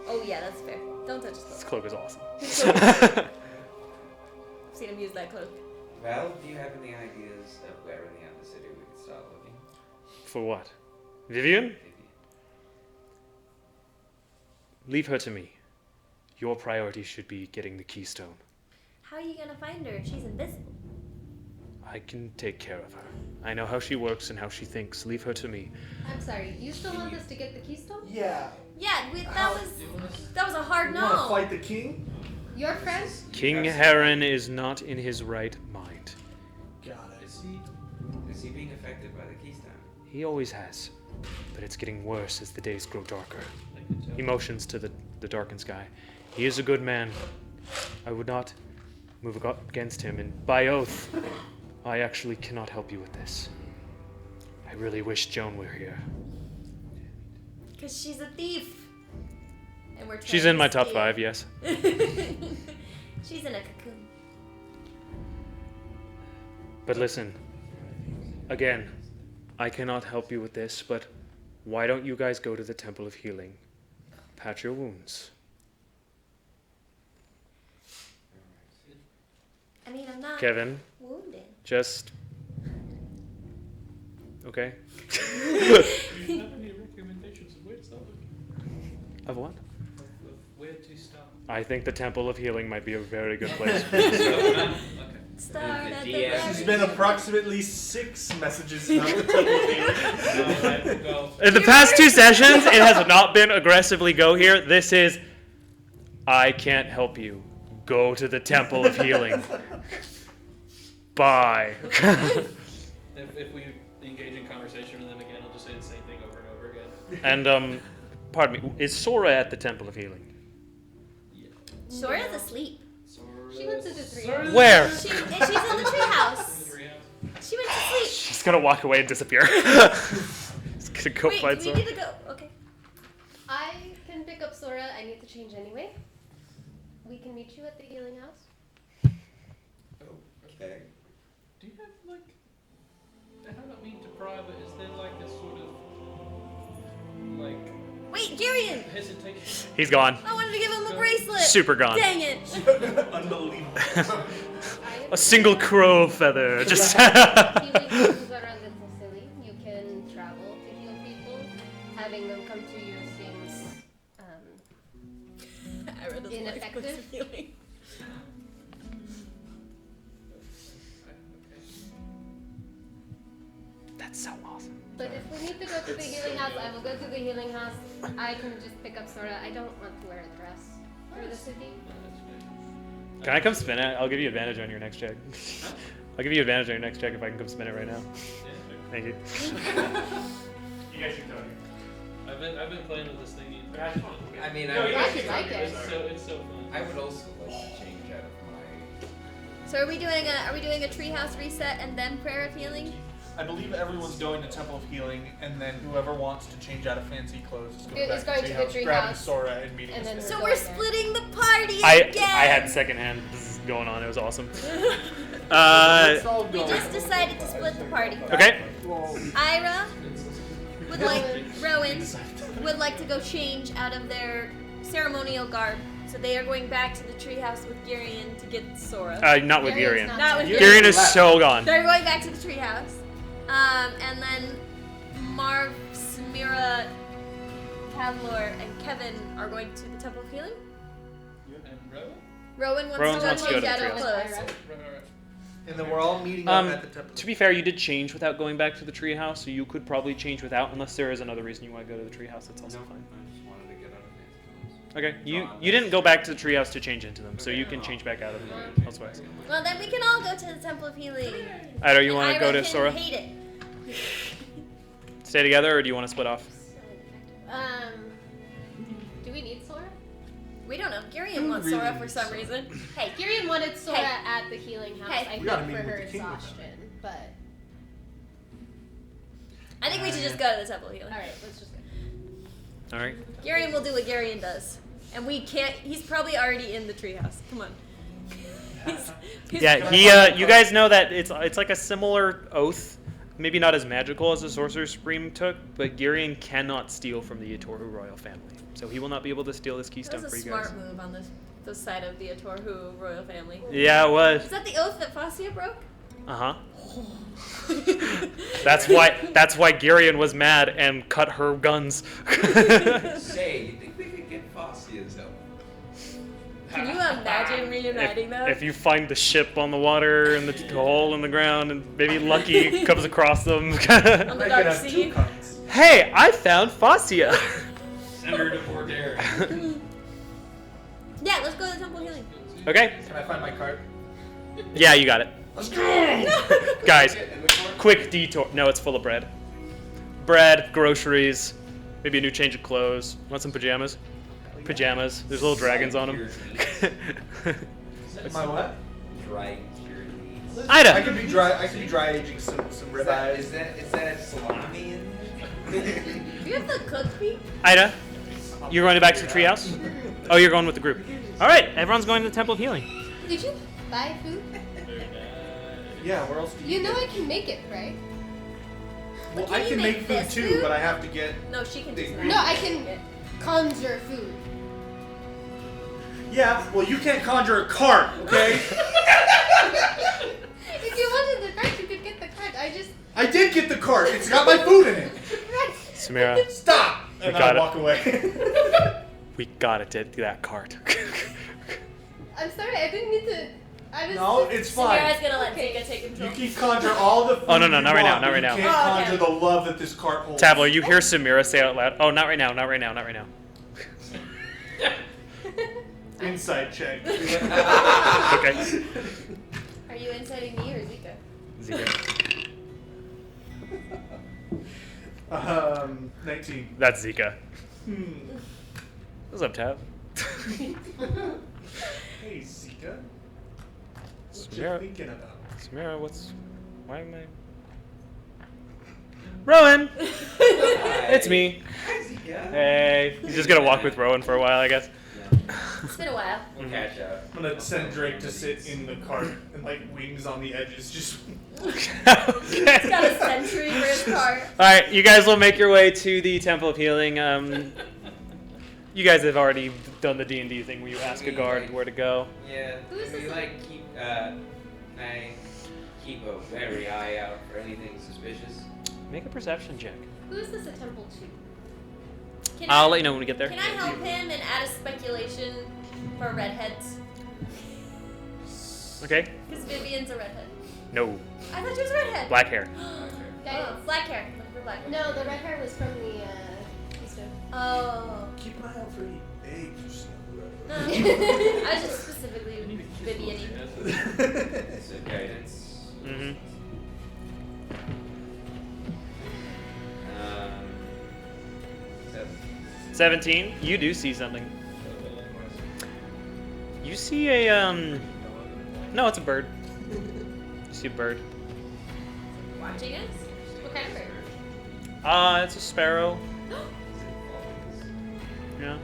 Speaker 3: Oh yeah, that's fair. Don't touch
Speaker 2: This
Speaker 3: the
Speaker 2: cloak is awesome.
Speaker 3: cloak. I've seen him use that cloak.
Speaker 5: Val, do you have any ideas of where in the Undercity we could start looking?
Speaker 2: For what? Vivian?
Speaker 5: Maybe.
Speaker 2: Leave her to me. Your priority should be getting the keystone.
Speaker 3: How are you gonna find her if she's invisible?
Speaker 2: I can take care of her. I know how she works and how she thinks. Leave her to me.
Speaker 4: I'm sorry, you still want us to get the keystone?
Speaker 1: Yeah.
Speaker 3: Yeah, that was a hard
Speaker 1: You want to
Speaker 3: no.
Speaker 1: fight the king?
Speaker 4: Your friend?
Speaker 2: King Heron is not in his right mind.
Speaker 1: Got it.
Speaker 5: Is he being affected by the keystone?
Speaker 2: He always has. But it's getting worse as the days grow darker.
Speaker 6: I can tell.
Speaker 2: He motions to the darkened sky. He is a good man. I would not move against him, and by oath, I actually cannot help you with this. I really wish Joan were here.
Speaker 3: Because she's a thief. And we're
Speaker 2: She's
Speaker 3: trying
Speaker 2: in my
Speaker 3: to
Speaker 2: top
Speaker 3: steal.
Speaker 2: 5, yes.
Speaker 3: She's in a cocoon.
Speaker 2: But listen, again, I cannot help you with this, but why don't you guys go to the Temple of Healing? Patch your wounds.
Speaker 3: I mean, I'm not
Speaker 2: Kevin,
Speaker 3: wounded.
Speaker 2: just... Okay.
Speaker 6: Do you have any recommendations of where to start looking?
Speaker 2: Of what?
Speaker 6: Of where to start?
Speaker 2: I think the Temple of Healing might be a very good place for you to start.
Speaker 6: Okay.
Speaker 3: Start
Speaker 5: The
Speaker 3: at the
Speaker 5: DM.
Speaker 3: very
Speaker 1: There's been approximately 6 messages about the Temple of Healing.
Speaker 6: Go.
Speaker 2: In the past 2 sessions, it has not been aggressively go here. This is, I can't help you. Go to the Temple of Healing. Bye.
Speaker 6: If we engage in conversation with them again, I'll just say the same thing over and over again.
Speaker 2: And, pardon me, is Sora at the Temple of Healing?
Speaker 3: Sora's asleep.
Speaker 4: She went to the tree.
Speaker 2: Where?
Speaker 3: She's in the treehouse. She went to sleep.
Speaker 2: She's gonna walk away and disappear. She's gonna go
Speaker 3: Wait,
Speaker 2: find
Speaker 3: we
Speaker 2: Sora.
Speaker 3: need to go. Okay.
Speaker 4: I can pick up Sora. I need to change anyway. We can meet you at the healing house.
Speaker 5: Okay.
Speaker 6: Do you have like? I don't mean to pry, but is there like a sort of like
Speaker 3: Wait, Girion!
Speaker 6: hesitation?
Speaker 2: He's gone.
Speaker 3: I wanted to give him a bracelet.
Speaker 2: Super gone.
Speaker 3: Dang it.
Speaker 1: Unbelievable.
Speaker 2: A single crow feather. Just.
Speaker 4: Healing rooms are a little silly. You can travel to heal people. Having them come to you seems
Speaker 3: I read this
Speaker 4: ineffective.
Speaker 6: Okay.
Speaker 2: That's so awesome.
Speaker 4: But if we need to go to the healing house, I will go to the healing house. I can just pick up Sora. I don't want to wear a dress through the city.
Speaker 2: Can I come spin it? I'll give you advantage on your next check. I'll give you advantage on your next check if I can come spin it right now. Thank you. You guys keep talking.
Speaker 6: I've been playing with this thing.
Speaker 5: I mean,
Speaker 4: I could like it.
Speaker 6: It's so fun.
Speaker 5: I would also like to change out of my.
Speaker 3: So are we doing a treehouse reset and then prayer of healing?
Speaker 1: I believe everyone's going to Temple of Healing, and then whoever wants to change out of fancy clothes is going
Speaker 4: Is
Speaker 1: back
Speaker 4: going to the
Speaker 1: treehouse, grabbing
Speaker 4: treehouse,
Speaker 1: Sora and meeting
Speaker 4: and
Speaker 1: us
Speaker 4: then
Speaker 1: there.
Speaker 3: So
Speaker 4: Go
Speaker 3: we're
Speaker 4: there.
Speaker 3: splitting the party
Speaker 2: I
Speaker 3: again.
Speaker 2: had secondhand. This is going on. It was awesome.
Speaker 1: It's all
Speaker 3: We
Speaker 1: going.
Speaker 3: just decided to split the party.
Speaker 2: Okay.
Speaker 3: Ira would like Rowan would like to go change out of their ceremonial garb. So they are going back to the treehouse with Girion to get Sora.
Speaker 2: Not with
Speaker 4: Girion.
Speaker 2: Girion.
Speaker 3: Not with
Speaker 2: Girion
Speaker 3: Girion.
Speaker 2: is so gone.
Speaker 3: They're going back to the treehouse. And then Marv, Samira, Tavlor, and Kevin are going to the Temple of Healing.
Speaker 6: And Rowan?
Speaker 3: Rowan wants
Speaker 2: Rowan
Speaker 3: to
Speaker 2: wants to go
Speaker 3: change
Speaker 2: to
Speaker 3: out
Speaker 2: the
Speaker 3: of
Speaker 2: treehouse.
Speaker 3: clothes.
Speaker 1: And then we're all meeting up at the Temple.
Speaker 2: To be fair, you did change without going back to the treehouse, so you could probably change without, unless there is another reason you want to go to the treehouse. That's also
Speaker 5: No,
Speaker 2: fine.
Speaker 5: I just wanted to get out of fancy clothes.
Speaker 2: Okay, you didn't go back to the treehouse to change into them, so you can change back out of them elsewhere.
Speaker 3: Well, then we can all go to the Temple of Healing.
Speaker 2: Ida, you want to
Speaker 3: Ira
Speaker 2: go to
Speaker 3: can
Speaker 2: Sora?
Speaker 3: hate it.
Speaker 2: Stay together, or do you want to split off?
Speaker 4: Do we need Sora?
Speaker 3: We don't know. Girion wants
Speaker 1: really
Speaker 3: Sora for
Speaker 1: needs
Speaker 3: some
Speaker 1: Sora?
Speaker 3: reason.
Speaker 4: Hey, Girion wanted Sora
Speaker 3: Hey.
Speaker 4: at the healing house,
Speaker 3: Hey.
Speaker 4: I
Speaker 1: We gotta
Speaker 4: think,
Speaker 1: meet
Speaker 4: for
Speaker 1: with
Speaker 4: her
Speaker 1: the king with them.
Speaker 4: exhaustion. But,
Speaker 3: I think we should just go to the Temple of Healing.
Speaker 4: alright, let's just go.
Speaker 2: Alright.
Speaker 3: Girion will do what Girion does. And we can't. He's probably already in the treehouse. Come on. He's-
Speaker 2: Yeah, you guys know that it's like a similar oath. Maybe not as magical as the Sorcerer's Supreme took, but Girion cannot steal from the Itoru royal family. So he will not be able to steal this
Speaker 3: That
Speaker 2: keystone
Speaker 3: was
Speaker 2: for
Speaker 3: a
Speaker 2: you guys.
Speaker 3: smart move on the side of the Atorhu royal family.
Speaker 2: Yeah, it was.
Speaker 3: Is that the oath that Fascia broke?
Speaker 2: Uh-huh. That's why Girion was mad and cut her guns.
Speaker 5: Say, you think we could get Fascia's help?
Speaker 3: Can you imagine reuniting them?
Speaker 2: If you find the ship on the water and the hole in the ground, and maybe Lucky comes across them.
Speaker 3: On
Speaker 1: I
Speaker 3: the
Speaker 1: could
Speaker 3: dark
Speaker 1: have
Speaker 3: sea.
Speaker 1: two cons.
Speaker 2: Hey, I found Fascia.
Speaker 5: Send her to Port Derek.
Speaker 3: Yeah, let's go to the Temple of Healing.
Speaker 2: Okay.
Speaker 1: Can I find my card?
Speaker 2: Yeah, you got it.
Speaker 1: Let's go!
Speaker 2: Guys,
Speaker 5: In the corner?
Speaker 2: quick detour. No, it's full of bread. Bread, groceries, maybe a new change of clothes. Want some pajamas? Pajamas. There's little dragons on them.
Speaker 1: My what?
Speaker 5: Dry cured meats.
Speaker 2: Ida.
Speaker 1: I could be dry aging some
Speaker 5: Is
Speaker 1: ribeyes.
Speaker 5: that salami in there?
Speaker 3: Do you have the cooked beef?
Speaker 2: Ida, you're going back to the treehouse? Oh, you're going with the group. All right, everyone's going to the Temple of Healing.
Speaker 4: Did you buy food?
Speaker 1: Yeah, where else do
Speaker 4: You
Speaker 1: you
Speaker 4: know
Speaker 1: get?
Speaker 4: I can make it, right?
Speaker 1: Well,
Speaker 3: Can
Speaker 1: I
Speaker 3: you
Speaker 1: can
Speaker 3: make
Speaker 1: make food
Speaker 3: this
Speaker 1: too,
Speaker 3: food?
Speaker 1: but I have to get.
Speaker 3: No, she can just.
Speaker 1: No,
Speaker 4: No, I can conjure food.
Speaker 1: Yeah, well, you can't conjure a cart, okay?
Speaker 4: If you wanted the cart, you could get the cart.
Speaker 1: I did get the cart. It's got my food in it.
Speaker 2: Samira,
Speaker 1: Stop!
Speaker 2: We
Speaker 1: And
Speaker 2: got
Speaker 1: I
Speaker 2: it.
Speaker 1: walk away.
Speaker 2: we gotta take that cart.
Speaker 4: I'm sorry, I didn't mean to. I was
Speaker 1: No,
Speaker 4: just-
Speaker 1: it's fine.
Speaker 3: Samira's gonna let
Speaker 4: Okay.
Speaker 3: Zika take
Speaker 1: You
Speaker 3: control.
Speaker 1: can conjure all the food
Speaker 2: Oh, no,
Speaker 1: you
Speaker 2: not right now,
Speaker 1: want,
Speaker 2: not
Speaker 1: but
Speaker 2: right
Speaker 1: you
Speaker 2: now.
Speaker 1: can't
Speaker 3: Oh, okay.
Speaker 1: conjure the love that this cart holds.
Speaker 2: Tabler, you hear Samira say out loud, oh, not right now, not right now, not right now.
Speaker 1: Insight check.
Speaker 2: Okay.
Speaker 3: Are you inciting me or Zika?
Speaker 2: Zika.
Speaker 1: 19.
Speaker 2: That's Zika.
Speaker 1: Hmm.
Speaker 2: What's up, Tab?
Speaker 1: Hey, Zika. What you
Speaker 2: Samira,
Speaker 1: thinking about?
Speaker 2: Samira, why am I... Rowan! It's me.
Speaker 5: Hi, Zika.
Speaker 2: Hey. He's just gonna walk with Rowan for a while, I guess.
Speaker 3: It's been a while.
Speaker 5: We'll catch up.
Speaker 1: I'm gonna send Drake to sit in the cart and like wings on the edges, just.
Speaker 3: It's got a sentry for his car.
Speaker 2: Alright, you guys will make your way to the Temple of Healing. You guys have already done the D&D thing where you ask a guard where to go.
Speaker 5: Yeah.
Speaker 4: Who's
Speaker 5: we
Speaker 4: this?
Speaker 5: like keep I keep a wary eye out for anything suspicious.
Speaker 2: Make a perception check.
Speaker 4: Who is this a temple to?
Speaker 3: Can
Speaker 2: I'll
Speaker 3: I,
Speaker 2: let you know when we get there.
Speaker 3: Can I help him and add a speculation for redheads?
Speaker 2: Okay?
Speaker 3: Because Vivian's a redhead.
Speaker 2: No.
Speaker 3: I thought she was a redhead.
Speaker 2: Black hair.
Speaker 3: Oh, black hair. Look for black hair.
Speaker 4: No, the red hair was from the keystone.
Speaker 3: Oh.
Speaker 1: Keep an eye out for any eggs or something.
Speaker 3: I was just specifically Vivian-y.
Speaker 5: So guidance.
Speaker 2: Mm-hmm.
Speaker 5: 7.
Speaker 2: 17. You do see something. You see a no, it's a bird. You see a bird.
Speaker 3: Watching us?
Speaker 4: What kind of bird?
Speaker 2: It's a sparrow. Yeah.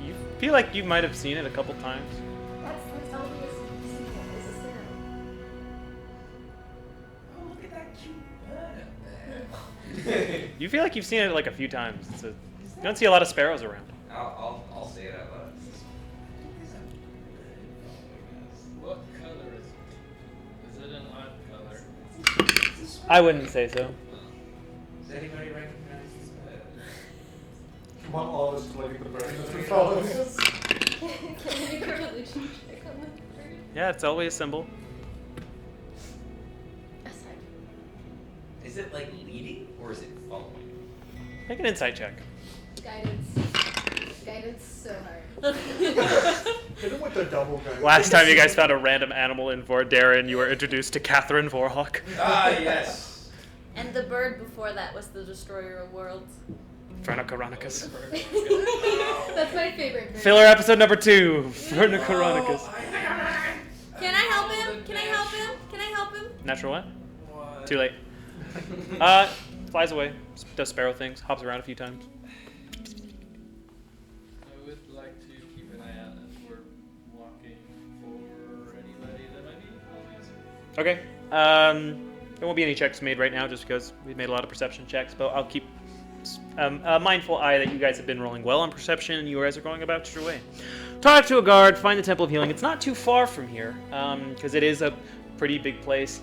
Speaker 2: You feel like you might have seen it a couple times.
Speaker 4: That's Elvia's sequel. Is a sparrow.
Speaker 5: Oh, look at that cute bird up there.
Speaker 2: You feel like you've seen it like a few times. You don't see a lot of sparrows around.
Speaker 5: I'll say it out loud.
Speaker 6: What color is it? Is it an odd color?
Speaker 2: I wouldn't say so.
Speaker 5: Does anybody recognize this bird?
Speaker 1: Come on, all of us to look at the bird as we follow this.
Speaker 4: Can we make a religion check on the bird?
Speaker 2: Yeah, it's always a symbol.
Speaker 4: Aside.
Speaker 5: Is it like leading or is it following?
Speaker 2: Make an insight check.
Speaker 4: Guidance. Guidance so hard.
Speaker 1: Hit him with the double gun.
Speaker 2: Last time you guys found a random animal in Vordarin, you were introduced to Catherine Vorhawk.
Speaker 5: Ah, yes.
Speaker 3: And the bird before that was the destroyer of worlds.
Speaker 2: Vernocoronacus.
Speaker 4: That's my favorite bird.
Speaker 2: Filler episode number 2, Vernocoronacus.
Speaker 3: Can I help him? Can I help him? Can I help him?
Speaker 2: Natural what?
Speaker 6: What?
Speaker 2: Too late. Flies away, does sparrow things, hops around a few times.
Speaker 6: I would like to keep an eye out as we're walking for anybody that might be obvious.
Speaker 2: Okay. There won't be any checks made right now just because we've made a lot of perception checks, but I'll keep a mindful eye that you guys have been rolling well on perception and you guys are going about your way. Talk to a guard, find the Temple of Healing. It's not too far from here because it is a pretty big place.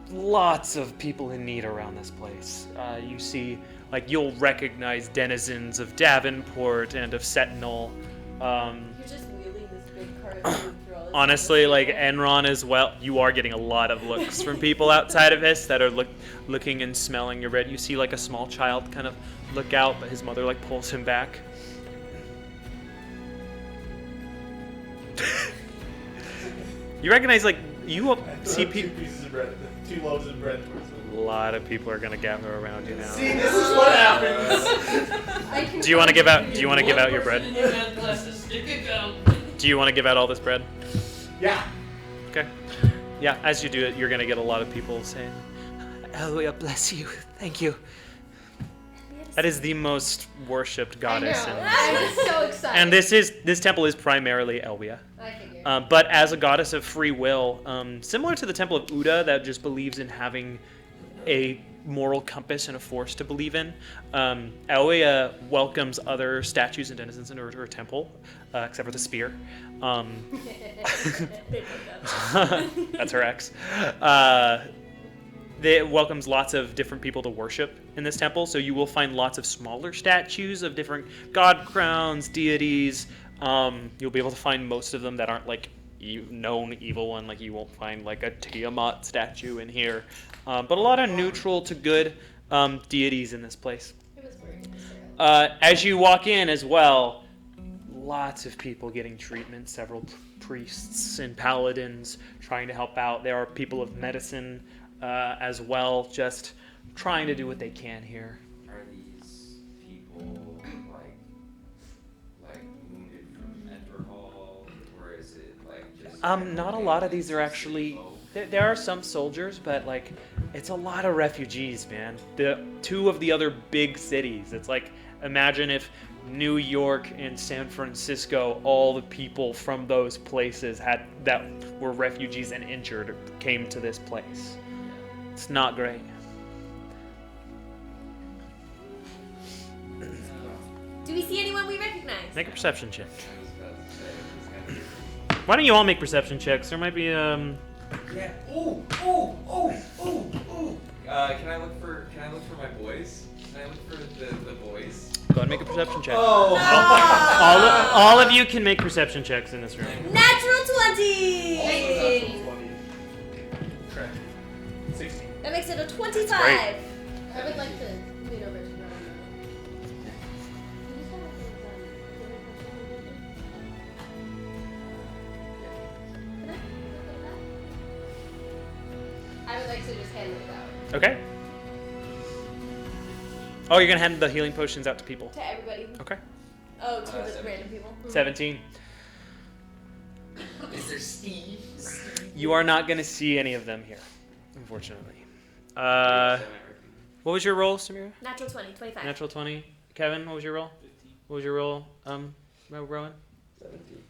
Speaker 2: Lots of people in need around this place. You see, like, you'll recognize denizens of Davenport and of Sentinel.
Speaker 3: You're just wheeling this big cart through all this
Speaker 2: Honestly,
Speaker 3: other
Speaker 2: like
Speaker 3: people.
Speaker 2: Enron as well, you are getting a lot of looks from people outside of this that are looking and smelling your bread. You see like a small child kind of look out, but his mother like pulls him back. You recognize like you see
Speaker 1: Two
Speaker 2: people.
Speaker 1: pieces of bread, 2 loaves of bread.
Speaker 2: A lot of people are gonna gather around you now.
Speaker 1: See, this is what happens.
Speaker 2: Do you want to give out? Do you want to give out your bread?
Speaker 6: One person in your head glasses, stick it out.
Speaker 2: Do you want to give out all this bread?
Speaker 1: Yeah.
Speaker 2: Okay. Yeah, as you do it, you're gonna get a lot of people saying, "Hallelujah, bless you, thank you." That is the most worshipped goddess
Speaker 4: I
Speaker 2: in
Speaker 4: know.
Speaker 2: this
Speaker 4: I'm
Speaker 2: city.
Speaker 4: so excited.
Speaker 2: And this temple is primarily Elvia.
Speaker 4: I figured.
Speaker 2: But as a goddess of free will, similar to the Temple of Uda that just believes in having a moral compass and a force to believe in, Elvia welcomes other statues and denizens into her temple, except for the spear. That's her ex. It welcomes lots of different people to worship in this temple, so you will find lots of smaller statues of different god crowns, deities. You'll be able to find most of them that aren't like known evil one. Like you won't find like a Tiamat statue in here, but a lot of neutral to good deities in this place.
Speaker 4: It was working. So.
Speaker 2: As you walk in as well, lots of people getting treatment, several priests and paladins trying to help out. There are people of medicine as well, just trying to do what they can here.
Speaker 5: Are these people like wounded from Enterhall, or is it like just?
Speaker 2: Not a lot of these are actually. There are some soldiers, but like, it's a lot of refugees, man. The 2 of the other big cities. It's like, imagine if New York and San Francisco, all the people from those places that were refugees and injured came to this place. It's not great.
Speaker 3: Do we see anyone we recognize?
Speaker 2: Make a perception check.
Speaker 5: I was about to say, it's kind of
Speaker 2: Why don't you all make perception checks? There might be
Speaker 5: Yeah. Ooh. Can I look for my boys? Can I look for the boys?
Speaker 2: Go ahead and make a perception check.
Speaker 1: Oh.
Speaker 2: All of you can make perception checks in this room.
Speaker 3: Natural 20!
Speaker 1: Correct. 16.
Speaker 3: That makes it a 25.
Speaker 2: great.
Speaker 4: I would like to lean over to know. I would like to just hand it out.
Speaker 2: Okay. Oh, you're gonna hand the healing potions out to people.
Speaker 3: To everybody.
Speaker 2: Okay.
Speaker 3: Oh, to the
Speaker 5: 17.
Speaker 3: random people.
Speaker 2: 17.
Speaker 7: Is there Steve?
Speaker 2: You are not gonna see any of them here, unfortunately. What was your roll, Samira?
Speaker 3: Natural 20, 25.
Speaker 2: Natural 20. Kevin, what was your roll?
Speaker 6: 15.
Speaker 2: What was your roll? Rowan?
Speaker 5: 17.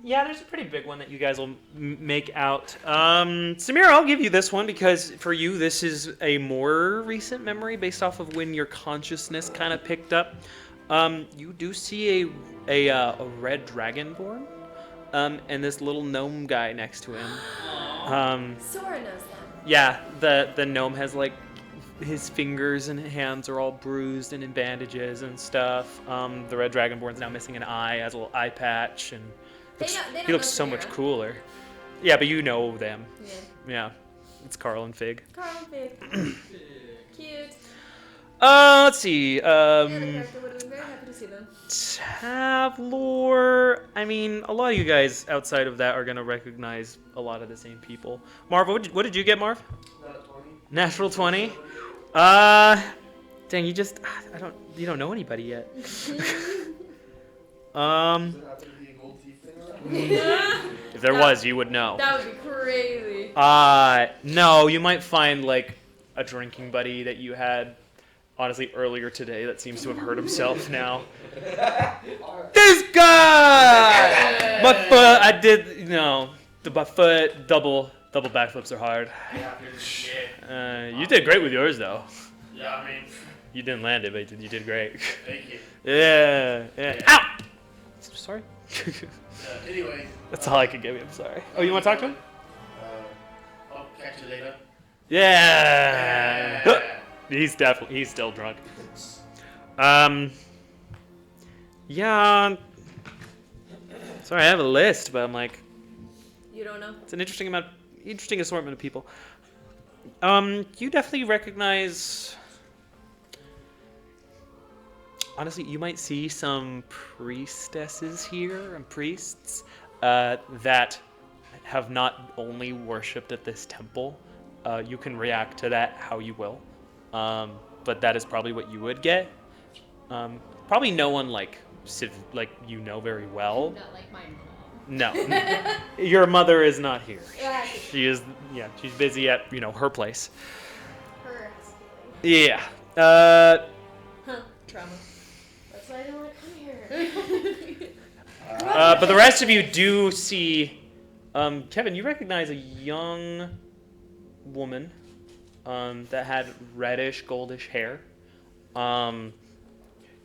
Speaker 2: Yeah, there's a pretty big one that you guys will make out. Samira, I'll give you this one because for you, this is a more recent memory based off of when your consciousness kind of picked up. You do see a red dragonborn, and this little gnome guy next to him.
Speaker 3: Sora knows them.
Speaker 2: Yeah, the gnome has like his fingers and hands are all bruised and in bandages and stuff. The red dragonborn's now missing an eye, has a little eye patch, and
Speaker 3: They don't
Speaker 2: he looks
Speaker 3: know
Speaker 2: so much
Speaker 3: Samira.
Speaker 2: cooler. Yeah, but you know them.
Speaker 3: Yeah.
Speaker 2: Yeah, it's Carl and Fig.
Speaker 3: Carl and Fig. Cute.
Speaker 2: Let's see.
Speaker 3: The other character would have been very happy to see them.
Speaker 2: Tavlor. I mean, a lot of you guys outside of that are gonna recognize a lot of the same people. Marv, what did you get, Marv? Natural 20. Dang, you just you don't know anybody yet. If there was, you would know.
Speaker 3: That would be crazy.
Speaker 2: No, you might find like a drinking buddy that you had honestly earlier today that seems to have hurt himself now. This guy! My foot, I did, my foot, double backflips are hard. You did great with yours though.
Speaker 7: Yeah, I mean,
Speaker 2: You didn't land it, but you did great.
Speaker 7: thank you.
Speaker 2: Yeah. Ow! Sorry.
Speaker 7: Anyway.
Speaker 2: That's all I could give you. I'm sorry. Oh, you want to talk to him?
Speaker 7: I'll catch you later.
Speaker 2: Yeah. He's still drunk. Yeah. Sorry, I have a list, but I'm like,
Speaker 3: You don't know?
Speaker 2: it's an interesting assortment of people. You definitely recognize. Honestly, you might see some priestesses here and priests that have not only worshipped at this temple. You can react to that how you will, but that is probably what you would get. Probably no one like very well.
Speaker 4: Not like my mom.
Speaker 2: No, your mother is not here.
Speaker 3: Yeah.
Speaker 2: She is, she's busy at her place.
Speaker 3: Her has feelings.
Speaker 2: Yeah.
Speaker 3: Trauma. That's why I don't want to come here.
Speaker 2: But the rest of you do see, Kevin, you recognize a young woman that had reddish, goldish hair.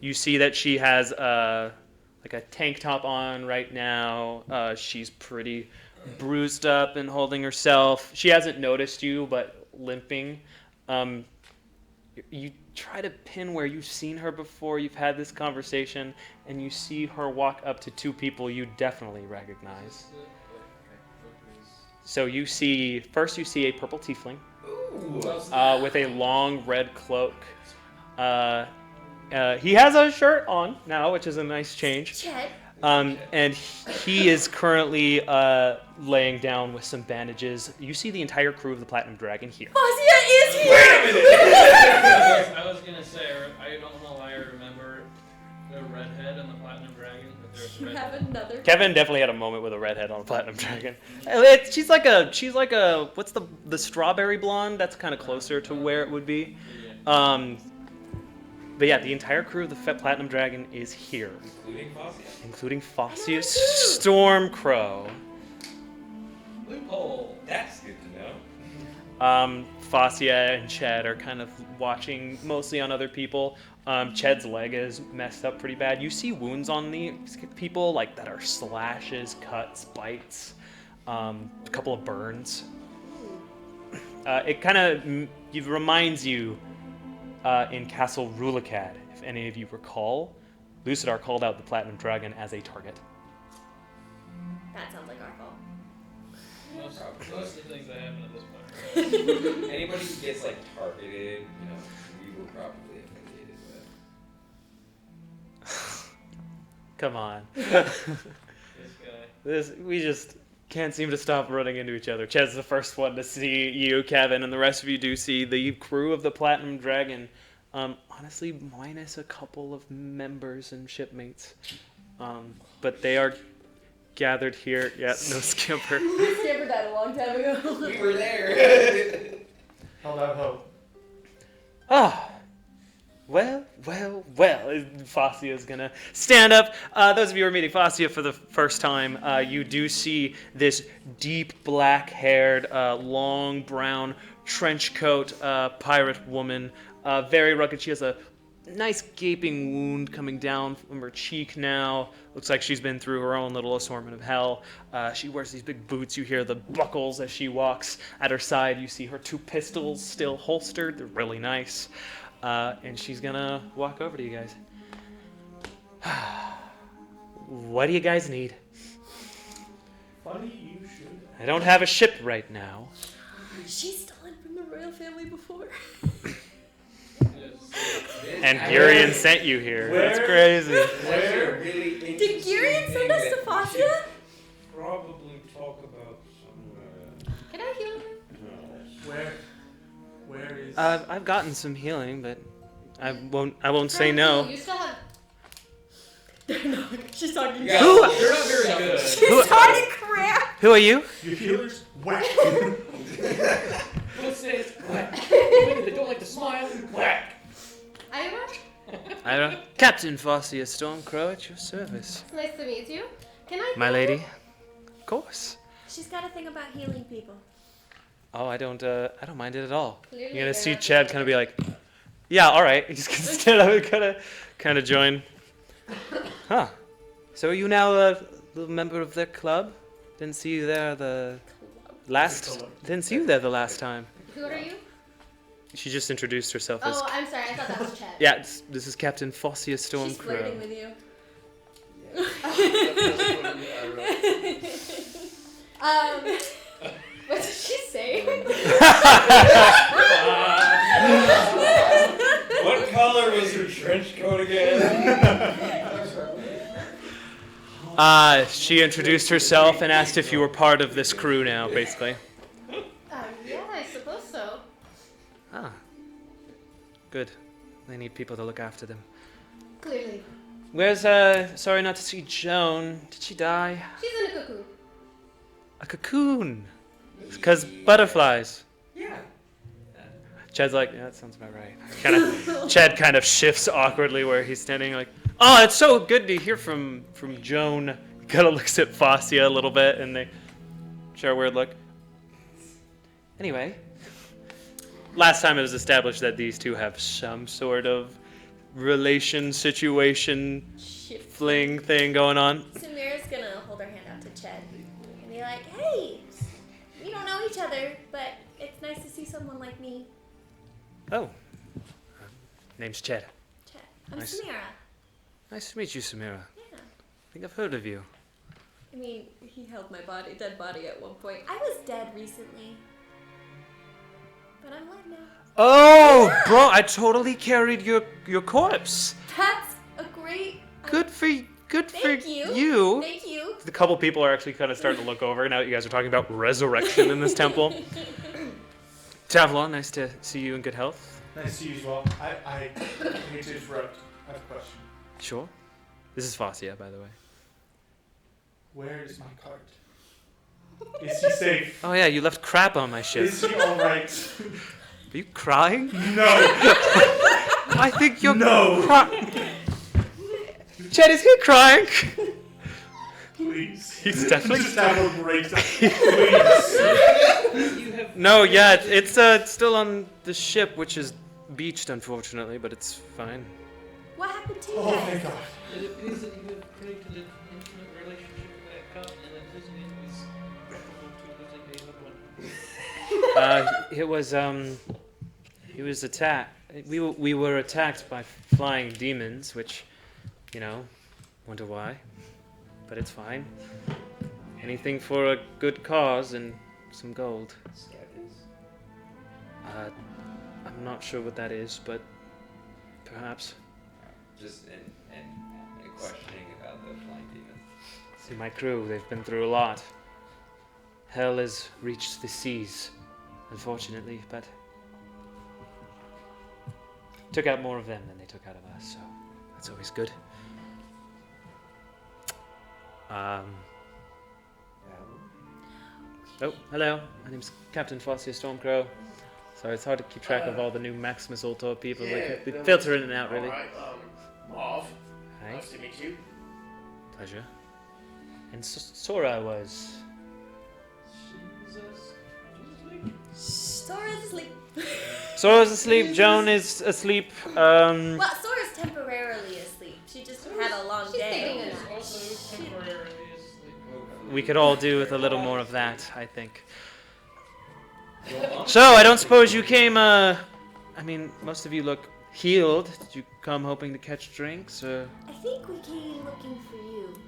Speaker 2: You see that she has like a tank top on right now. She's pretty bruised up and holding herself. She hasn't noticed you, but limping. You try to pin where you've seen her before, you've had this conversation, and you see her walk up to two people you definitely recognize. So you see a purple tiefling with a long red cloak. He has a shirt on now, which is a nice change.
Speaker 3: Chet.
Speaker 2: And he is currently laying down with some bandages. You see the entire crew of the Platinum Dragon here.
Speaker 3: Fazia is here!
Speaker 6: I was gonna say, I don't know why I remember the redhead and the Platinum Dragon, but there's a
Speaker 3: You have
Speaker 6: redhead.
Speaker 3: another.
Speaker 2: Kevin definitely had a moment with a redhead on a Platinum Dragon. She's like a what's the strawberry blonde? That's kind of closer to where it would be. But yeah, the entire crew of the Platinum Dragon is here, including Fossius Stormcrow.
Speaker 6: Loophole.
Speaker 5: That's good to know.
Speaker 2: Fascia and Ched are kind of watching mostly on other people. Ched's leg is messed up pretty bad. You see wounds on the people like that are slashes, cuts, bites, a couple of burns. It kind of reminds you in Castle Rulakad, if any of you recall, Lucidar called out the Platinum Dragon as a target.
Speaker 3: That sounds like our fault.
Speaker 6: Most of the things that happen at this point.
Speaker 5: Anybody who gets like targeted, we were probably affiliated with.
Speaker 2: Come on.
Speaker 6: This guy.
Speaker 2: can't seem to stop running into each other. Chad's the first one to see you, Kevin, and the rest of you do see the crew of the Platinum Dragon. Honestly, minus a couple of members and shipmates. But they are gathered here. Yeah, no Skipper.
Speaker 3: Skipper died a long time ago.
Speaker 5: We were there.
Speaker 1: Held out hope.
Speaker 2: Ah. Well. Fasia's gonna stand up. Those of you who are meeting Fasia for the first time, you do see this deep black-haired, long brown trench coat pirate woman. Very rugged. She has a nice gaping wound coming down from her cheek now. Looks like she's been through her own little assortment of hell. She wears these big boots. You hear the buckles as she walks. At her side, you see her 2 pistols still holstered. They're really nice. And she's gonna walk over to you guys. What do you guys need?
Speaker 1: Funny you should.
Speaker 2: I don't have a ship right now.
Speaker 3: She's stolen from the royal family before.
Speaker 2: And Gurion sent you here. That's crazy.
Speaker 1: Where?
Speaker 3: Did Gurion send us to Fasia?
Speaker 6: Probably talk about somewhere.
Speaker 4: Can I heal her?
Speaker 1: Where is?
Speaker 2: I've gotten some healing, but I won't say no.
Speaker 4: You still have.
Speaker 3: She's talking.
Speaker 5: Yeah,
Speaker 2: Who-
Speaker 5: they're not very good.
Speaker 3: She's talking crap.
Speaker 2: Who are you?
Speaker 1: Your healers? Whack.
Speaker 6: What's this? Whack. They don't like to smile. Whack.
Speaker 4: Ira?
Speaker 2: Captain Fasia Stormcrow at your service.
Speaker 4: It's nice to meet you. Can I?
Speaker 2: My
Speaker 4: heal
Speaker 2: lady?
Speaker 4: her?
Speaker 2: Of course.
Speaker 3: She's got a thing about healing people.
Speaker 2: Oh, I don't mind it at all.
Speaker 4: Clearly
Speaker 2: You're gonna
Speaker 4: you're
Speaker 2: see
Speaker 4: not
Speaker 2: Chad kind of be like, yeah, all right. He's gonna stand up and kind of join. Huh. So are you now a little member of their club? Didn't see you there the last. Didn't see you there the last time.
Speaker 4: Who are you?
Speaker 2: She just introduced herself as.
Speaker 4: Oh, I'm sorry. I thought that was Chad.
Speaker 2: Yeah, this is Captain Fasia
Speaker 3: She's flirting
Speaker 2: Stormcrow.
Speaker 3: with you.
Speaker 4: What did she say?
Speaker 5: What color was her trench coat again?
Speaker 2: She introduced herself and asked if you were part of this crew now, basically.
Speaker 4: Yeah, I suppose so.
Speaker 2: Ah. Good. They need people to look after them.
Speaker 4: Clearly.
Speaker 2: Where's, sorry not to see Joan. Did she die?
Speaker 4: She's in a cocoon.
Speaker 2: A cocoon. Because butterflies.
Speaker 5: Yeah.
Speaker 2: Chad's like, yeah, that sounds about right. Chad kind of shifts awkwardly where he's standing like, oh, it's so good to hear from Joan. Kind of looks at Fasia a little bit and they share a weird look. Anyway, last time it was established that these two have some sort of relation, situation, fling thing going on.
Speaker 3: Samira's gonna hold her hand out to Chad and be like, hey, we don't know each other, but it's nice to see someone like me.
Speaker 2: Oh. Name's Chad.
Speaker 3: Chad. I'm
Speaker 2: Nice.
Speaker 3: Samira.
Speaker 2: Nice to meet you, Samira.
Speaker 3: Yeah.
Speaker 2: I think I've heard of you.
Speaker 3: I mean, he held my dead body at one point. I was dead recently. But I'm alive now.
Speaker 2: Oh,
Speaker 3: Yeah.
Speaker 2: bro, I totally carried your corpse.
Speaker 3: That's a great...
Speaker 2: Good for you.
Speaker 3: Thank you. Thank you.
Speaker 2: A couple people are actually kind of starting to look over now that you guys are talking about resurrection in this temple. Tavlon, nice to see you in good health.
Speaker 1: Nice to see you as well. I hate to interrupt. I have a question.
Speaker 2: Sure. This is Fasia, by the way.
Speaker 1: Where is my cart? Is he safe?
Speaker 2: Oh yeah, you left crap on my ship.
Speaker 1: Is he alright?
Speaker 2: Are you crying?
Speaker 1: No.
Speaker 2: I think you're
Speaker 1: No.
Speaker 2: Chad, is he crying?
Speaker 1: Please.
Speaker 2: He's definitely
Speaker 1: Just have a breakdown. Please.
Speaker 6: You have
Speaker 2: No, yeah, it's still on the ship, which is beached, unfortunately, but it's fine.
Speaker 3: What happened to you
Speaker 1: Oh,
Speaker 3: guys?
Speaker 1: thank God.
Speaker 6: It appears that you have created an intimate relationship with that cup, and that losing it is preferable to losing a loved one.
Speaker 2: He was attacked. We were attacked by flying demons, which, you know, wonder why, but it's fine. Anything for a good cause and some gold. I'm not sure what that is, but perhaps.
Speaker 5: Just in questioning about the flying demons.
Speaker 2: See, my crew, they've been through a lot. hell has reached the seas, unfortunately, but took out more of them than they took out of us, so that's always good. Oh, hello. My name's Captain Foster Stormcrow. Sorry, it's hard to keep track of all the new Maximus Ultor people. Like, they filter in and out, really.
Speaker 7: Alright, Marv.
Speaker 2: Hi.
Speaker 7: Nice to meet you.
Speaker 2: Pleasure. And Sora was...
Speaker 3: Sora's asleep.
Speaker 2: Sora's asleep, Joan is asleep,
Speaker 3: Well, Sora's temporarily asleep. She just had a long
Speaker 4: She's taking
Speaker 3: day.
Speaker 4: a nap.
Speaker 6: Also temporarily asleep.
Speaker 2: we could all do with a little more of that, I think. So, I don't suppose you came, I mean, most of you look healed. Did you come hoping to catch drinks, or...
Speaker 3: I think we came looking for you.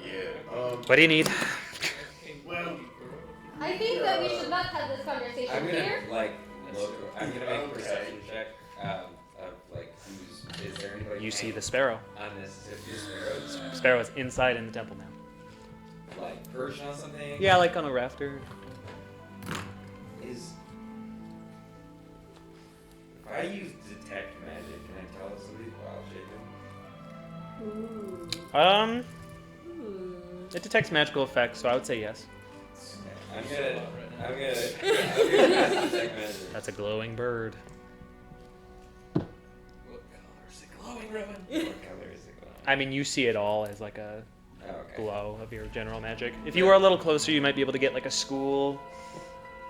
Speaker 7: Yeah,
Speaker 2: What do you need?
Speaker 7: well,
Speaker 4: I think that we should not have this conversation
Speaker 5: I'm
Speaker 4: here.
Speaker 5: gonna like look. I'm gonna make a perception check. Of like is there anybody?
Speaker 2: You see
Speaker 5: hanging
Speaker 2: the sparrow.
Speaker 5: unnecessary sparrows?
Speaker 2: Sparrow is inside in the temple now.
Speaker 5: Like perched on something?
Speaker 2: Yeah, like on a rafter.
Speaker 5: Is if I use detect magic, can I tell if somebody's wild shaping?
Speaker 2: It detects magical effects, so I would say yes.
Speaker 5: I'm gonna cast detect magic.
Speaker 2: That's a glowing bird.
Speaker 6: What color is it glowing, Rowan?
Speaker 5: What color is it glowing?
Speaker 2: I mean, you see it all as like a
Speaker 5: Oh, okay.
Speaker 2: glow of your general magic. If you were a little closer, you might be able to get like a school.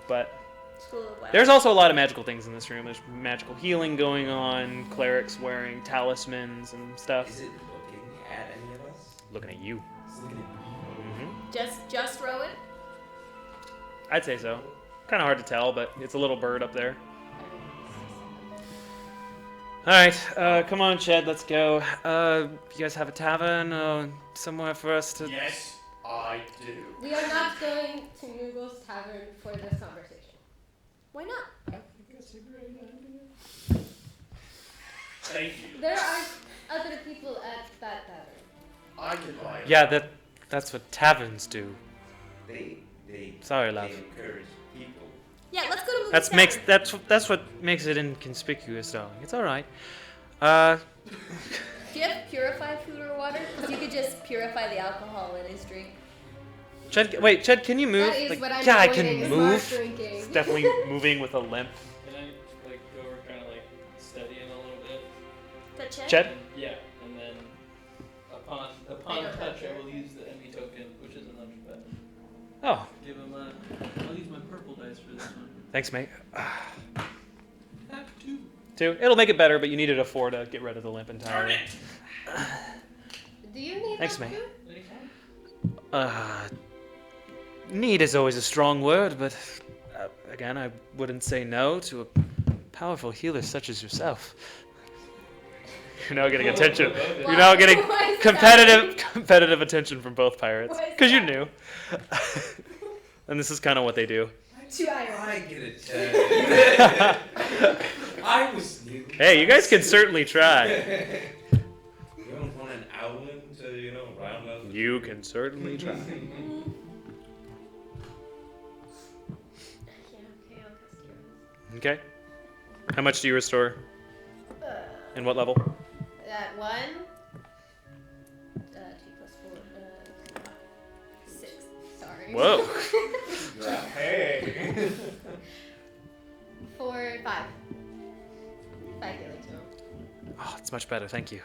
Speaker 2: But
Speaker 3: School of Wild.
Speaker 2: there's also a lot of magical things in this room. There's magical healing going on, clerics wearing talismans and stuff.
Speaker 5: Is it looking at any of us?
Speaker 2: Looking at you.
Speaker 5: It's looking at me.
Speaker 3: Just Rowan?
Speaker 2: I'd say so. Kind of hard to tell, but it's a little bird up there. All right, come on, Chad, let's go. You guys have a tavern or somewhere for us to...
Speaker 7: yes, I do.
Speaker 4: We are not going to Mughals Tavern for this conversation.
Speaker 3: Why not?
Speaker 6: I think that's a great idea.
Speaker 7: Thank you.
Speaker 4: There are other people at that tavern.
Speaker 7: I can buy it.
Speaker 2: Yeah, that's what taverns do.
Speaker 5: They
Speaker 2: Sorry, love.
Speaker 5: They encourage people.
Speaker 3: Yeah, let's go to Moon's
Speaker 2: That's what makes it inconspicuous, darling. It's all right.
Speaker 3: Do you have purified food or water? Because you could just purify the alcohol in his drink.
Speaker 2: Ched, can you move?
Speaker 4: That is
Speaker 2: Like,
Speaker 4: what I'm
Speaker 2: yeah, I
Speaker 4: avoiding,
Speaker 2: can
Speaker 4: is
Speaker 2: move.
Speaker 4: Mark drinking.
Speaker 2: It's definitely moving with a limp.
Speaker 6: Can I like go over kind of like steady in a little bit?
Speaker 3: Touch it?
Speaker 2: Ched?
Speaker 6: And, yeah, and then upon
Speaker 3: I don't
Speaker 6: touch,
Speaker 3: have
Speaker 6: I will use the enemy token, which is an underspell.
Speaker 2: Oh,
Speaker 6: Give him a. I'll use my purple dice for this one.
Speaker 2: thanks, mate.
Speaker 6: Have two.
Speaker 2: 2. It'll make it better, but you needed a 4 to get rid of the limp entirely.
Speaker 4: Do you need
Speaker 2: Thanks,
Speaker 4: that
Speaker 2: mate.
Speaker 4: too?
Speaker 6: Anytime.
Speaker 2: Need is always a strong word, but again, I wouldn't say no to a powerful healer such as yourself. You're now getting attention. You're now getting
Speaker 4: Why is that?
Speaker 2: competitive attention from both pirates,
Speaker 4: Why is
Speaker 2: because you
Speaker 4: that?
Speaker 2: knew. And this is kind of what they do.
Speaker 4: Too ironic.
Speaker 5: I get a 10. I was new.
Speaker 2: Hey, you guys can certainly try.
Speaker 5: You don't want an owlin to, round up.
Speaker 2: You can certainly try.
Speaker 4: Yeah, okay, I'll test yours.
Speaker 2: Okay. How much do you restore? And what level?
Speaker 4: That 1. 2 plus 4. 6. Sorry.
Speaker 2: Whoa.
Speaker 7: Hey.
Speaker 4: 4, 5. 5 healing to him.
Speaker 2: Oh, it's much better, thank you.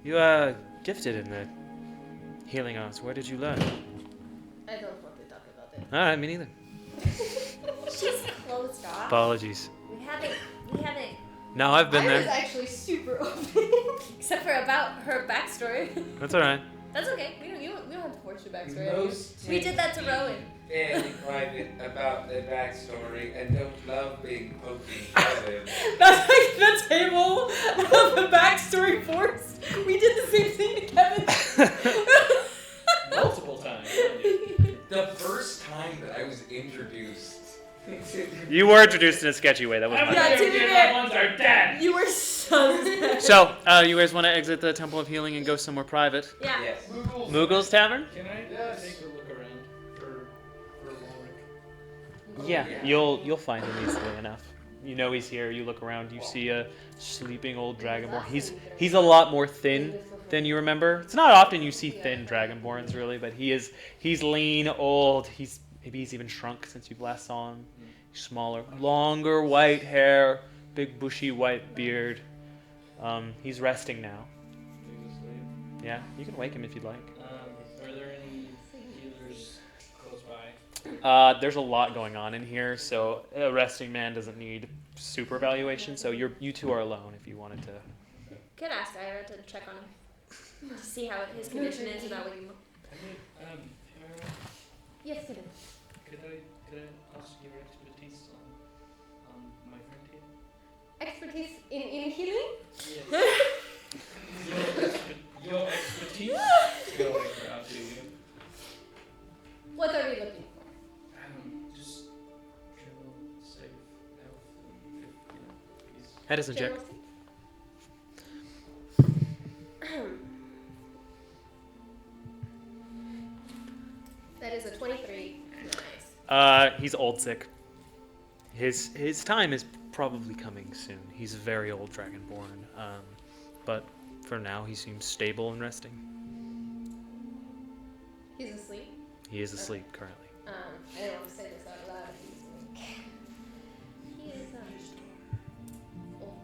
Speaker 2: You gifted in the healing arts. Where did you learn?
Speaker 4: I don't want to talk about it.
Speaker 2: Alright, me neither.
Speaker 3: She's closed off.
Speaker 2: Apologies.
Speaker 3: We haven't,
Speaker 2: No, I've been
Speaker 4: I was
Speaker 2: there.
Speaker 4: actually super open.
Speaker 3: except for about her backstory.
Speaker 2: That's alright.
Speaker 3: That's okay. We don't have to force your backstory.
Speaker 5: Most
Speaker 3: We did that to Rowan.
Speaker 5: Fairly private about their backstory and don't love being poked and prodded.
Speaker 3: That's like the table of the backstory force. We did the same thing to Kevin.
Speaker 6: Multiple times.
Speaker 5: The first time that I was introduced.
Speaker 2: You were introduced in a sketchy way. That was my
Speaker 3: Yeah, to be fair,
Speaker 6: ones are dead.
Speaker 3: you were so sad.
Speaker 2: So, you guys want to exit the Temple of Healing and go somewhere private?
Speaker 3: Yeah.
Speaker 5: Yes.
Speaker 2: Mughals Tavern?
Speaker 6: Can I
Speaker 7: Yes.
Speaker 6: take a look around for
Speaker 2: Yeah, you'll find him easily enough. You know he's here. You look around. You see a sleeping old dragonborn. He's a lot more thin than you remember. It's not often you see thin dragonborns really, but he's lean, old. Maybe he's even shrunk since you last saw him. He's smaller, longer white hair, big bushy white beard. He's resting now. Yeah, you can wake him if you'd like.
Speaker 6: Are there any healers close by?
Speaker 2: There's a lot going on in here, so a resting man doesn't need super evaluation. So you two are alone if you wanted to.
Speaker 3: Could ask Ira to check on him to see how his condition is, and that way you.
Speaker 4: Yes, Kevin.
Speaker 6: Could I ask your expertise on my friend here?
Speaker 4: Expertise in healing?
Speaker 6: Yes. Your expertise going out to you.
Speaker 4: What are we looking for?
Speaker 6: Just general safe health. If, he's
Speaker 2: That doesn't check.
Speaker 4: General That is a 23. Nice.
Speaker 2: He's old sick. His time is probably coming soon. He's a very old dragonborn. But for now, he seems stable and resting.
Speaker 4: He's asleep.
Speaker 2: He is asleep currently.
Speaker 4: I don't want to say this out loud if he's awake. He is old.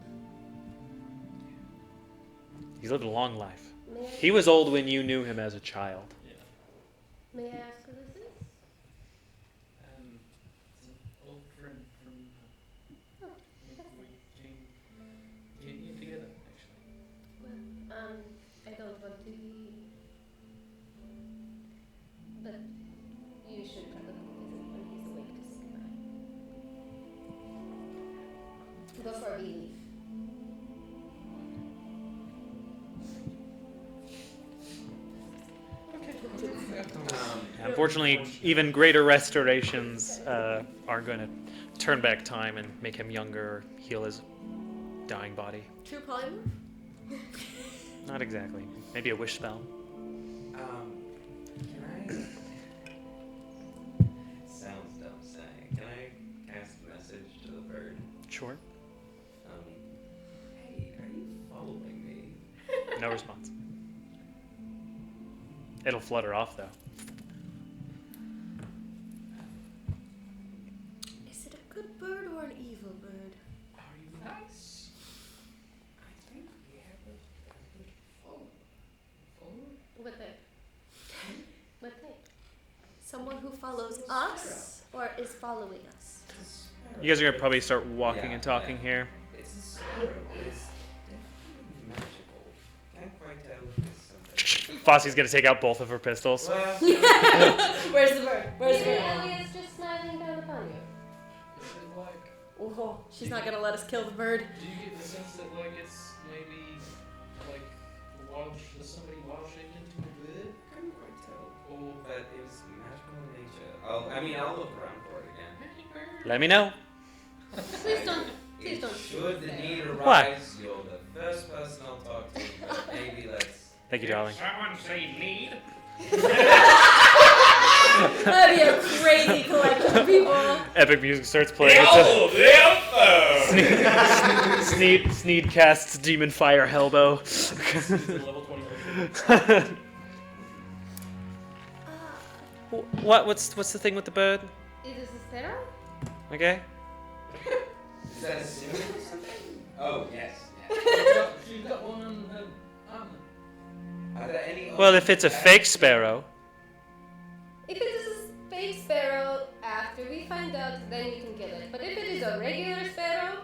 Speaker 2: He's lived a long life.
Speaker 4: May I,
Speaker 2: He was old when you knew him as a child.
Speaker 4: may I ask who this is?
Speaker 6: it's an old friend from.
Speaker 4: Oh,
Speaker 6: We came in together actually.
Speaker 4: Well, I don't want to be. But you should probably visit when he's awake to say goodbye. Before we leave.
Speaker 2: Unfortunately, even greater restorations aren't going to turn back time and make him younger or heal his dying body.
Speaker 3: True polymorph?
Speaker 2: Not exactly. Maybe a wish spell.
Speaker 5: Can I? Sounds dumb saying. Can I cast a message to the bird?
Speaker 2: Sure.
Speaker 5: Hey, are you following me?
Speaker 2: No response. It'll flutter off though.
Speaker 3: Is it a good bird or an evil bird?
Speaker 6: Are you nice?
Speaker 5: I think we have a good follow.
Speaker 4: What type? What type?
Speaker 3: Someone who follows us or is following us?
Speaker 2: You guys are going to probably start walking
Speaker 5: Yeah,
Speaker 2: and talking
Speaker 5: yeah.
Speaker 2: here.
Speaker 5: It's a sparrow. It's definitely magical. Can't quite tell if it's something.
Speaker 2: Fosse's going to take out both of her pistols.
Speaker 5: Well,
Speaker 3: Where's the bird? Where's the
Speaker 4: Maybe
Speaker 3: bird?
Speaker 4: Elliot's just smiling down upon you.
Speaker 6: Is it like?
Speaker 3: Oh, she's not gonna let us kill the bird.
Speaker 6: Do you get the sense that like it's maybe like does somebody wild shape into a bird?
Speaker 5: couldn't quite tell.
Speaker 6: Or
Speaker 5: But it was magical in nature. I'll look around for it again.
Speaker 2: Let me know.
Speaker 4: Please don't. Please don't.
Speaker 5: Should the need
Speaker 2: What?
Speaker 5: arise, you're the first person I'll talk to. But maybe let's.
Speaker 2: Thank you, darling.
Speaker 6: someone say need?
Speaker 3: That'd be a crazy collection of people.
Speaker 2: Epic music starts playing. It's a Sneed casts Demon Fire Hellbow.
Speaker 6: Level 20.
Speaker 2: What's the thing with the bird?
Speaker 4: Is this a sparrow?
Speaker 2: Okay.
Speaker 5: Is that a symbol or something? Oh, yes.
Speaker 6: She's got one on her arm.
Speaker 5: Are there any
Speaker 2: Well, if it's a fake sparrow,
Speaker 4: If it is a fake sparrow, after we find out, then you can kill it. But if it is a regular sparrow,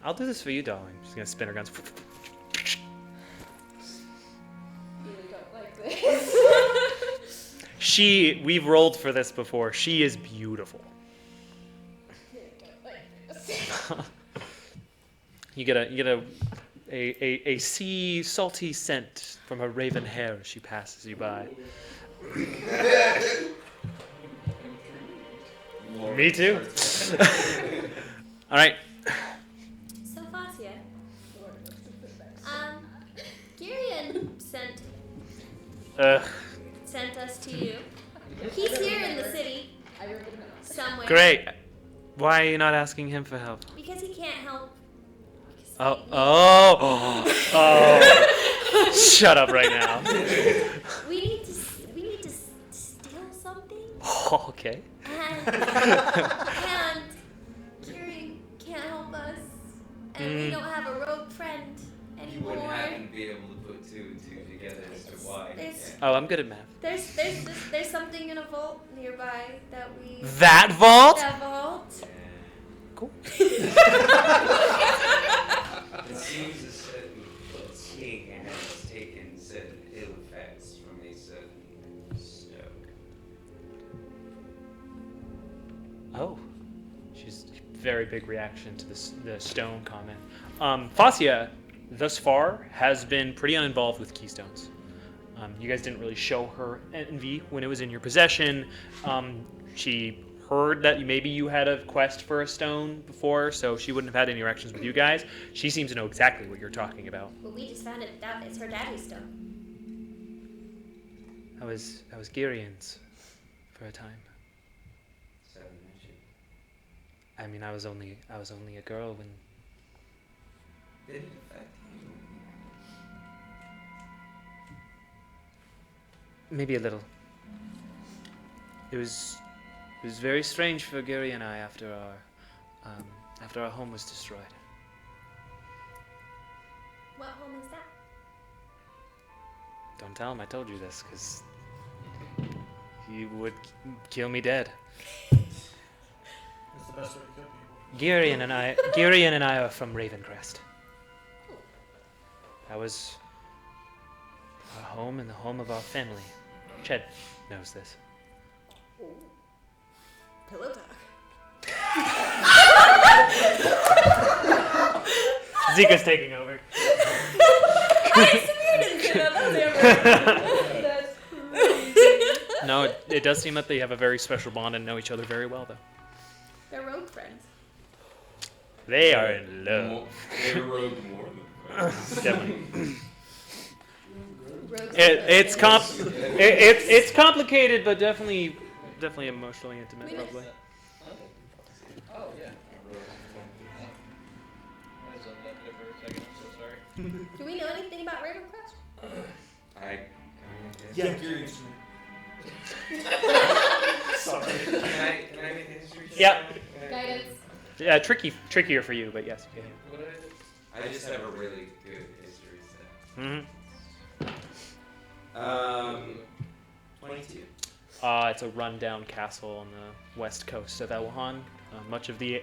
Speaker 2: I'll do this for you, darling. She's gonna spin her guns.
Speaker 4: you don't like this.
Speaker 2: We've rolled for this before. She is beautiful.
Speaker 4: You don't like this.
Speaker 2: You get a sea salty scent from her raven hair as she passes you by. Me too. All right.
Speaker 3: So Fassia, Girion sent us to you. He's here in the city.
Speaker 4: I wrote it down.
Speaker 3: somewhere.
Speaker 2: Great. Why are you not asking him for help?
Speaker 3: Because he can't help. Because
Speaker 2: Oh. Shut up right now.
Speaker 3: we need to steal something.
Speaker 2: Okay.
Speaker 3: And Kieran can't help us, and we don't have a rogue friend
Speaker 5: You
Speaker 3: anymore.
Speaker 5: wouldn't happen to be able to put two and two together as to why.
Speaker 3: There's-
Speaker 2: Oh, I'm good at math.
Speaker 3: There's something in a vault nearby that we.
Speaker 2: That vault?
Speaker 3: That vault.
Speaker 2: Cool.
Speaker 5: It seems a certain king has taken certain ill effects from a certain stone.
Speaker 2: Oh. She's very big reaction to the stone comment. Fascia, thus far, has been pretty uninvolved with keystones. You guys didn't really show her envy when it was in your possession. She heard that maybe you had a quest for a stone before, so she wouldn't have had any interactions with you guys. She seems to know exactly what you're talking about.
Speaker 3: But we just found it out it's her daddy's stone.
Speaker 2: I was Girian's for a time.
Speaker 5: So mentioned.
Speaker 2: I mean, I was only a girl when.
Speaker 5: Did it affect you?
Speaker 2: Maybe a little. It was very strange for Gary and I after our home was destroyed.
Speaker 3: What home is that?
Speaker 2: Don't tell him I told you this, because he would kill me dead.
Speaker 1: That's the best way to kill people.
Speaker 2: Girian and I are from Ravencrest. That was our home and the home of our family. Ched knows this.
Speaker 3: Pillow talk.
Speaker 2: Zika's taking over.
Speaker 4: That's crazy.
Speaker 2: No, it does seem that they have a very special bond and know each other very well, though.
Speaker 3: They're rogue friends.
Speaker 2: They are in love.
Speaker 5: They rogue more than
Speaker 2: Definitely.
Speaker 4: Rogues
Speaker 2: It's
Speaker 4: are-
Speaker 2: it's complicated, but definitely emotionally intimate,
Speaker 4: We missed
Speaker 2: probably.
Speaker 6: Oh, yeah. I was on that bit for a second, I'm so sorry.
Speaker 3: Do we know anything about Ravencrest?
Speaker 5: I
Speaker 1: Yeah, curious. Sorry.
Speaker 5: Can I make a history check?
Speaker 2: Yeah.
Speaker 4: Guidance.
Speaker 2: Yeah, trickier for you, but yes, you can.
Speaker 6: What did I do?
Speaker 5: I just have a really good history set.
Speaker 2: Mm-hmm.
Speaker 5: 22.
Speaker 2: It's a rundown castle on the west coast of Elwahan. Much of the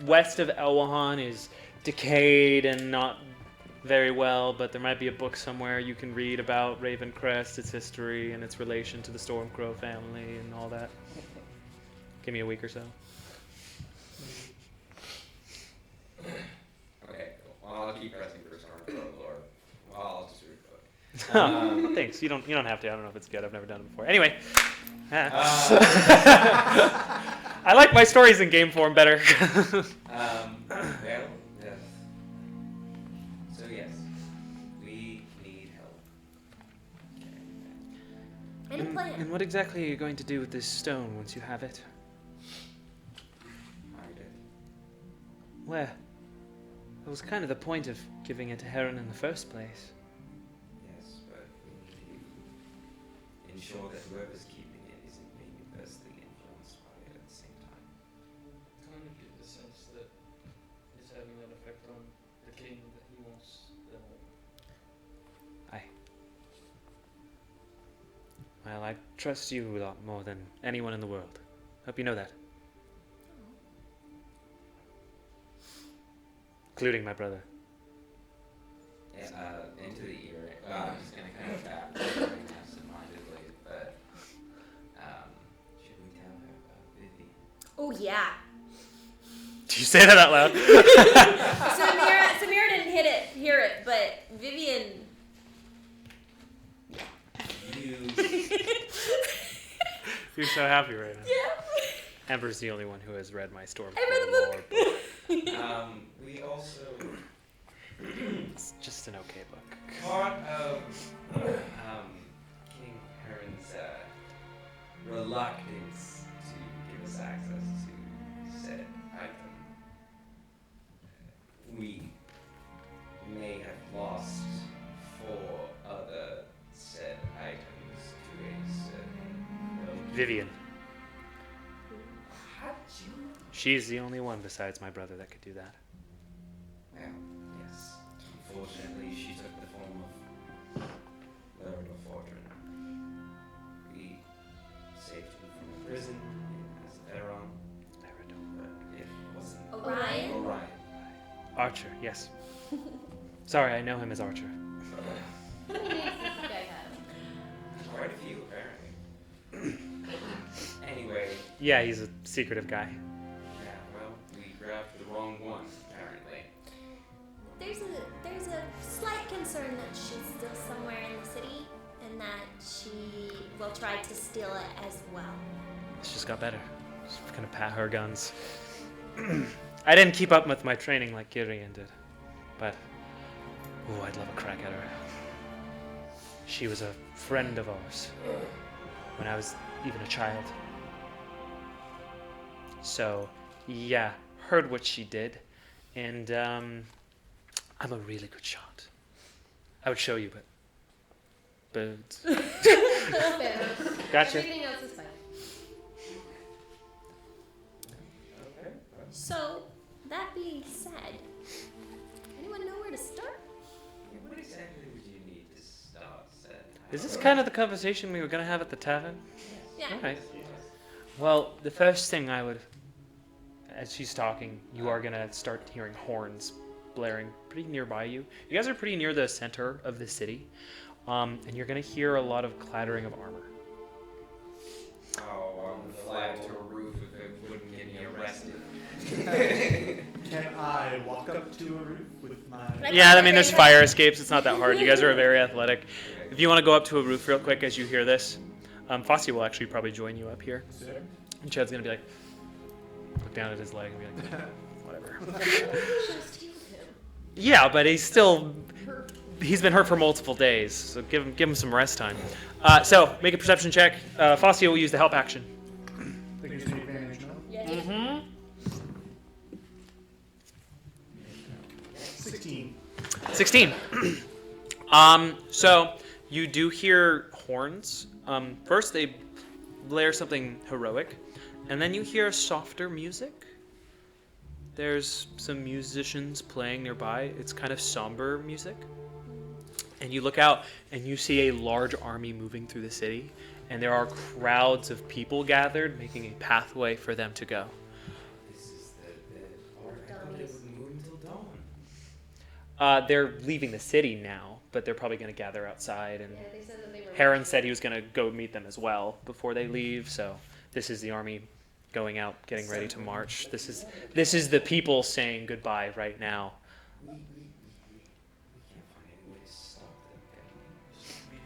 Speaker 2: west of Elwahan is decayed and not very well, but there might be a book somewhere you can read about Ravencrest, its history, and its relation to the Stormcrow family and all that. Give me a week or so.
Speaker 5: Okay, cool. Well, I'll keep pressing for Stormcrow lore. Well, I'll just read the book.
Speaker 2: Thanks. You don't have to. I don't know if it's good. I've never done it before. Anyway. I like my stories in game form better.
Speaker 5: Well, yes. So yes, we need help.
Speaker 3: Any plan?
Speaker 2: And what exactly are you going to do with this stone once you have it?
Speaker 5: Hide it.
Speaker 2: Where? That was kind of the point of giving it to Heron in the first place.
Speaker 5: Yes, but we need to ensure that whoever's keeping it isn't being adversely influenced by it at the same time.
Speaker 6: I kind of get the sense that it's having that effect on the king that he wants them all.
Speaker 2: Well, I trust you a lot more than anyone in the world. Hope you know that. Including my brother.
Speaker 5: Yeah, into the ear. I'm just gonna kind of tap absent-mindedly, but should we tell her about Vivian?
Speaker 3: Oh yeah.
Speaker 2: Did you say that out loud?
Speaker 3: Samira didn't hear it, but Vivian.
Speaker 5: You.
Speaker 2: You're so happy right now.
Speaker 3: Yeah.
Speaker 2: Amber's the only one who has read my Stormcrow
Speaker 3: I read the book.
Speaker 2: lore.
Speaker 5: We also
Speaker 2: It's just an okay book.
Speaker 5: part of King Heron's reluctance to give us
Speaker 2: Vivian.
Speaker 5: How did you know?
Speaker 2: She's the only one besides my brother that could do that.
Speaker 5: Well, yes. Unfortunately, she took the form of Lord of Fortune. We saved him from a prison as Eron, but it wasn't
Speaker 3: Orion?
Speaker 5: Orion.
Speaker 2: Archer, yes. Sorry, I know him as Archer.
Speaker 4: How many names does this guy have?
Speaker 5: Quite a few, apparently. Anyway,
Speaker 2: Yeah, he's a secretive guy.
Speaker 5: yeah, well, we grabbed the wrong one, apparently.
Speaker 3: There's a slight concern that she's still somewhere in the city and that she will try to steal it as well.
Speaker 2: It's just got better. Just gonna pat her guns. I didn't keep up with my training like Girian did, but I'd love a crack at her. She was a friend of ours when I was even a child. So, yeah, heard what she did, and I'm a really good shot. I would show you, but
Speaker 4: Fair.
Speaker 2: Gotcha.
Speaker 4: Everything else is fine.
Speaker 5: Okay.
Speaker 3: So, that being said, anyone know where to start?
Speaker 5: What exactly would you need to start setting?
Speaker 2: is this kind of the conversation we were gonna have at the tavern?
Speaker 3: Yeah.
Speaker 2: All right. Well, the first thing I would, as she's talking, you are gonna start hearing horns blaring pretty nearby you. You guys are pretty near the center of the city, and you're gonna hear a lot of clattering of armor.
Speaker 5: Oh, I would fly to a roof if it wouldn't get me arrested.
Speaker 1: Can I walk up to a roof with my...
Speaker 2: Yeah, I mean, there's fire escapes. It's not that hard. You guys are very athletic. If you want to go up to a roof real quick as you hear this, Fossey will actually probably join you up here.
Speaker 1: Sir?
Speaker 2: And Chad's gonna be like, look down at his leg and be like, whatever.
Speaker 4: Just healed him.
Speaker 2: Yeah, but he's been hurt for multiple days, so give him some rest time. So make a perception check. Fossey will use the help action.
Speaker 1: That gives me advantage, no?
Speaker 3: Yeah.
Speaker 2: Mm-hmm.
Speaker 1: 16.
Speaker 2: 16. So you do hear horns. First they blare something heroic, and then you hear softer music. There's some musicians playing nearby. It's kind of somber music. And you look out and you see a large army moving through the city, and there are crowds of people gathered, making a pathway for them to go.
Speaker 5: This is the part I thought it would move until dawn.
Speaker 2: They're leaving the city now, but they're probably going to gather outside. And
Speaker 4: Yeah, they said that they were.
Speaker 2: Heron said he was going to go meet them as well before they leave. So this is the army going out, getting ready to march. This is the people saying goodbye right now.
Speaker 5: We can't find any way to stop them,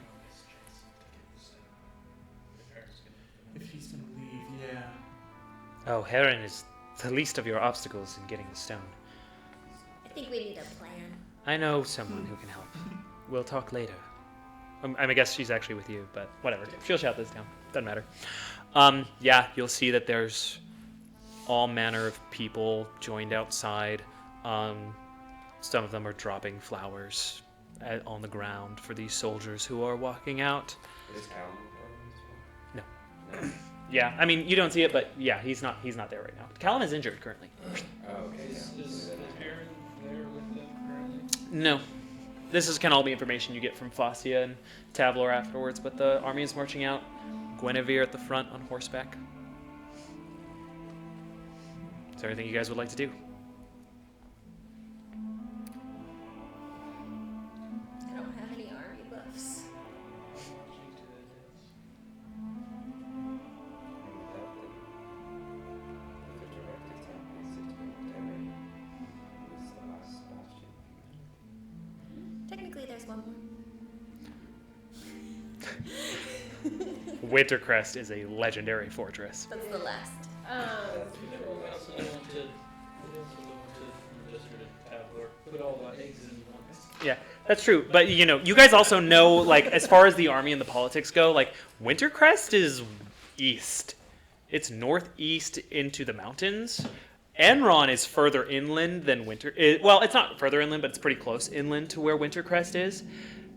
Speaker 5: can
Speaker 1: If he's gonna leave, yeah.
Speaker 2: Oh, Heron is the least of your obstacles in getting the stone.
Speaker 3: I think we need a plan.
Speaker 2: I know someone who can help. We'll talk later. I guess she's actually with you, but whatever. She'll shout this down. Doesn't matter. Yeah, you'll see that there's all manner of people joined outside. Some of them are dropping flowers on the ground for these soldiers who are walking out.
Speaker 5: Is Callum part of this one?
Speaker 2: No.
Speaker 5: No.
Speaker 2: Yeah, I mean, you don't see it, but yeah, he's not there right now. Callum is injured currently.
Speaker 5: Oh, okay. Yeah.
Speaker 6: Is Aaron there with them currently?
Speaker 2: No. This can all be information you get from Fascia and Tavlor afterwards, but the army is marching out. Guinevere at the front on horseback. Is there anything you guys would like to do?
Speaker 3: I don't have any army buffs.
Speaker 6: Marching to the hills.
Speaker 5: And without the directive tactics, it Terry was the last bastion.
Speaker 3: Technically, there's one more.
Speaker 2: Wintercrest is a legendary fortress.
Speaker 3: That's the last.
Speaker 6: We also don't want to the desert and Tavlor. Put all our eggs in one.
Speaker 2: Yeah, that's true. But you guys also know, like, as far as the army and the politics go, like, Wintercrest is east. It's northeast into the mountains. Enron is further inland than well, it's not further inland, but it's pretty close inland to where Wintercrest is.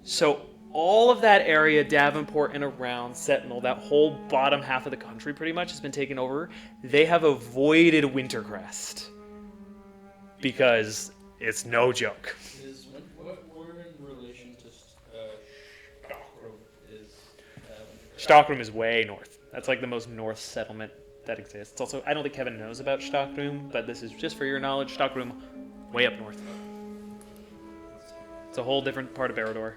Speaker 2: So all of that area, Davenport and around Sentinel, that whole bottom half of the country pretty much has been taken over. They have avoided Wintercrest because it's no joke.
Speaker 6: What we're in relation to Stockroom is.
Speaker 2: Stockroom is way north. That's like the most north settlement that exists. Also, I don't think Kevin knows about Stockroom, but this is just for your knowledge. Stockroom, way up north. It's a whole different part of Eridor.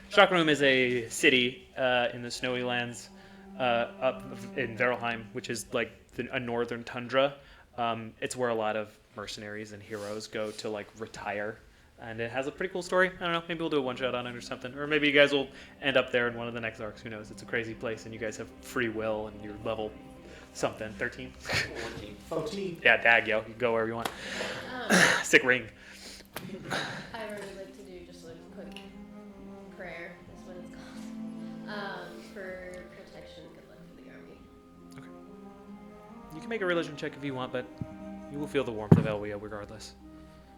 Speaker 2: Stockroom is a city in the snowy lands up in Verelheim, which is like a northern tundra. It's where a lot of mercenaries and heroes go to like retire, and it has a pretty cool story. I don't know, maybe we'll do a one-shot on it or something, or maybe you guys will end up there in one of the next arcs. Who knows? It's a crazy place, and you guys have free will, and you're level something 13.
Speaker 1: 14.
Speaker 2: Yeah, dag yo, you can go wherever you want. Sick ring.
Speaker 4: I really like to do just like a quick prayer, is what it's called. For protection, good luck for the army.
Speaker 2: You can make a religion check if you want, but you will feel the warmth of Elwia regardless.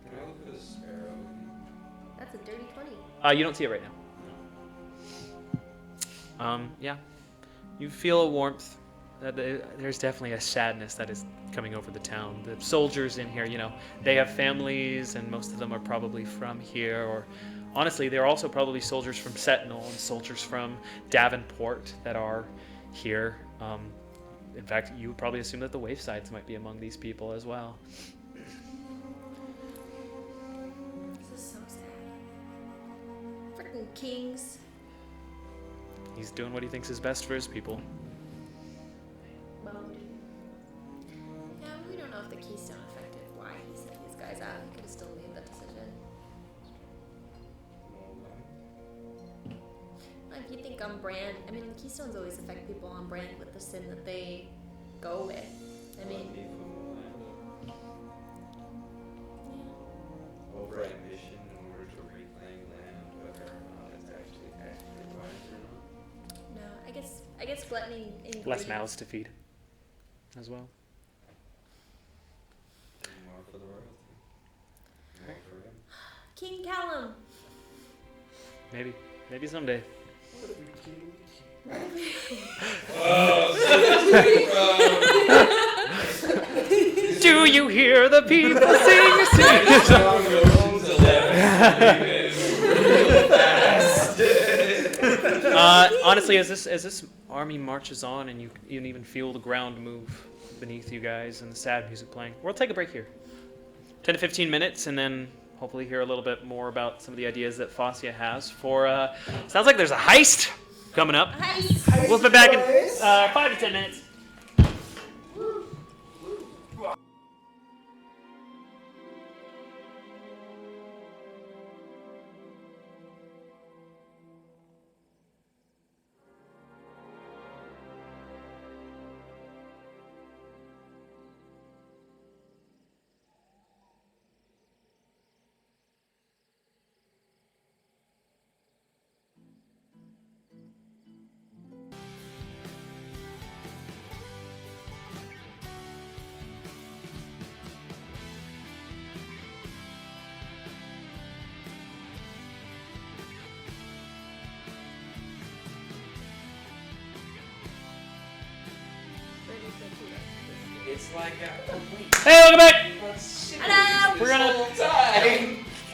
Speaker 5: Can I look for the sparrow?
Speaker 4: That's a dirty 20.
Speaker 2: You don't see it right now. Yeah. You feel a warmth. There's definitely a sadness that is coming over the town. The soldiers in here, you know, they have families, and most of them are probably from here, or honestly, they're also probably soldiers from Sentinel and soldiers from Davenport that are here. In fact, you would probably assume that the Wavesides might be among these people as well.
Speaker 3: This is so sad. Freaking kings.
Speaker 2: He's doing what he thinks is best for his people.
Speaker 3: Yeah, we don't know if the Keystone affected why he sent these guys out. He could have still made that decision. If you think on brand, I mean, the Keystones always affect people on brand with the sin that they go with. I mean,
Speaker 5: Over ambition in order to reclaim land, whether or not it's actually wise or not.
Speaker 3: no, I guess gluttony in
Speaker 2: Less
Speaker 3: greed-
Speaker 2: mouths to feed as well.
Speaker 5: More for the royalty. More for him.
Speaker 3: King Callum.
Speaker 2: Maybe someday. Do you hear the people sing? Honestly, as this army marches on, and you can even feel the ground move beneath you guys, and the sad music playing, we'll take a break here. 10 to 15 minutes, and then hopefully hear a little bit more about some of the ideas that Fascia has for. Sounds like there's a heist coming up.
Speaker 3: Heist.
Speaker 2: We'll be back in 5 to 10 minutes.
Speaker 5: It's like
Speaker 2: Hey, welcome back.
Speaker 3: Hello.
Speaker 2: We're gonna.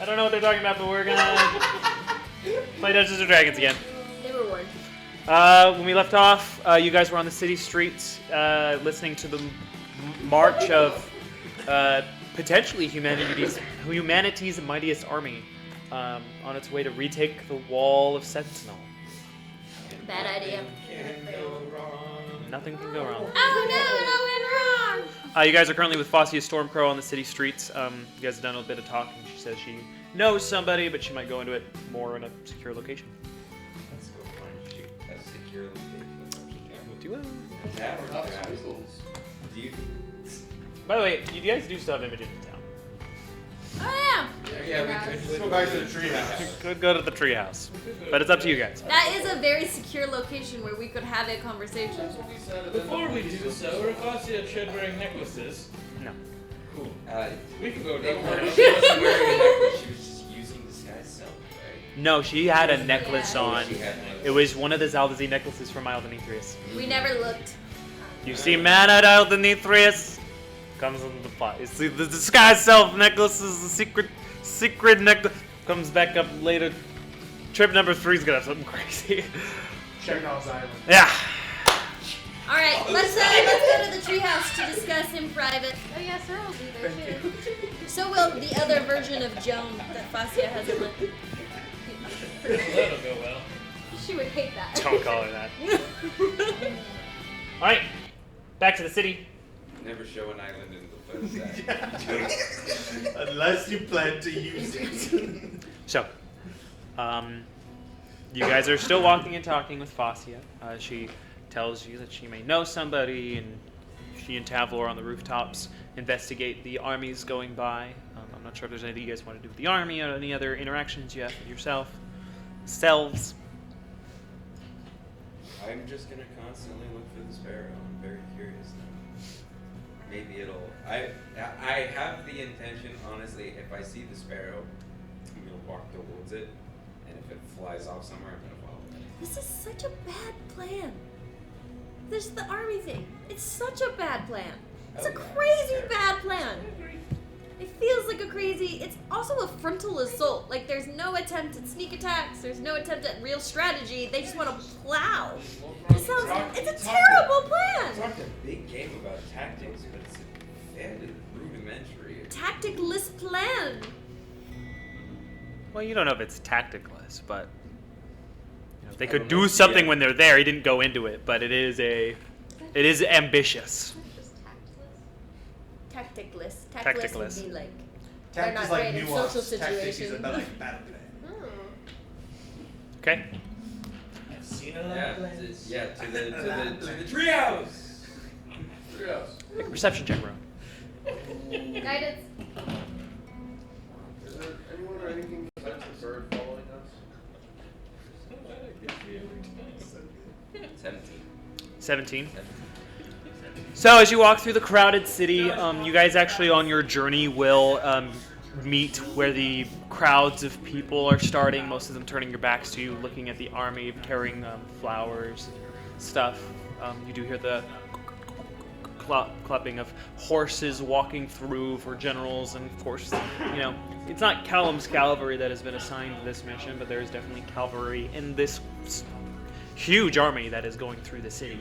Speaker 2: I don't know what they're talking about, but we're gonna play Dungeons and Dragons again.
Speaker 3: They were warned.
Speaker 2: When we left off, you guys were on the city streets, listening to the march of potentially humanity's mightiest army on its way to retake the Wall of Sentinel.
Speaker 3: Bad idea.
Speaker 5: Can't go wrong.
Speaker 2: Nothing can go wrong.
Speaker 3: Oh no, it went wrong.
Speaker 2: You guys are currently with Fascia Stormcrow on the city streets. You guys have done a bit of talking. She says she knows somebody, but she might go into it more in a secure location.
Speaker 5: Let's go find a secure location.
Speaker 2: Do it.
Speaker 5: Do you?
Speaker 2: By the way, you guys do still have images in town.
Speaker 3: Oh
Speaker 5: Yeah, we could
Speaker 1: Let's go back to the treehouse.
Speaker 2: Could go to the treehouse, but it's up to you guys.
Speaker 3: yeah. That is a very secure location where we could have a conversation.
Speaker 6: Before we do so, Ernaxia should wearing necklaces.
Speaker 2: No.
Speaker 6: Cool. We can go
Speaker 5: They
Speaker 6: down
Speaker 5: weren't.
Speaker 6: there.
Speaker 5: She wasn't wearing a necklace. She was just using disguise self, right?
Speaker 2: No, she had a necklace on.
Speaker 5: She had
Speaker 2: It was one of the Zaldazi necklaces from Isle Demetrius.
Speaker 3: We never looked.
Speaker 2: You see, man at Isle Demetrius comes into the pot. You see, the disguised self necklace is the secret necklace. Comes back up later. Trip number 3 is gonna have something crazy.
Speaker 1: Chekhov's Island.
Speaker 2: Yeah.
Speaker 3: All right, let's go to the treehouse to discuss in private.
Speaker 4: Oh yeah, Sir will be there too.
Speaker 3: So will the other version of Joan that Fascia hasn't let.
Speaker 6: That'll go well.
Speaker 4: She would hate that.
Speaker 2: Don't call her that. All right, back to the city.
Speaker 5: Never show an island in the first act.
Speaker 1: Unless you plan to use it.
Speaker 2: So, you guys are still walking and talking with Fascia. She tells you that she may know somebody, and she and Tavlor on the rooftops investigate the armies going by. I'm not sure if there's anything you guys want to do with the army or any other interactions you have with selves.
Speaker 5: I'm just gonna constantly look for the sparrow. I'm very curious now. Maybe it'll. I have the intention, honestly. If I see the sparrow, I'm gonna walk towards it, and if it flies off somewhere, I'm gonna follow it.
Speaker 3: This is such a bad plan. There's the army thing. It's such a bad plan. It's
Speaker 5: Oh,
Speaker 3: a
Speaker 5: yeah.
Speaker 3: crazy bad plan. It feels like a crazy. It's also a frontal assault. Like there's no attempt at sneak attacks. There's no attempt at real strategy. They just want to plow. It's a terrible plan.
Speaker 5: Talked a big game about tactics, but it's a fairly rudimentary.
Speaker 3: Tacticless plan.
Speaker 2: Well, you don't know if it's tacticless, but you know, they could do something when they're there. He didn't go into it, but it is ambitious.
Speaker 4: Just tactless.
Speaker 3: Tacticless.
Speaker 2: Tacticless.
Speaker 3: Tacticless would be like
Speaker 1: Tactics
Speaker 3: not
Speaker 1: like
Speaker 3: great in
Speaker 1: nuance.
Speaker 3: social
Speaker 1: Tactics is
Speaker 3: situations.
Speaker 1: about like battle plan.
Speaker 4: Oh.
Speaker 2: Okay.
Speaker 6: I've seen a lot
Speaker 5: Yeah,
Speaker 6: of places.
Speaker 5: yeah, to the treehouse.
Speaker 2: Make a perception check, Rowan.
Speaker 4: Guidance.
Speaker 7: Is there anyone or anything besides the bird following us?
Speaker 2: 17. So as you walk through the crowded city, you guys actually on your journey will meet where the crowds of people are starting, most of them turning your backs to you, looking at the army, carrying flowers, stuff. You do hear the clapping of horses walking through for generals, and of course, you know, it's not Callum's cavalry that has been assigned to this mission, but there is definitely cavalry in this huge army that is going through the city.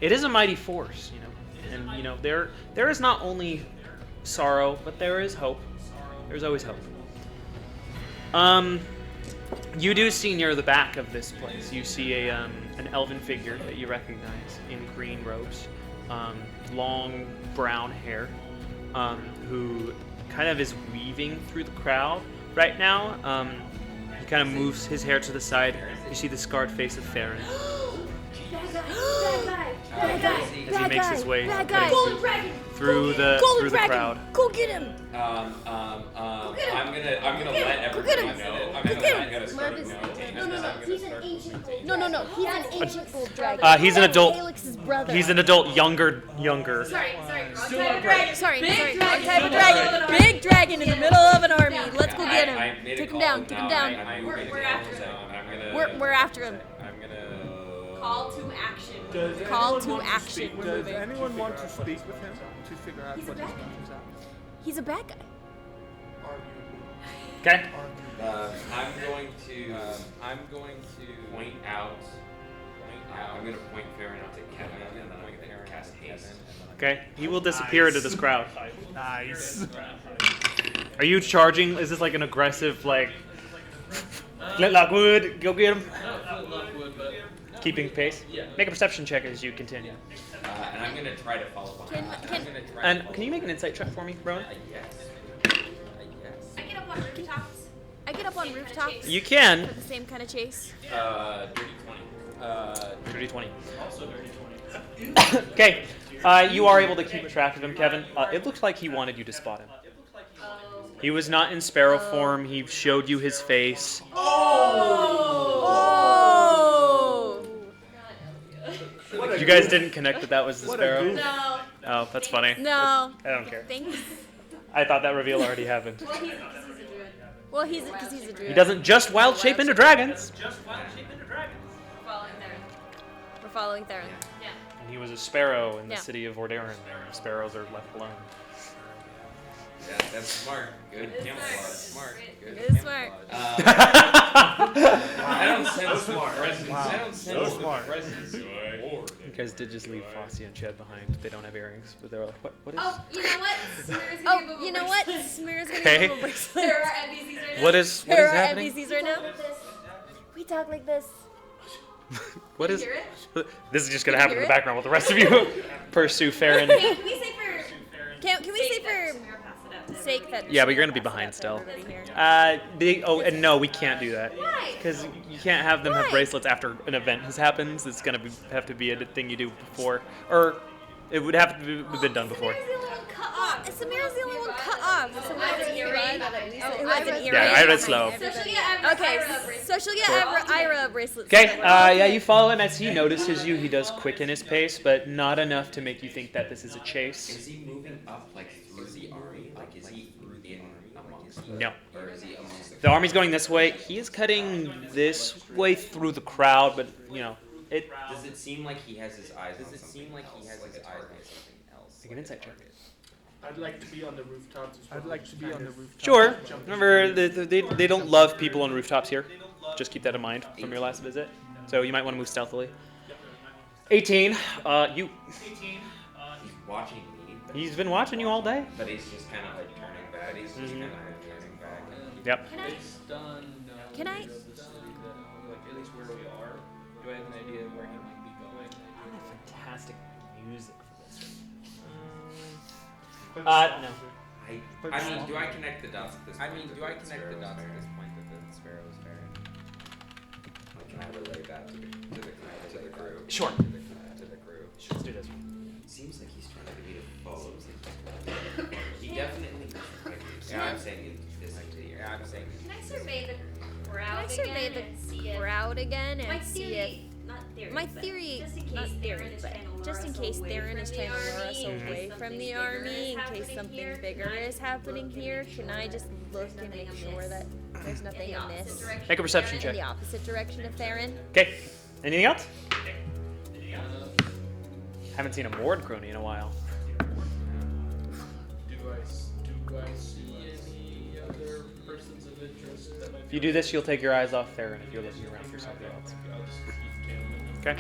Speaker 2: It is a mighty force, you know, and you know there is not only sorrow, but there is hope. There's always hope. You do see near the back of this place, you see an elven figure that you recognize in green robes, long brown hair, who kind of is weaving through the crowd right now. He kind of moves his hair to the side. You see the scarred face of Farron as he makes his way through the crowd.
Speaker 3: Go get him.
Speaker 5: I'm gonna let everybody know. I'm gonna start acknowledging.
Speaker 4: He's an ancient gold.
Speaker 3: No. He's an ancient gold dragon.
Speaker 2: He's an adult.
Speaker 3: Calyx's brother.
Speaker 2: He's an adult, younger.
Speaker 4: Sorry. Wrong type of dragon.
Speaker 3: Sorry. Wrong type of dragon. Big dragon in the middle of an army. Let's go get him. Take him down. Take him down. We're after him.
Speaker 5: I'm gonna
Speaker 3: Call to action.
Speaker 1: Does
Speaker 3: Call
Speaker 1: anyone
Speaker 3: to
Speaker 1: want
Speaker 3: action.
Speaker 1: speak-
Speaker 3: We're
Speaker 1: Does
Speaker 3: moving.
Speaker 1: anyone want to speak with him to figure out
Speaker 3: He's
Speaker 1: what
Speaker 3: a
Speaker 1: his
Speaker 3: bad
Speaker 1: intentions are?
Speaker 3: He's a bad guy.
Speaker 2: Okay.
Speaker 5: I'm going to point out. I'm gonna point Farron out to Kevin, and then I'm gonna cast haste.
Speaker 2: Okay. He will disappear into this crowd.
Speaker 1: Nice.
Speaker 2: Are you charging? Is this like an aggressive like? Flintlock Wood, go get him.
Speaker 6: Not Lockwood, but
Speaker 2: Keeping pace.
Speaker 6: yeah.
Speaker 2: Make a perception check as you continue.
Speaker 5: And I'm gonna try to follow behind.
Speaker 3: Can-
Speaker 5: I'm gonna try
Speaker 2: And
Speaker 5: to
Speaker 2: can you make an insight check for me, Rowan?
Speaker 5: Yes.
Speaker 3: I get up on rooftops. I get up on rooftops
Speaker 2: You can.
Speaker 3: for the same kind of chase.
Speaker 5: Dirty 20.
Speaker 2: Dirty 20.
Speaker 6: Also dirty 20.
Speaker 2: Okay. You are able to keep track of him, Kevin. It looked like he wanted you to spot him. He was not in sparrow form. He showed you his face.
Speaker 3: Oh!
Speaker 2: You guys didn't connect that was the
Speaker 1: What a
Speaker 2: sparrow?
Speaker 1: goof.
Speaker 3: No.
Speaker 2: Oh, that's funny.
Speaker 3: No.
Speaker 2: I don't care.
Speaker 3: Thanks.
Speaker 2: I thought that reveal already happened.
Speaker 3: Well, he's a druid. Well, because he's a druid.
Speaker 2: He doesn't just wild shape into dragons.
Speaker 3: We're following Theron.
Speaker 4: Yeah.
Speaker 2: And he was a sparrow in the
Speaker 3: Yeah.
Speaker 2: city of Vordaeron. Sparrows are left alone.
Speaker 5: Yeah, that's smart. Good camouflage. Smart. Good
Speaker 3: It is smart.
Speaker 5: I don't sense smart. I don't sense
Speaker 1: smart.
Speaker 5: presence of war.
Speaker 2: You guys did just leave Fossey and Ched behind. They don't have earrings, but they're like, what is?
Speaker 4: Oh, you know what? Smear's gonna
Speaker 3: Oh,
Speaker 4: give him a
Speaker 3: you know what? Smear's gonna
Speaker 2: Okay.
Speaker 3: give him a bracelet.
Speaker 4: There are NPCs right now.
Speaker 2: What is
Speaker 3: There are
Speaker 2: happening?
Speaker 3: NPCs right now. We talk like this.
Speaker 2: What
Speaker 4: You
Speaker 2: is?
Speaker 4: hear it?
Speaker 2: This is just gonna
Speaker 3: Can
Speaker 2: happen
Speaker 3: you
Speaker 2: in
Speaker 3: hear
Speaker 2: the
Speaker 3: it?
Speaker 2: background while the rest of you pursue Farron.
Speaker 4: Can we say for
Speaker 3: Can we say for
Speaker 4: Samira pass it up to
Speaker 3: sake that?
Speaker 2: Yeah, but you're gonna be
Speaker 3: Pass it
Speaker 2: behind
Speaker 3: up to
Speaker 2: still.
Speaker 3: everybody here.
Speaker 2: And no, we can't do that.
Speaker 4: Why?
Speaker 2: Because you can't have them have
Speaker 3: Why?
Speaker 2: bracelets after an event has happened. It's gonna have to be a thing you do before, or it would have to have been done before.
Speaker 4: Samira's the only one cut off.
Speaker 3: Samira's the only one cut off. So
Speaker 4: Who has an earring?
Speaker 3: Who has an earring?
Speaker 2: Yeah, I read slow.
Speaker 4: So she'll get
Speaker 3: Okay,
Speaker 4: Ira bracelet.
Speaker 3: so she'll get Ira bracelets.
Speaker 2: Okay, yeah, you follow him as he notices you. He does quicken his pace, but not enough to make you think that this is a chase.
Speaker 5: Is he moving up like through the army? Like is he in amongst the
Speaker 2: No.
Speaker 5: or is he amongst
Speaker 2: The army's going this way. He is cutting this way through the crowd, but you know, it.
Speaker 5: Does it seem like he has his eyes on something else?
Speaker 2: Make an insight check.
Speaker 1: I'd like to be on the rooftops as well. I'd like to be on the rooftops.
Speaker 2: Sure. Remember, they don't love people on rooftops here. Just keep that in mind from your last visit. So you might want to move stealthily. 18. You.
Speaker 5: He's watching me,
Speaker 2: He's been watching you all day.
Speaker 5: but he's just kind of like turning back. He's just kind of turning back.
Speaker 2: Yep.
Speaker 6: Based on
Speaker 3: Can I-
Speaker 6: the city that, like at least where we are, do I have an idea of where he might be going?
Speaker 2: Fantastic music for this. No.
Speaker 5: I mean, do I connect the dots at this point? that the sparrow is Farron? Like, can I relay that to the crew?
Speaker 2: Sure.
Speaker 5: To the crew.
Speaker 2: Let's do this.
Speaker 5: Seems like he's trying to be the foe. He definitely. Yeah, I'm saying in this idea. Yeah, I'm saying.
Speaker 4: Can I survey the crowd
Speaker 3: Can I survey
Speaker 4: again and see
Speaker 3: the
Speaker 4: if
Speaker 3: crowd again
Speaker 4: my
Speaker 3: and see if
Speaker 4: theory, not theory,
Speaker 3: my
Speaker 4: but
Speaker 3: theory,
Speaker 4: just in
Speaker 3: not
Speaker 4: case
Speaker 3: theory,
Speaker 4: Theron is
Speaker 3: but
Speaker 4: trying to lure
Speaker 3: just in
Speaker 4: us
Speaker 3: case
Speaker 4: away
Speaker 3: Theron is
Speaker 4: from
Speaker 3: trying to
Speaker 4: the
Speaker 3: lure us
Speaker 4: army, in
Speaker 3: away
Speaker 4: case
Speaker 3: from the
Speaker 4: something
Speaker 3: army, in
Speaker 4: bigger
Speaker 3: case
Speaker 4: is
Speaker 3: something
Speaker 4: happening
Speaker 3: bigger
Speaker 4: here,
Speaker 3: is happening here, can I just look and make sure that there's nothing amiss
Speaker 2: Make a perception
Speaker 3: in
Speaker 2: check.
Speaker 3: the opposite direction of Theron?
Speaker 2: Okay. Anything else? Haven't seen a Mord crony in a while.
Speaker 6: Do I see any other persons of interest that might
Speaker 2: If you do this, you'll take your eyes off Theron if you're looking around for something else.
Speaker 6: I'll just keep tailing them.
Speaker 2: Okay.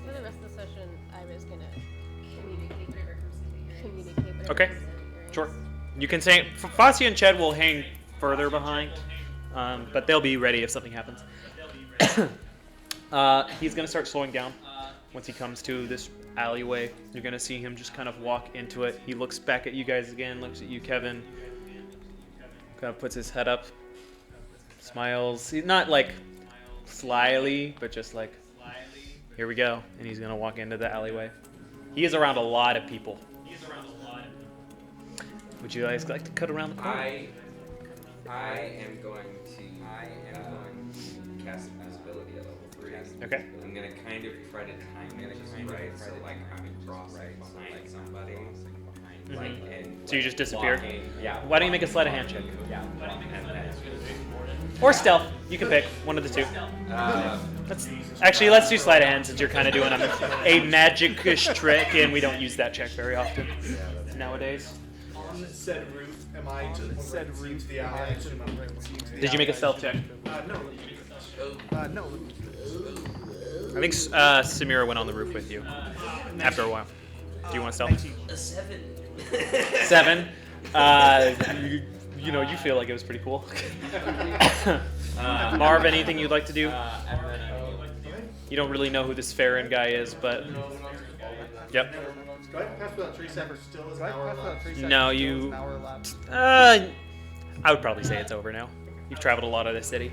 Speaker 4: For the rest of the session, I was gonna communicate with
Speaker 2: Okay. Sure. You can say Fossey and Ched will hang further behind, but they'll be ready if something happens. He's gonna start slowing down once he comes to this alleyway. You're gonna see him just kind of walk into it. He looks back at you guys again, looks at you, Kevin. Kind of puts his head up, smiles. He's not like slyly, but just like, here we go. And he's gonna walk into the alleyway. He is around a lot of people. Would you guys like to cut around the corner?
Speaker 5: I am going to cast invisibility at level 3.
Speaker 2: Okay.
Speaker 5: I'm gonna kind of try to time it just right, so like I'm crossing behind somebody. Like, and
Speaker 2: So you just disappear?
Speaker 5: walking, yeah.
Speaker 2: Why don't you make a sleight of hand check?
Speaker 5: Yeah. And then,
Speaker 2: Or stealth. You can pick one of the two. Let's do sleight of hand since you're kind of doing a magic-ish trick, and we don't use that check very often nowadays.
Speaker 1: On said roof, am I to the said roof? The alley.
Speaker 2: Did you make a stealth check?
Speaker 1: No. No.
Speaker 2: I think Samira went on the roof with you after a while. Do you want to stealth?
Speaker 5: a 7.
Speaker 2: 7. You feel like it was pretty cool. Marv, anything you'd like to do? You don't really know who this Farron guy is, but yep.
Speaker 1: Do I pass without trace ever still is an hour left?
Speaker 2: No, you. I would probably say it's over now. You've traveled a lot of this city.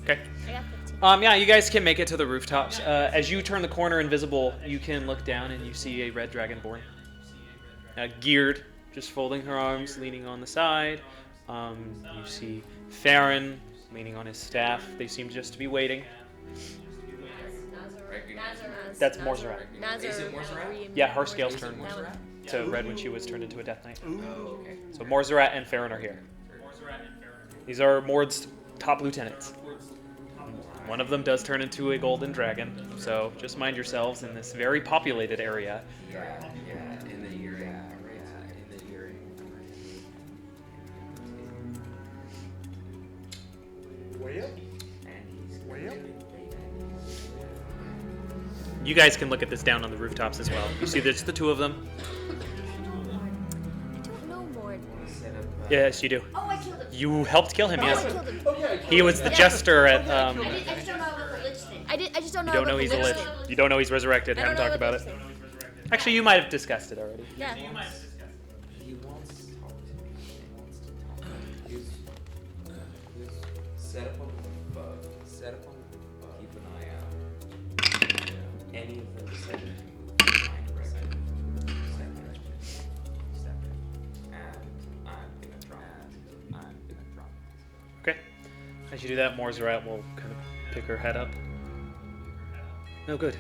Speaker 2: Okay.
Speaker 3: I got 15.
Speaker 2: Yeah, you guys can make it to the rooftops. As you turn the corner invisible, you can look down and you see a red dragonborn. Geared, just folding her arms, leaning on the side. You see Farron leaning on his staff. They seem just to be waiting. That's Morzarat.
Speaker 5: Is it Morzarat?
Speaker 2: Yeah, her scales turned to red when she was turned into a Death Knight. So Morzarat and Farron are here. These are Mord's top lieutenants. One of them does turn into a golden dragon, so just mind yourselves in this very populated area.
Speaker 5: Yeah, in the area.
Speaker 1: Way up.
Speaker 5: And he's
Speaker 1: Way up.
Speaker 2: You guys can look at this down on the rooftops as well. You see there's the two of them?
Speaker 3: I don't know Mord.
Speaker 5: set up.
Speaker 2: Yes, you do.
Speaker 3: Oh, I killed him.
Speaker 2: You helped kill him,
Speaker 3: I
Speaker 2: yes.
Speaker 3: killed him.
Speaker 1: Okay.
Speaker 2: He was the jester at,
Speaker 3: I just don't know about the Lich thing. I just don't know
Speaker 2: You don't
Speaker 3: about
Speaker 2: know
Speaker 3: the
Speaker 2: he's a
Speaker 3: Lich
Speaker 2: lich.
Speaker 3: thing.
Speaker 2: You don't know he's resurrected.
Speaker 3: I don't
Speaker 2: Haven't
Speaker 3: know
Speaker 2: talked about
Speaker 3: the
Speaker 2: it.
Speaker 3: Lich thing.
Speaker 2: Actually, you might have discussed it already.
Speaker 3: Yeah.
Speaker 5: He wants to talk to me. He wants to talk. He's set up on the bug. Set up on the bug. Keep an eye out. Any of them said to move in my direction. Step in. And I'm gonna drop.
Speaker 2: Okay. As you do that, Morzeret will kind of pick her head up. No good.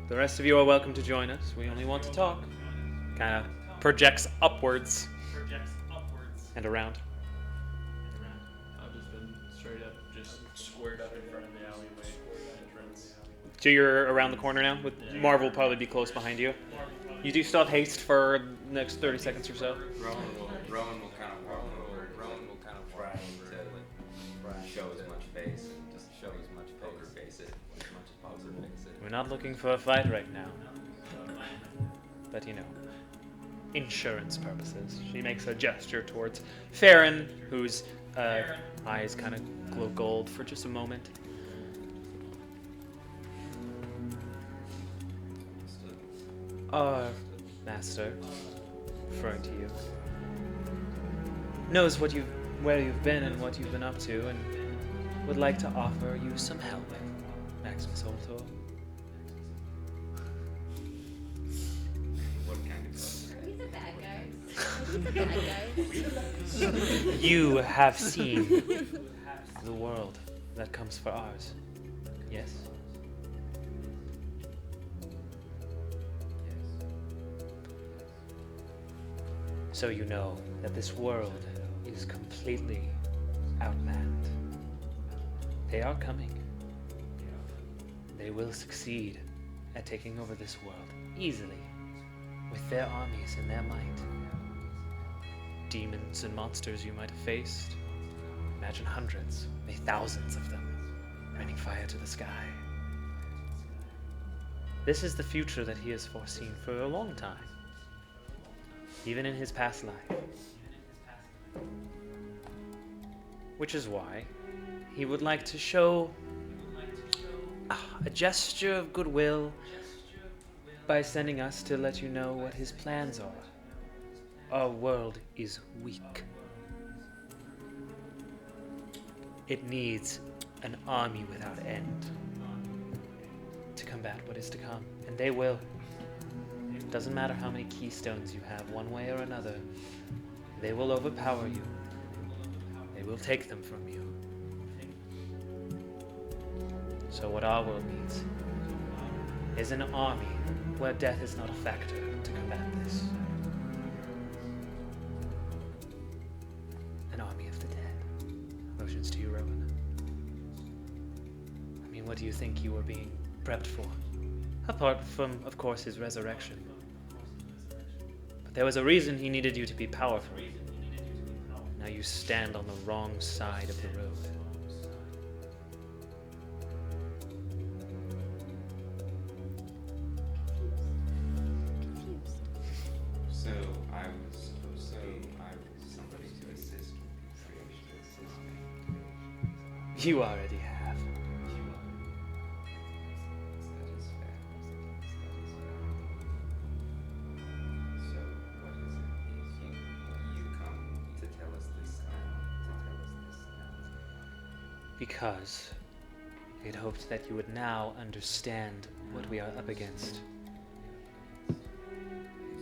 Speaker 2: The rest of you are welcome to join us. We only want to talk. Kind of projects upwards and around.
Speaker 6: I've just been straight up, just squared up in front of the alleyway entrance.
Speaker 2: So you're around the corner now? With Marvel will probably be close behind you. You do still have haste for the next 30 seconds or so.
Speaker 5: Rowan will kind of walk over to show as much face and just show as much poker face it, as much poker face it.
Speaker 2: We're not looking for a fight right now. But you know, insurance purposes. She makes a gesture towards Farron, whose eyes kind of glow gold for just a moment. Our master, referring to you, knows where you've been and what you've been up to, and would like to offer you some help, Maximus Ultor.
Speaker 5: What kind of
Speaker 4: Are we the bad guys? Are we the bad guys?
Speaker 2: You have seen the world that comes for ours. Yes? So you know that this world is completely outmanned. They are coming. They will succeed at taking over this world easily, with their armies and their might. Demons and monsters you might have faced. Imagine hundreds, maybe thousands of them, raining fire to the sky. This is the future that he has foreseen for a long time, even in his past life. Which is why he would like to show a gesture of goodwill by sending us to let you know what his plans are. Our world is weak. It needs an army without end to combat what is to come, and they will. Doesn't matter how many keystones you have, one way or another, they will overpower you. They will take them from you. So what our world needs is an army where death is not a factor to combat this. An army of the dead. Motions to you, Rowan. I mean, what do you think you were being prepped for? Apart from, of course, his resurrection. But there was a reason he needed you to be powerful. Now you stand on the wrong side of the road.
Speaker 5: So I was somebody to assist me.
Speaker 2: You already have.
Speaker 5: That is fair. So what is it? You come to tell us this now.
Speaker 2: Because we had hoped that you would now understand what we are up against.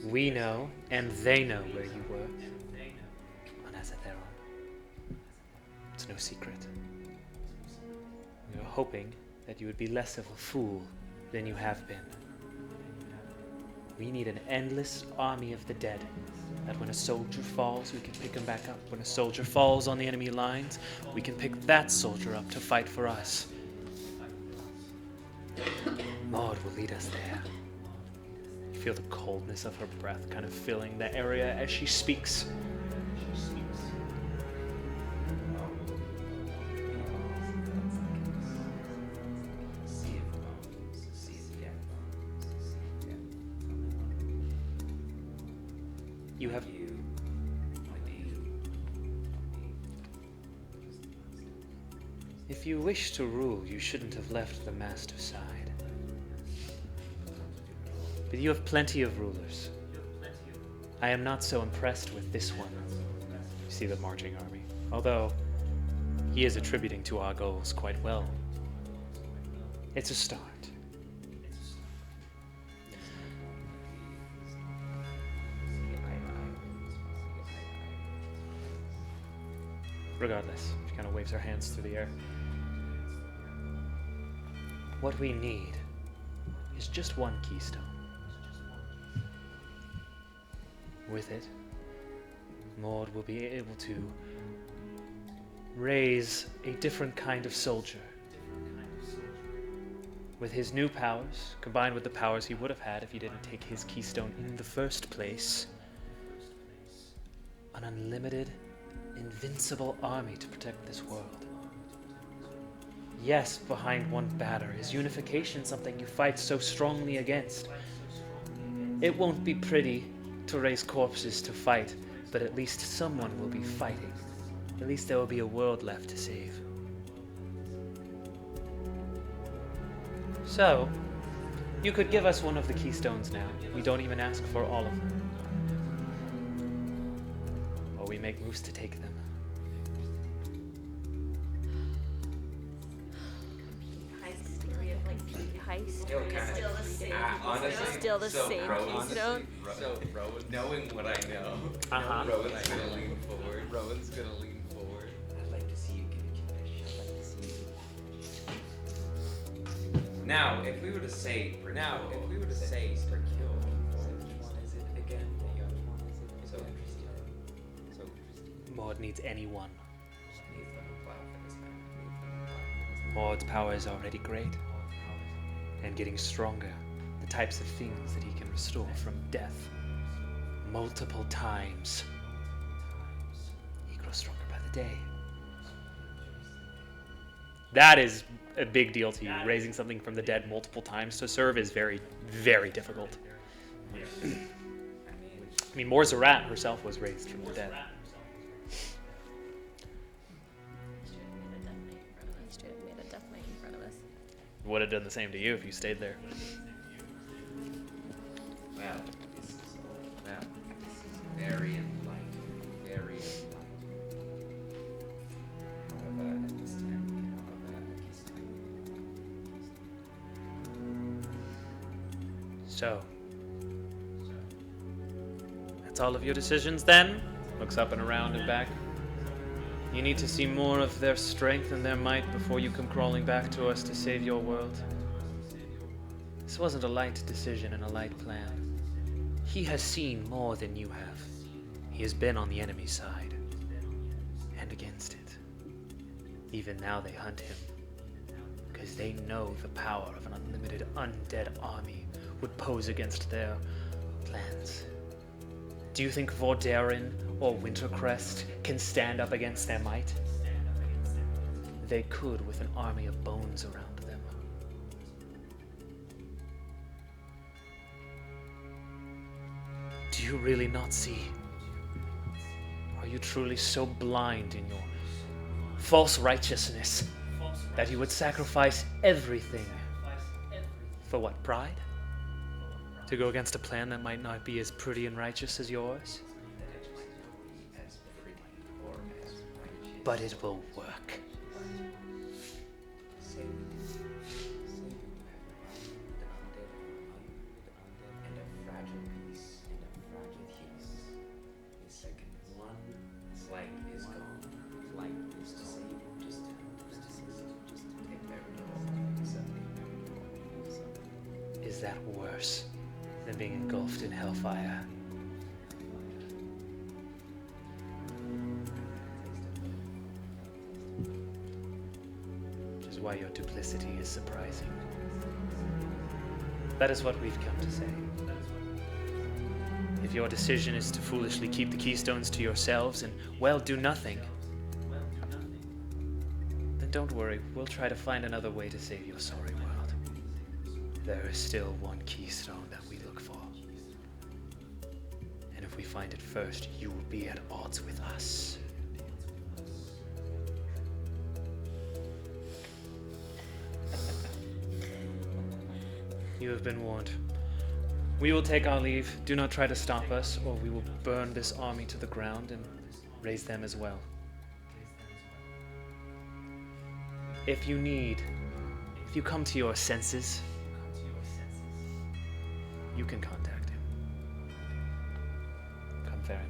Speaker 2: We know, and they know where you were on Azatheron. It's no secret. We were hoping that you would be less of a fool than you have been. We need an endless army of the dead, That when a soldier falls, we can pick him back up. When a soldier falls on the enemy lines, we can pick that soldier up to fight for us. Maud will lead us there. You feel the coldness of her breath kind of filling the area as she speaks. You have If you wish to rule, you shouldn't have left the master side. But you have plenty of rulers. I am not so impressed with this one. You see the marching army. Although, he is attributing to our goals quite well. It's a start. Regardless, she kind of waves her hands through the air. What we need is just one keystone. With it, Maud will be able to raise a different kind of soldier. With his new powers, combined with the powers he would have had if he didn't take his keystone in the first place, an unlimited, invincible army to protect this world. Yes, behind one banner is unification, something you fight so strongly against. It won't be pretty to raise corpses to fight, but at least someone will be fighting. At least there will be a world left to save. So, you could give us one of the keystones now. We don't even ask for all of them. Or we make moves to take them.
Speaker 5: Honestly,
Speaker 3: Still the same keystone.
Speaker 5: Knowing what I know, Rowan's gonna lean forward. I'd like to see you get a Now, if we were to say per kill, which one is it again? So
Speaker 2: Maud needs anyone. Maud's power is already great and getting stronger. The types of things that he can restore from death multiple times. He grows stronger by the day. That is a big deal to you. Raising something from the dead multiple times to serve is very, very difficult. I mean, Morzarat herself was raised from the dead.
Speaker 3: He straight up made a death knight in front of us.
Speaker 2: Would have done the same to you if you stayed there.
Speaker 5: Well, this is very enlightening. Very enlightening. However, at this time, we cannot have a keystone.
Speaker 2: So, that's all of your decisions then? Looks up and around and back. You need to see more of their strength and their might before you come crawling back to us to save your world. This wasn't a light decision and a light plan. He has seen more than you have. He has been on the enemy side and against it. Even now they hunt him because they know the power of an unlimited undead army would pose against their plans. Do you think Vordarin or Wintercrest can stand up against their might? They could with an army of bones around them. Do you really not see? Are you truly so blind in your false righteousness that you would sacrifice everything? For what, pride? To go against a plan that might not be as pretty and righteous as yours? But it will work. Is that worse than being engulfed in hellfire? why your duplicity is surprising. That is what we've come to say. If your decision is to foolishly keep the keystones to yourselves and, well, do nothing, then don't worry, we'll try to find another way to save your sorry world. There is still one keystone that we look for. And if we find it first, you will be at odds with us. You have been warned. We will take our leave. Do not try to stop us, or we will burn this army to the ground and raise them as well. If you come to your senses, you can contact him. Come, Farron.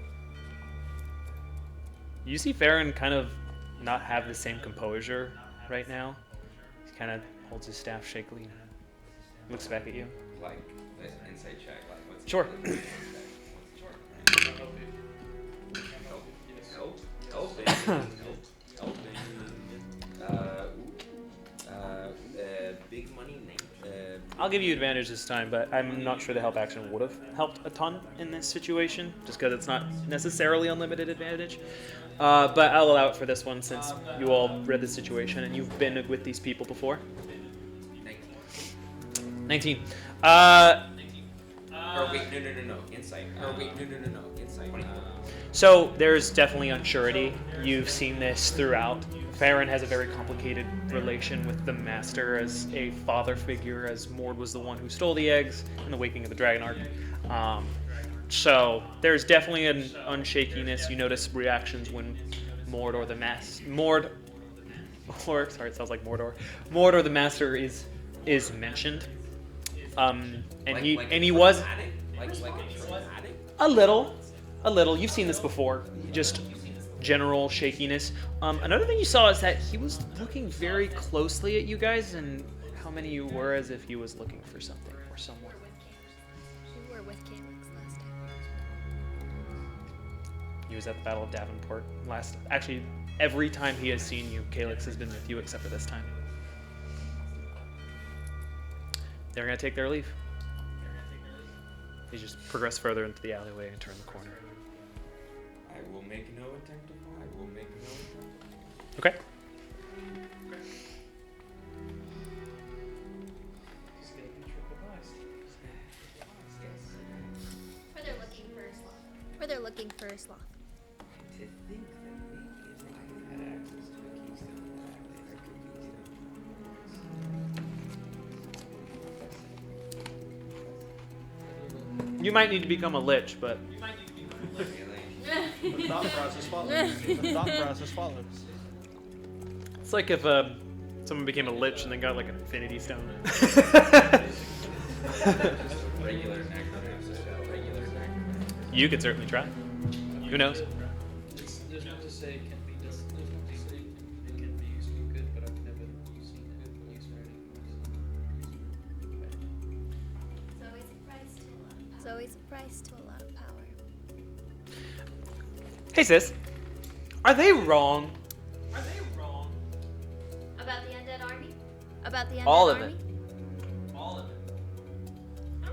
Speaker 2: You see Farron kind of not have the same composure right now. He kind of holds his staff shakily, looks back at you.
Speaker 5: Like, insight check. Like, what's
Speaker 2: Sure.
Speaker 5: Big money name.
Speaker 2: I'll give you advantage this time, but I'm not sure the help action would have helped a ton in this situation, just because it's not necessarily unlimited advantage. But I'll allow it for this one since you all read the situation and you've been with these people before. 19.
Speaker 5: Or wait, no. Insight. Or wait, no. Insight.
Speaker 2: So there's definitely unsurety. You've seen this throughout. Farron has a very complicated relation with the Master as a father figure, as Mord was the one who stole the eggs in the Waking of the Dragon Arc. So there's definitely an unshakiness. You notice reactions when Mord or the Mord or sorry, it sounds like Mordor. Mord or the Master is mentioned. And he was a little. You've seen this before. Just general shakiness. Another thing you saw is that he was looking very closely at you guys and how many you were, as if he was looking for something or someone.
Speaker 3: We were with Calyx last time.
Speaker 2: He was at the Battle of Davenport last. Actually, every time he has seen you, Calyx has been with you except for this time. They're gonna take their leave. They just progress further into the alleyway and turn the corner.
Speaker 5: I will make no attempt to follow.
Speaker 2: Okay.
Speaker 3: Or they're looking for a sloth.
Speaker 5: To think that maybe if I had access to a keystone, there could be some.
Speaker 2: You might need to become a lich, but
Speaker 7: The thought process follows.
Speaker 2: it's like if someone became a lich and then got like an infinity stone.
Speaker 5: Regular necromancer.
Speaker 2: You could certainly try. Who knows?
Speaker 6: There's not to say it can be done. There's not to say it can be used for good, but I've never seen it used for anything.
Speaker 3: It's always a price to a lot of power.
Speaker 2: Hey sis, are they wrong?
Speaker 3: About the undead army? About the undead
Speaker 2: All of
Speaker 3: army?
Speaker 2: it.
Speaker 3: I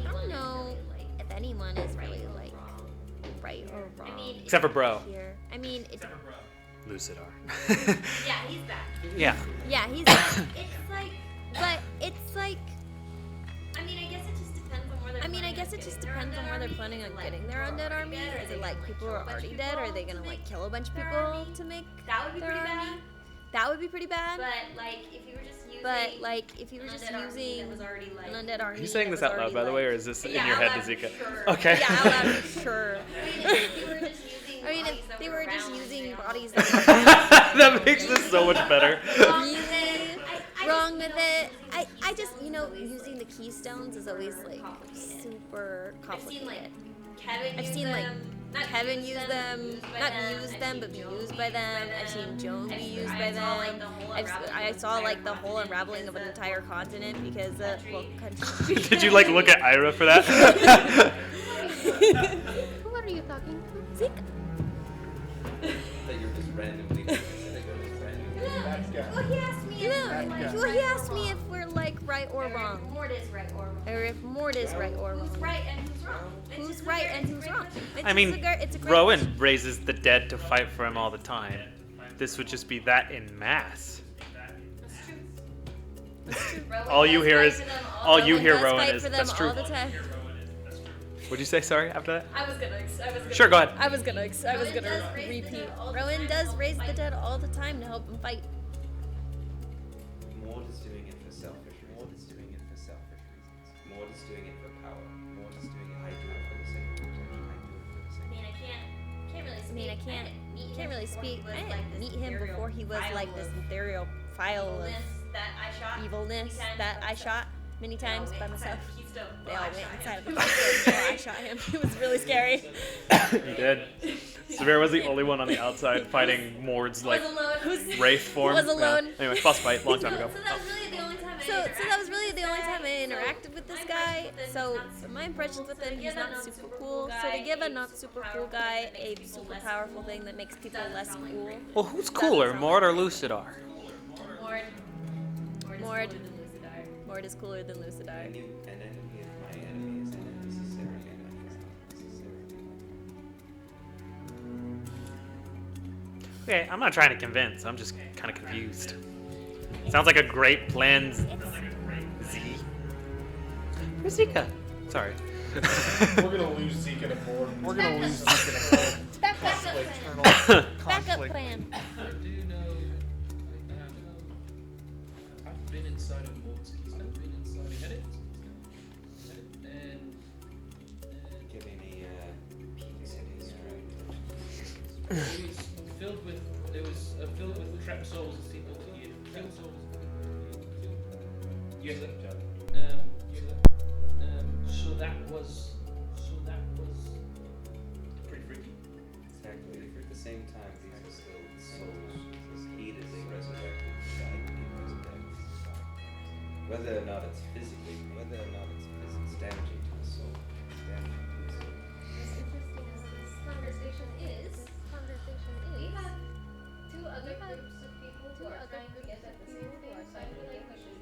Speaker 3: don't know if anyone is really like right or wrong.
Speaker 4: I mean,
Speaker 2: Except for Bro.
Speaker 3: Here. I mean, it's
Speaker 2: Lucidar.
Speaker 4: yeah, he's back.
Speaker 2: Yeah.
Speaker 3: yeah, he's.
Speaker 4: It's like,
Speaker 3: but it's like.
Speaker 4: I mean, I guess it just depends on where they're.
Speaker 3: I mean, I guess it just depends on where they're planning on getting their undead army. Is it like people who are already dead, or are they gonna like kill a bunch of people to make
Speaker 4: That would be
Speaker 3: their
Speaker 4: pretty
Speaker 3: army?
Speaker 4: bad.
Speaker 3: That would be pretty bad.
Speaker 4: But like, if you were just using.
Speaker 3: An
Speaker 4: undead
Speaker 3: undead
Speaker 4: army
Speaker 3: using
Speaker 4: that was already, like-
Speaker 3: an undead army.
Speaker 2: Are you saying
Speaker 3: that
Speaker 2: this
Speaker 3: was
Speaker 2: out loud,
Speaker 3: already,
Speaker 2: by the way, or
Speaker 3: like-
Speaker 2: is this in
Speaker 4: Yeah,
Speaker 2: your
Speaker 4: out
Speaker 2: head,
Speaker 4: loud,
Speaker 2: Nazika?
Speaker 4: sure.
Speaker 2: Okay.
Speaker 3: Yeah, out loud, sure.
Speaker 4: I mean, if you were just using.
Speaker 3: I mean,
Speaker 4: bodies
Speaker 3: if
Speaker 4: that
Speaker 3: they
Speaker 4: were
Speaker 3: were just
Speaker 4: around,
Speaker 3: using
Speaker 4: they
Speaker 3: bodies
Speaker 4: almost-
Speaker 3: that
Speaker 2: That makes this so much better.
Speaker 3: wrong with it. I just, using the keystones is always like super complicated.
Speaker 4: Kevin
Speaker 3: I've
Speaker 4: use
Speaker 3: seen like
Speaker 4: them, not
Speaker 3: Kevin use them,
Speaker 4: used by
Speaker 3: not
Speaker 4: them.
Speaker 3: use
Speaker 4: I've
Speaker 3: them,
Speaker 4: seen
Speaker 3: but be
Speaker 4: Jones
Speaker 3: used by them. I've seen Jones be used by them. I saw like the whole unraveling of an entire continent because, country.
Speaker 2: Did you like look at Ira for that?
Speaker 3: Who are you talking to? Zeke.
Speaker 5: That you're just randomly.
Speaker 1: guy.
Speaker 3: Well, he asked me if he asked me if we're like right or wrong.
Speaker 4: Mort is right or wrong.
Speaker 3: Or if Mort is right or wrong.
Speaker 4: Who's right and who's wrong?
Speaker 3: Who's right and who's wrong?
Speaker 2: I mean,
Speaker 3: it's a great
Speaker 2: Rowan raises the dead to fight for him all the time. This would just be that in mass. All you hear is, all you hear, Rowan, is that's true.
Speaker 3: all the time.
Speaker 2: What'd you say? Sorry, after that?
Speaker 4: I was gonna.
Speaker 2: Sure, go ahead.
Speaker 3: I was gonna repeat. Rowan does raise the dead all the time to help him fight.
Speaker 5: Maud is doing it for selfish reasons. Maud is doing it for selfish reasons. Maud is doing it for power. Maud is doing it. I do it for the sake of protection. I do it for the sake.
Speaker 3: I mean, I can't really speak. I didn't meet him before he was like this ethereal file of evilness that I shot many times by myself. They all went inside of the hospital while I shot him. It was really scary.
Speaker 2: You did. Severe was the only one on the outside fighting Mord's like wraith form.
Speaker 3: Was alone.
Speaker 2: Yeah. Anyway, boss fight, long time ago.
Speaker 3: So that was really the only time. So that was really the only time I interacted with this guy. So my impressions with him, he's not super cool. So to give a not super cool guy a super powerful thing that makes people less cool.
Speaker 2: Well, who's cooler, Mord or Lucidar?
Speaker 3: Mord is cooler than Lucidar.
Speaker 5: An enemy of my enemy is an unnecessary enemy. Is not necessarily.
Speaker 2: Okay, I'm not trying to convince. I'm just kind of confused. Sounds like a great plan, Z. Where's Zika? Sorry.
Speaker 1: We're gonna lose Zeke to Mord. We're gonna lose Zeke to Mord.
Speaker 3: Backup plan.
Speaker 6: I do know. I've been inside of Mort's keys. I've been inside of it. And
Speaker 5: Give me peaks in his strength.
Speaker 6: it was filled with trapped souls of people that he had killed souls. Yes. So that was pretty freaky.
Speaker 5: Exactly. At the same time, these are still souls. This heat is resurrected, died being resurrected. Whether or not it's physically damaging to the soul. It's damaging to the soul.
Speaker 4: What's interesting is this conversation is we have two other groups of people who are trying to get at the same thing. So I feel like we should.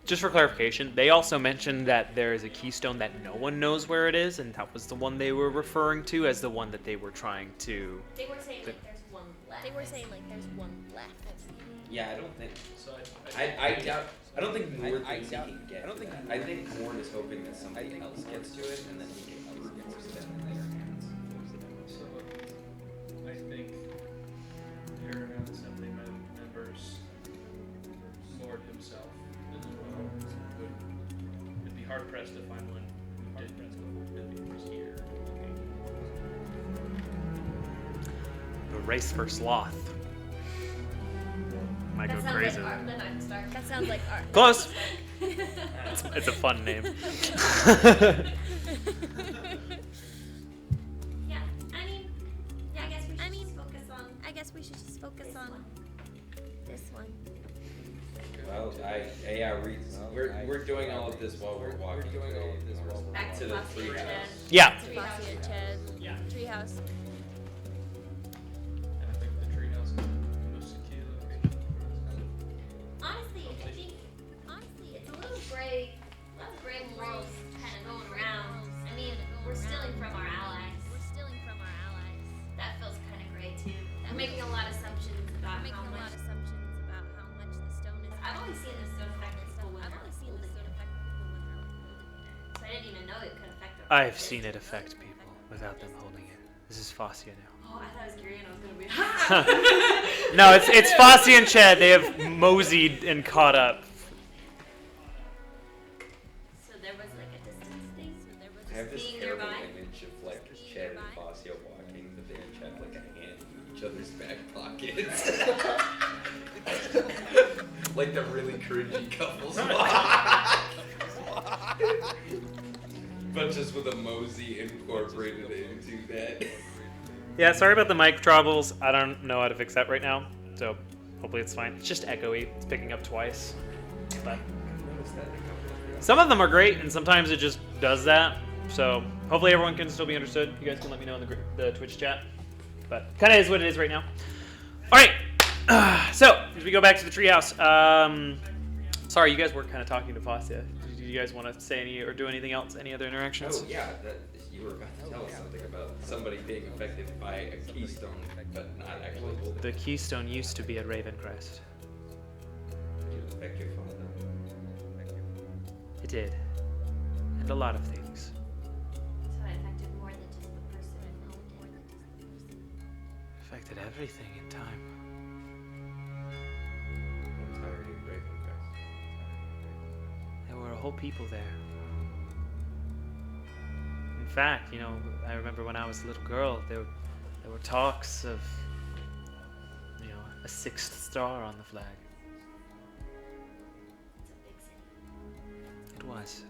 Speaker 2: Just for clarification, they also mentioned that there is a keystone that no one knows where it is, and that was the one they were referring to as the one that they were trying to.
Speaker 3: They were saying like there's one left.
Speaker 5: Yeah, I don't think.
Speaker 6: So
Speaker 5: I doubt. I don't think Mord thinks he can get. I think Mord is hoping that somebody else gets to it, and then he can force it in their hands.
Speaker 6: So I think Paragon Assembly members, Lord himself as well, would be hard pressed to find one who didn't was here.
Speaker 2: The race for sloth. Might go crazy.
Speaker 3: That sounds like art.
Speaker 2: Close. It's a fun name.
Speaker 3: Yeah, I guess we should just focus on this one.
Speaker 5: Well, we're doing all of this while we're walking.
Speaker 3: Back
Speaker 5: to the treehouse.
Speaker 2: Yeah.
Speaker 3: To Fossey and Ched.
Speaker 6: Yeah.
Speaker 3: Treehouse.
Speaker 6: And I think the treehouse is the most secure location.
Speaker 3: Honestly, it's a little gray. Lots of gray morals kind of going around. I mean, we're stealing from our allies. That feels kind of gray too. We're making a lot of assumptions about how much the stone is. I've only seen the stone affect people when they're holding it. So I didn't even know it could affect them.
Speaker 2: I've seen it affect people without them holding it. This is Fascia now.
Speaker 3: Oh, I thought it was Gary and I was gonna be.
Speaker 2: No, it's Fascia and Ched. They have moseyed and caught up.
Speaker 3: So there was like a distance thing.
Speaker 5: I have this
Speaker 3: being
Speaker 5: terrible
Speaker 3: nearby.
Speaker 5: image of like Ched and Fascia walking, but they each have like a hand in each other's back pockets. Like the really cringy couples. But just with a mosey incorporated into that.
Speaker 2: Yeah, sorry about the mic troubles. I don't know how to fix that right now, so hopefully it's fine. It's just echoey. It's picking up twice. But some of them are great, and sometimes it just does that. So hopefully everyone can still be understood. You guys can let me know in the Twitch chat. But kind of is what it is right now. All right, So, as we go back to the treehouse, sorry, you guys were kind of talking to Fastia. Do you guys want to say any or do anything else? Any other interactions?
Speaker 5: Oh yeah, you were about to tell us something about somebody being affected by a keystone, but not actually holding.
Speaker 2: The keystone used to be at Ravencrest.
Speaker 5: Did it affect your father?
Speaker 2: It did. And a lot of things.
Speaker 3: So it affected more than just the person who owned it.
Speaker 2: Affected everything in time.
Speaker 5: The entirety of Ravencrest.
Speaker 2: There were a whole people there. In fact, you know, I remember when I was a little girl, there were talks of, you know, a 6th star on the flag. It was.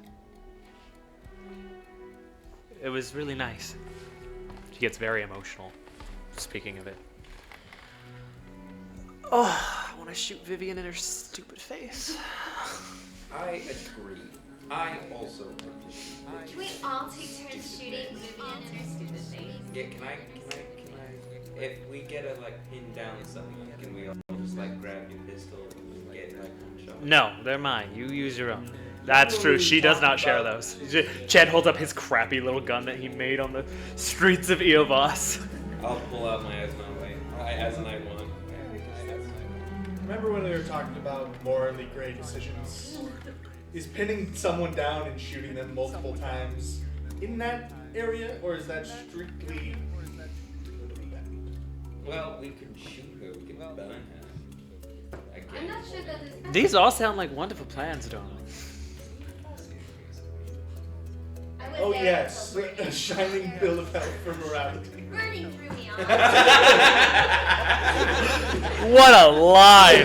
Speaker 2: It was really nice. She gets very emotional, speaking of it. Oh, I want to shoot Vivian in her stupid face.
Speaker 5: I agree. I also want to shoot.
Speaker 3: Can we all take turns shooting Vivian in her stupid face?
Speaker 5: Yeah, can I? If we get a pin down something, can we all just grab your pistol and get one shot?
Speaker 2: No, they're mine. You use your own. That's true. She does not share those. Chet holds up his crappy little gun that he made on the streets of Eovas.
Speaker 5: I'll pull out my Asinine one.
Speaker 1: Remember when we were talking about morally gray decisions? Is pinning someone down and shooting them multiple times in that area, or is that strictly?
Speaker 5: Well, we can shoot her. We can burn her.
Speaker 4: I'm not sure that this.
Speaker 2: These all sound like wonderful plans, Donald.
Speaker 4: I was
Speaker 1: Oh
Speaker 4: there
Speaker 1: yes,
Speaker 4: until
Speaker 1: a
Speaker 4: burning.
Speaker 1: shining bill of health for morality.
Speaker 3: Burning threw me off.
Speaker 2: What a lie!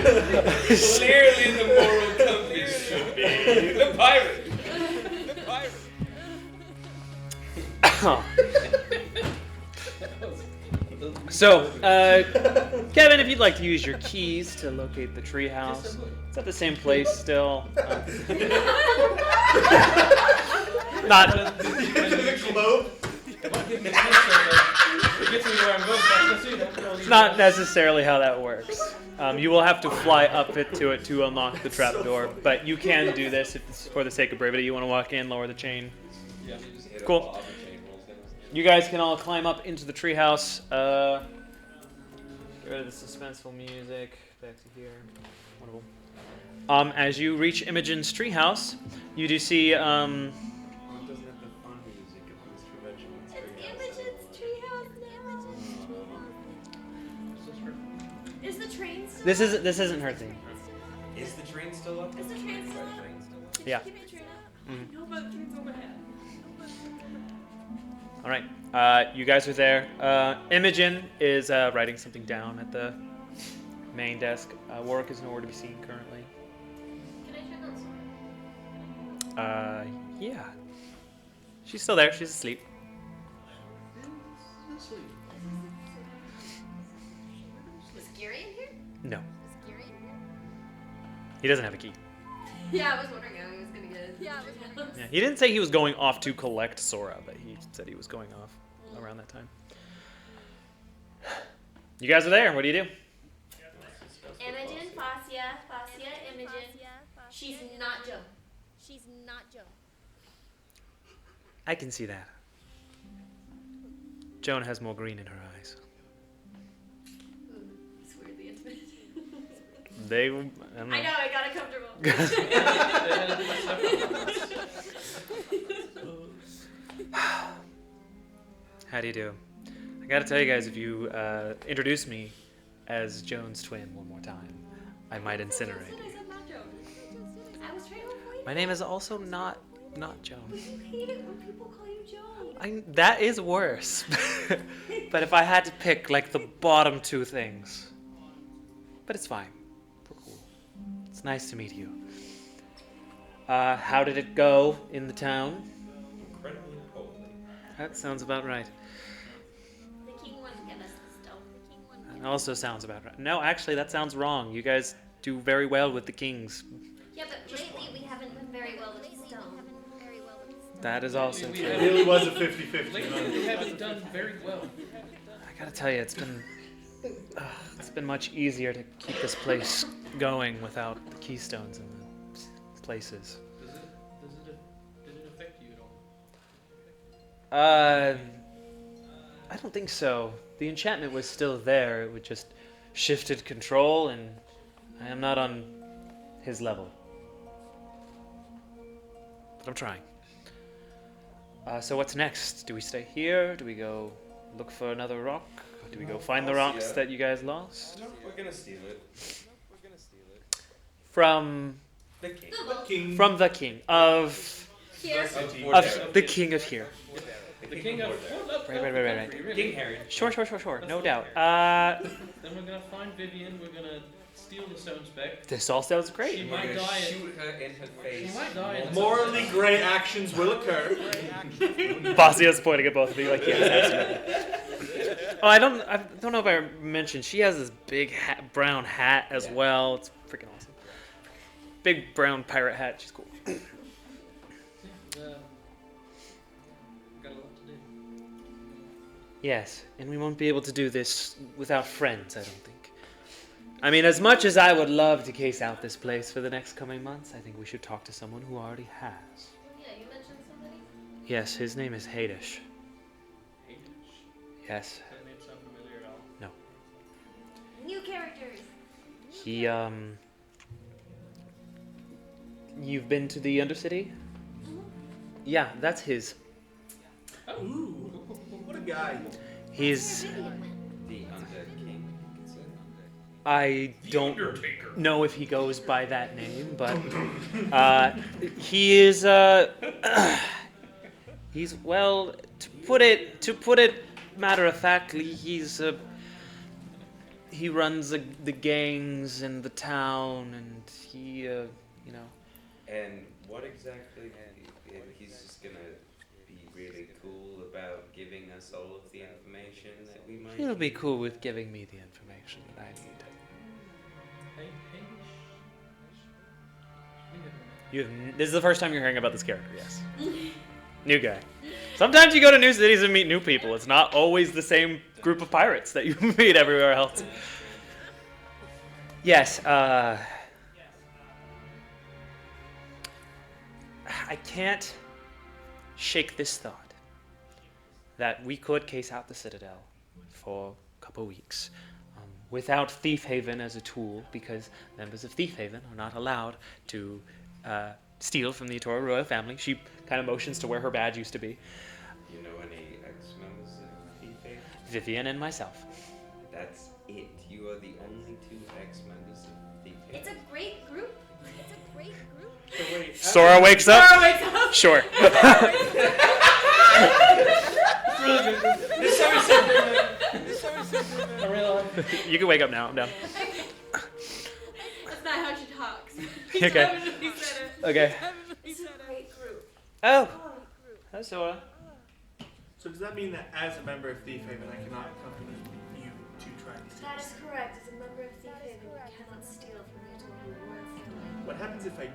Speaker 5: Clearly, the moral compass should be the pirate. The pirate.
Speaker 2: So, Kevin, if you'd like to use your keys to locate the treehouse, it's at the same place still. Not.
Speaker 1: The globe.
Speaker 2: It's not necessarily how that works. You will have to fly up it to unlock the trapdoor, but you can do this if it's for the sake of brevity. You want to walk in, lower the chain.
Speaker 5: Yeah, just hit
Speaker 2: Cool.
Speaker 5: all the chain rolls down.
Speaker 2: You guys can all climb up into the treehouse. Get rid of the suspenseful music. Back to here. Wonderful. As you reach Imogen's treehouse, you do see.
Speaker 5: It doesn't have the fun music of Mr. Regiment's treehouse.
Speaker 3: Imogen's treehouse. Is the train still?
Speaker 2: This isn't her thing.
Speaker 5: Is the train still up?
Speaker 3: Is the train still up?
Speaker 2: Yeah.
Speaker 3: Give me a train up.
Speaker 2: Mhm.
Speaker 3: No, but the train's overhead.
Speaker 2: All right. You guys are there. Imogen is writing something down at the main desk. Warwick is nowhere to be seen currently.
Speaker 4: Can I check on Sora?
Speaker 2: Yeah. She's still there. She's asleep.
Speaker 4: Was Gary in here?
Speaker 2: No.
Speaker 4: Was Gary in here?
Speaker 2: He doesn't have a key.
Speaker 4: Yeah, I was wondering how he was gonna get it.
Speaker 3: Yeah, I was wondering.
Speaker 2: Yeah. He didn't say he was going off to collect Sora, but he said he was going off around that time. You guys are there. What do you do?
Speaker 3: Imogen, Fastia, Imogen. She's not Joe.
Speaker 8: She's not Joe.
Speaker 2: I can see that. Joan has more green in her eyes.
Speaker 4: It's weirdly intimate.
Speaker 2: They. I don't know.
Speaker 3: I know, I got uncomfortable.
Speaker 2: How do you do? I gotta tell you guys, if you introduce me as Joan's twin one more time, I might incinerate
Speaker 4: I
Speaker 2: you.
Speaker 4: said not Joe.
Speaker 3: I was trying to avoid
Speaker 2: My name is also not Joan.
Speaker 3: it. You hate it when people call you Joe.
Speaker 2: That is worse. But if I had to pick like the bottom two things, but it's fine. We're cool. It's nice to meet you. How did it go in the town?
Speaker 5: Incredibly coldly.
Speaker 2: That sounds about right.
Speaker 3: The king won't give us the stone.
Speaker 2: That also sounds about right. No, actually, that sounds wrong. You guys do very well with the kings.
Speaker 3: Yeah, but lately we haven't done very well with the stone.
Speaker 2: That is also
Speaker 6: We
Speaker 2: true.
Speaker 1: It really was a 50-50.
Speaker 6: Lately, we haven't done very well.
Speaker 2: I gotta tell you, it's been It's been much easier to keep this place going without the keystones and the places.
Speaker 6: Did it affect you at all?
Speaker 2: I don't think so. The enchantment was still there. It would just shifted control, and I am not on his level. But I'm trying. So what's next? Do we stay here? Do we go look for another rock? Or do we go find the rocks that you guys lost?
Speaker 5: No, we're gonna steal it.
Speaker 2: From
Speaker 5: The king.
Speaker 2: from the king of
Speaker 3: Here.
Speaker 2: the king of here.
Speaker 6: The king of
Speaker 2: Right.
Speaker 5: King Harry.
Speaker 2: Sure. No doubt.
Speaker 6: Then we're gonna find Vivian. We're gonna steal the stones back.
Speaker 2: This all sounds
Speaker 6: She
Speaker 2: great.
Speaker 6: might
Speaker 5: We're gonna
Speaker 6: die.
Speaker 5: shoot her in her face.
Speaker 6: She might die. in-
Speaker 7: Morally grey actions will occur.
Speaker 2: Basia's pointing at both of you like, yes, absolutely. Oh, I don't know if I mentioned, she has this big brown hat as well. It's freaking awesome. Big brown pirate hat. She's cool.
Speaker 6: Got a lot to do.
Speaker 2: Yes, and we won't be able to do this without friends, I don't think. I mean, as much as I would love to case out this place for the next coming months, I think we should talk to someone who already has.
Speaker 4: Yeah, you mentioned somebody?
Speaker 2: Yes, his name is Hadish. Yes,
Speaker 6: That name sound familiar at all?
Speaker 3: New characters.
Speaker 2: he, You've been to the Undercity? Yeah, that's his.
Speaker 7: Ooh, what a guy.
Speaker 2: He's...
Speaker 5: The Under King.
Speaker 2: I don't know if he goes by that name, but he is he's, well, to put it matter of factly, he runs the gangs in the town, and he you know,
Speaker 5: And what exactly? He's just gonna be really cool about giving us all of the information that we might.
Speaker 2: he'll be cool with giving me the information that I need.
Speaker 6: Hey,
Speaker 2: This is the first time you're hearing about this character, yes. New guy. Sometimes you go to new cities and meet new people. It's not always the same group of pirates that you meet everywhere else. Yes, I can't shake this thought that we could case out the Citadel for a couple weeks without Thief Haven as a tool, because members of Thief Haven are not allowed to steal from the Etoro royal family. She kind of motions to where her badge used to be.
Speaker 5: You know any ex-members of Thief Haven?
Speaker 2: Vivian and myself.
Speaker 5: That's it. You are the only two ex-members of Thief Haven.
Speaker 3: It's a great group. It's a great group.
Speaker 7: So wait,
Speaker 2: Sora wakes up.
Speaker 3: Sora wakes up.
Speaker 2: Sure.
Speaker 6: I realize.
Speaker 2: You can wake up now. I'm down.
Speaker 3: That's not how she talks.
Speaker 2: Okay.
Speaker 3: He said it.
Speaker 2: Okay.
Speaker 3: It's a great group.
Speaker 2: Oh. Hi, Sora.
Speaker 7: So does that mean that as a member of Thief Haven, I cannot accompany you to try and steal?
Speaker 3: That is correct. As a member of Thief Haven, you cannot steal from the Etoro royal family.
Speaker 7: What happens if I do?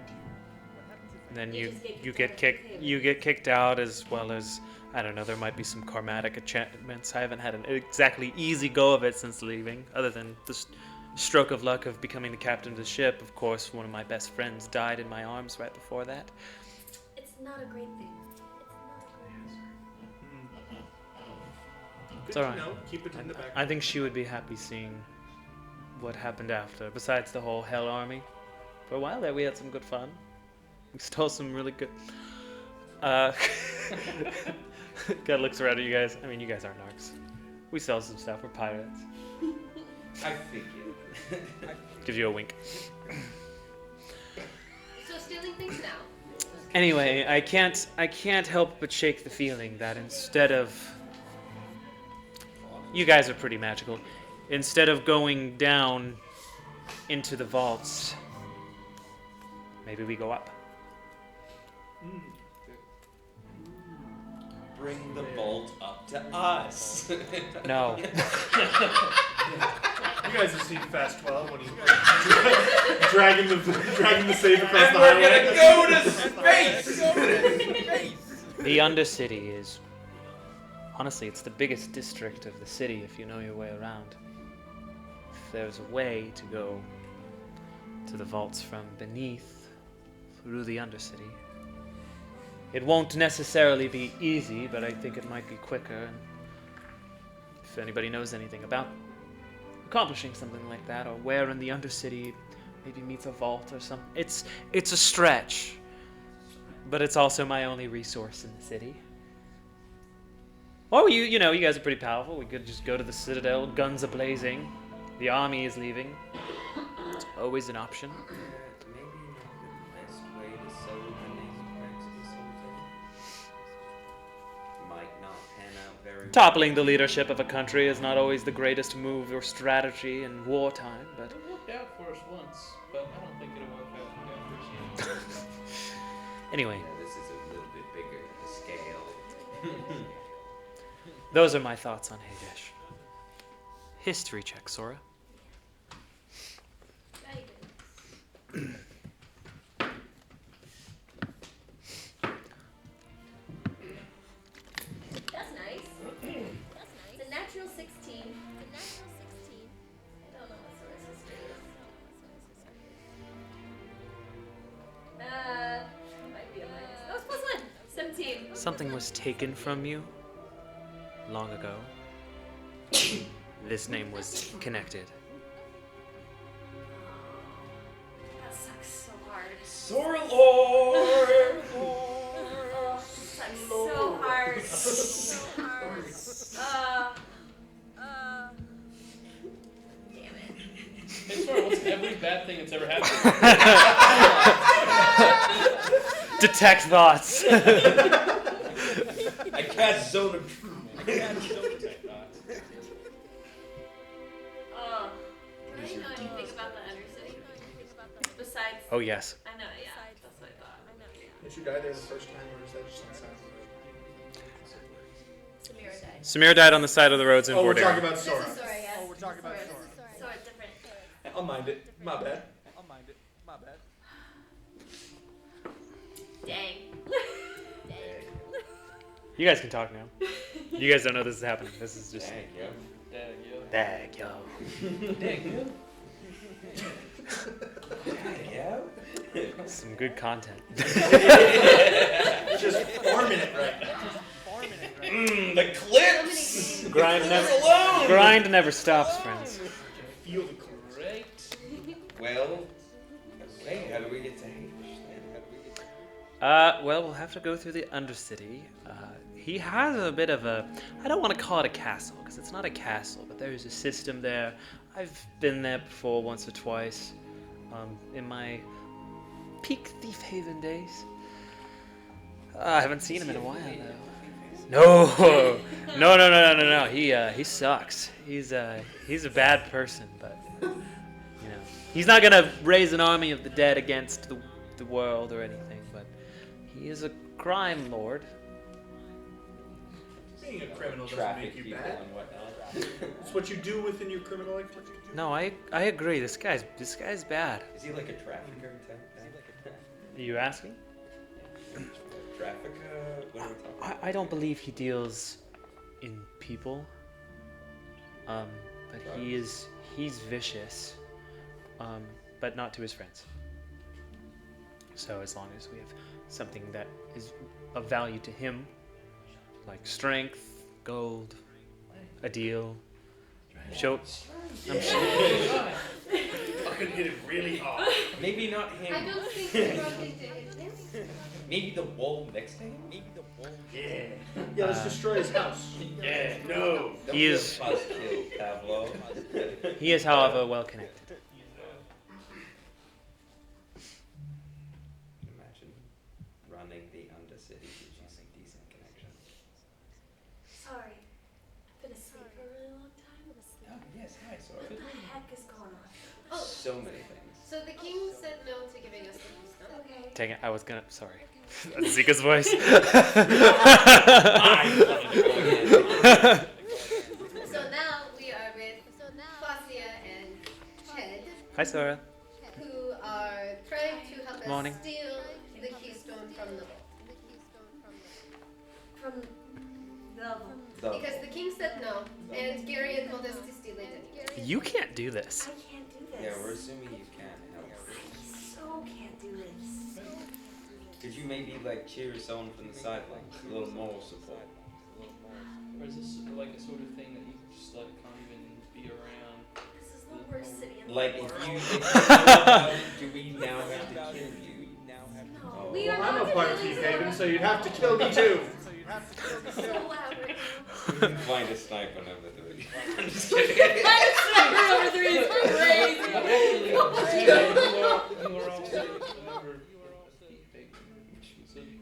Speaker 2: And then
Speaker 3: You
Speaker 2: you
Speaker 3: just get
Speaker 2: get
Speaker 3: kicked out of the
Speaker 2: kicked
Speaker 3: table.
Speaker 2: you get kicked out, as well as, I don't know, there might be some karmatic enchantments. I haven't had an exactly easy go of it since leaving, other than the stroke of luck of becoming the captain of the ship. Of course, one of my best friends died in my arms right before that.
Speaker 3: It's not a great thing. It's not a great thing.
Speaker 7: Good
Speaker 2: It's
Speaker 7: to
Speaker 2: alright.
Speaker 7: know. Keep it in the back.
Speaker 2: I think she would be happy seeing what happened after, besides the whole Hell Army. For a while there, we had some good fun. We stole some really good... God looks around at you guys. I mean, you guys aren't narcs. We sell some stuff. We're pirates.
Speaker 5: I figured.
Speaker 2: Gives you a wink.
Speaker 4: So stealing things now.
Speaker 2: Anyway, I can't help but shake the feeling that instead of... You guys are pretty magical. Instead of going down into the vaults, maybe we go up.
Speaker 5: Bring the vault up to us.
Speaker 2: No.
Speaker 7: You guys have seen Fast 12 when he's dragging the safe across
Speaker 5: And
Speaker 7: the
Speaker 5: we're
Speaker 7: highway.
Speaker 5: gonna go to space.
Speaker 2: The Undercity is... Honestly, it's the biggest district of the city if you know your way around. if there's a way to go to the vaults from beneath through the Undercity. It won't necessarily be easy, but I think it might be quicker. And if anybody knows anything about accomplishing something like that, or where in the Undercity maybe meets a vault or something, it's a stretch, but it's also my only resource in the city. Or you guys are pretty powerful. We could just go to the Citadel, guns a-blazing. The army is leaving. It's always an option.
Speaker 5: Maybe not the best way to sell the name Maximus Ultor. Might not pan out very well.
Speaker 2: Toppling the leadership of a country is not always the greatest move or strategy in wartime, but...
Speaker 6: It worked out for us once, but I don't think it'll work out for us again.
Speaker 2: Anyway,
Speaker 5: Yeah, this is a little bit bigger than the scale.
Speaker 2: those are my thoughts on Hadesh. History check, Sora.
Speaker 3: That's nice. It's a natural 16. I don't know what Sora's history is. Might be a minus. Oh, it's plus 1. 17.
Speaker 2: Something was taken from you long ago. This name was connected.
Speaker 3: That sucks so hard.
Speaker 5: Sora Lord!
Speaker 3: Sucks so hard. So hard. Damn it.
Speaker 6: Hey, Sora, what's every bad thing that's ever happened?
Speaker 2: Detect thoughts.
Speaker 5: I cast Zone of Truth.
Speaker 3: Do you know anything about the Undercity? Besides,
Speaker 2: Oh yes.
Speaker 3: I know, yeah, that's what I thought.
Speaker 1: Did you die there the first time, or is that just on the side of the road?
Speaker 4: Samira died.
Speaker 2: Samir died on the side of the roads in
Speaker 1: Oh, we're
Speaker 2: Vordaeron.
Speaker 1: talking about
Speaker 4: This
Speaker 1: Sora.
Speaker 4: is Sora, yes.
Speaker 1: Oh, we're talking about Sora.
Speaker 3: So it's different.
Speaker 1: I'll mind it. My bad.
Speaker 3: Dang.
Speaker 2: You guys can talk now. You guys don't know this is happening. This is just...
Speaker 5: Dang, yo.
Speaker 2: Dag, yo.
Speaker 6: Dang, yo.
Speaker 5: Dang, yo.
Speaker 2: Some good content.
Speaker 1: Just farming it right now.
Speaker 5: The clips!
Speaker 2: Grind never stops, friends.
Speaker 1: Feel the clips.
Speaker 6: Great.
Speaker 5: Well, okay, how do we get to Hamish then? How do we get to...
Speaker 2: Well, we'll have to go through the Undercity. He has a bit of a... I don't want to call it a castle, because it's not a castle, but there's a system there. I've been there before once or twice, in my peak Thief Haven days. I haven't seen him in a while, though. No. He sucks. He's a bad person, but, he's not going to raise an army of the dead against the world or anything, but he is a crime lord.
Speaker 1: Being a criminal doesn't
Speaker 5: Traffic
Speaker 1: make you
Speaker 5: people
Speaker 1: bad.
Speaker 5: and whatnot.
Speaker 1: It's what you do within your criminal activity.
Speaker 2: No, I agree. This guy's bad.
Speaker 5: Is he like a trafficker type guy?
Speaker 2: Are you asking?
Speaker 5: Trafficker? What are we talking about?
Speaker 2: I don't believe he deals in people. But he's vicious. But not to his friends. So as long as we have something that is of value to him, like strength, gold, a deal. I'm sure.
Speaker 1: Fucking hit it really hard.
Speaker 5: Maybe not him.
Speaker 4: I don't think you brought it to him.
Speaker 5: Maybe the wall next to him?
Speaker 1: Yeah. Yeah, let's destroy his house.
Speaker 5: Yeah, no. Don't
Speaker 2: He
Speaker 5: be a
Speaker 2: is-
Speaker 5: buzzkill, Pablo.
Speaker 2: He is, however, well connected.
Speaker 5: Imagine running the Undercity gives you some decent connections.
Speaker 3: Sorry. I've been asleep for a really long time.
Speaker 5: Oh, yes, hi, Sora.
Speaker 3: What the heck is going on?
Speaker 4: Oh,
Speaker 5: So many things.
Speaker 4: so the king said no to giving us the keystone.
Speaker 3: Okay.
Speaker 2: Dang it, I was gonna. Sorry. That's Zika's voice.
Speaker 4: So now we are with Fasia and Ched,
Speaker 2: Hi, Sora.
Speaker 4: who are trying to help
Speaker 2: Morning.
Speaker 4: us steal the keystone from the vault.
Speaker 3: From the...
Speaker 5: The
Speaker 4: Because the king said no, and Gary had told us to steal it anyway.
Speaker 2: You can't do this.
Speaker 3: I can't do this.
Speaker 5: Yeah, we're assuming you can't help.
Speaker 3: I so can't do this.
Speaker 5: Could you maybe like cheer someone from the sidelines? A little moral support.
Speaker 6: Or is this like a sort of thing that you just like can't even be around?
Speaker 3: This is the worst city in the
Speaker 5: Like
Speaker 3: world.
Speaker 5: if you know about it, do we now have to kill you?
Speaker 3: No.
Speaker 4: We
Speaker 1: Well,
Speaker 4: are
Speaker 1: I'm
Speaker 4: not
Speaker 1: a part of
Speaker 4: gonna
Speaker 1: Thief
Speaker 4: do
Speaker 1: Haven,
Speaker 4: this.
Speaker 1: so you'd have to kill me too.
Speaker 4: So loud right
Speaker 5: We can find a sniper number 3. I'm just kidding.
Speaker 4: now. Number 3 is crazy.
Speaker 6: Actually, you are also remember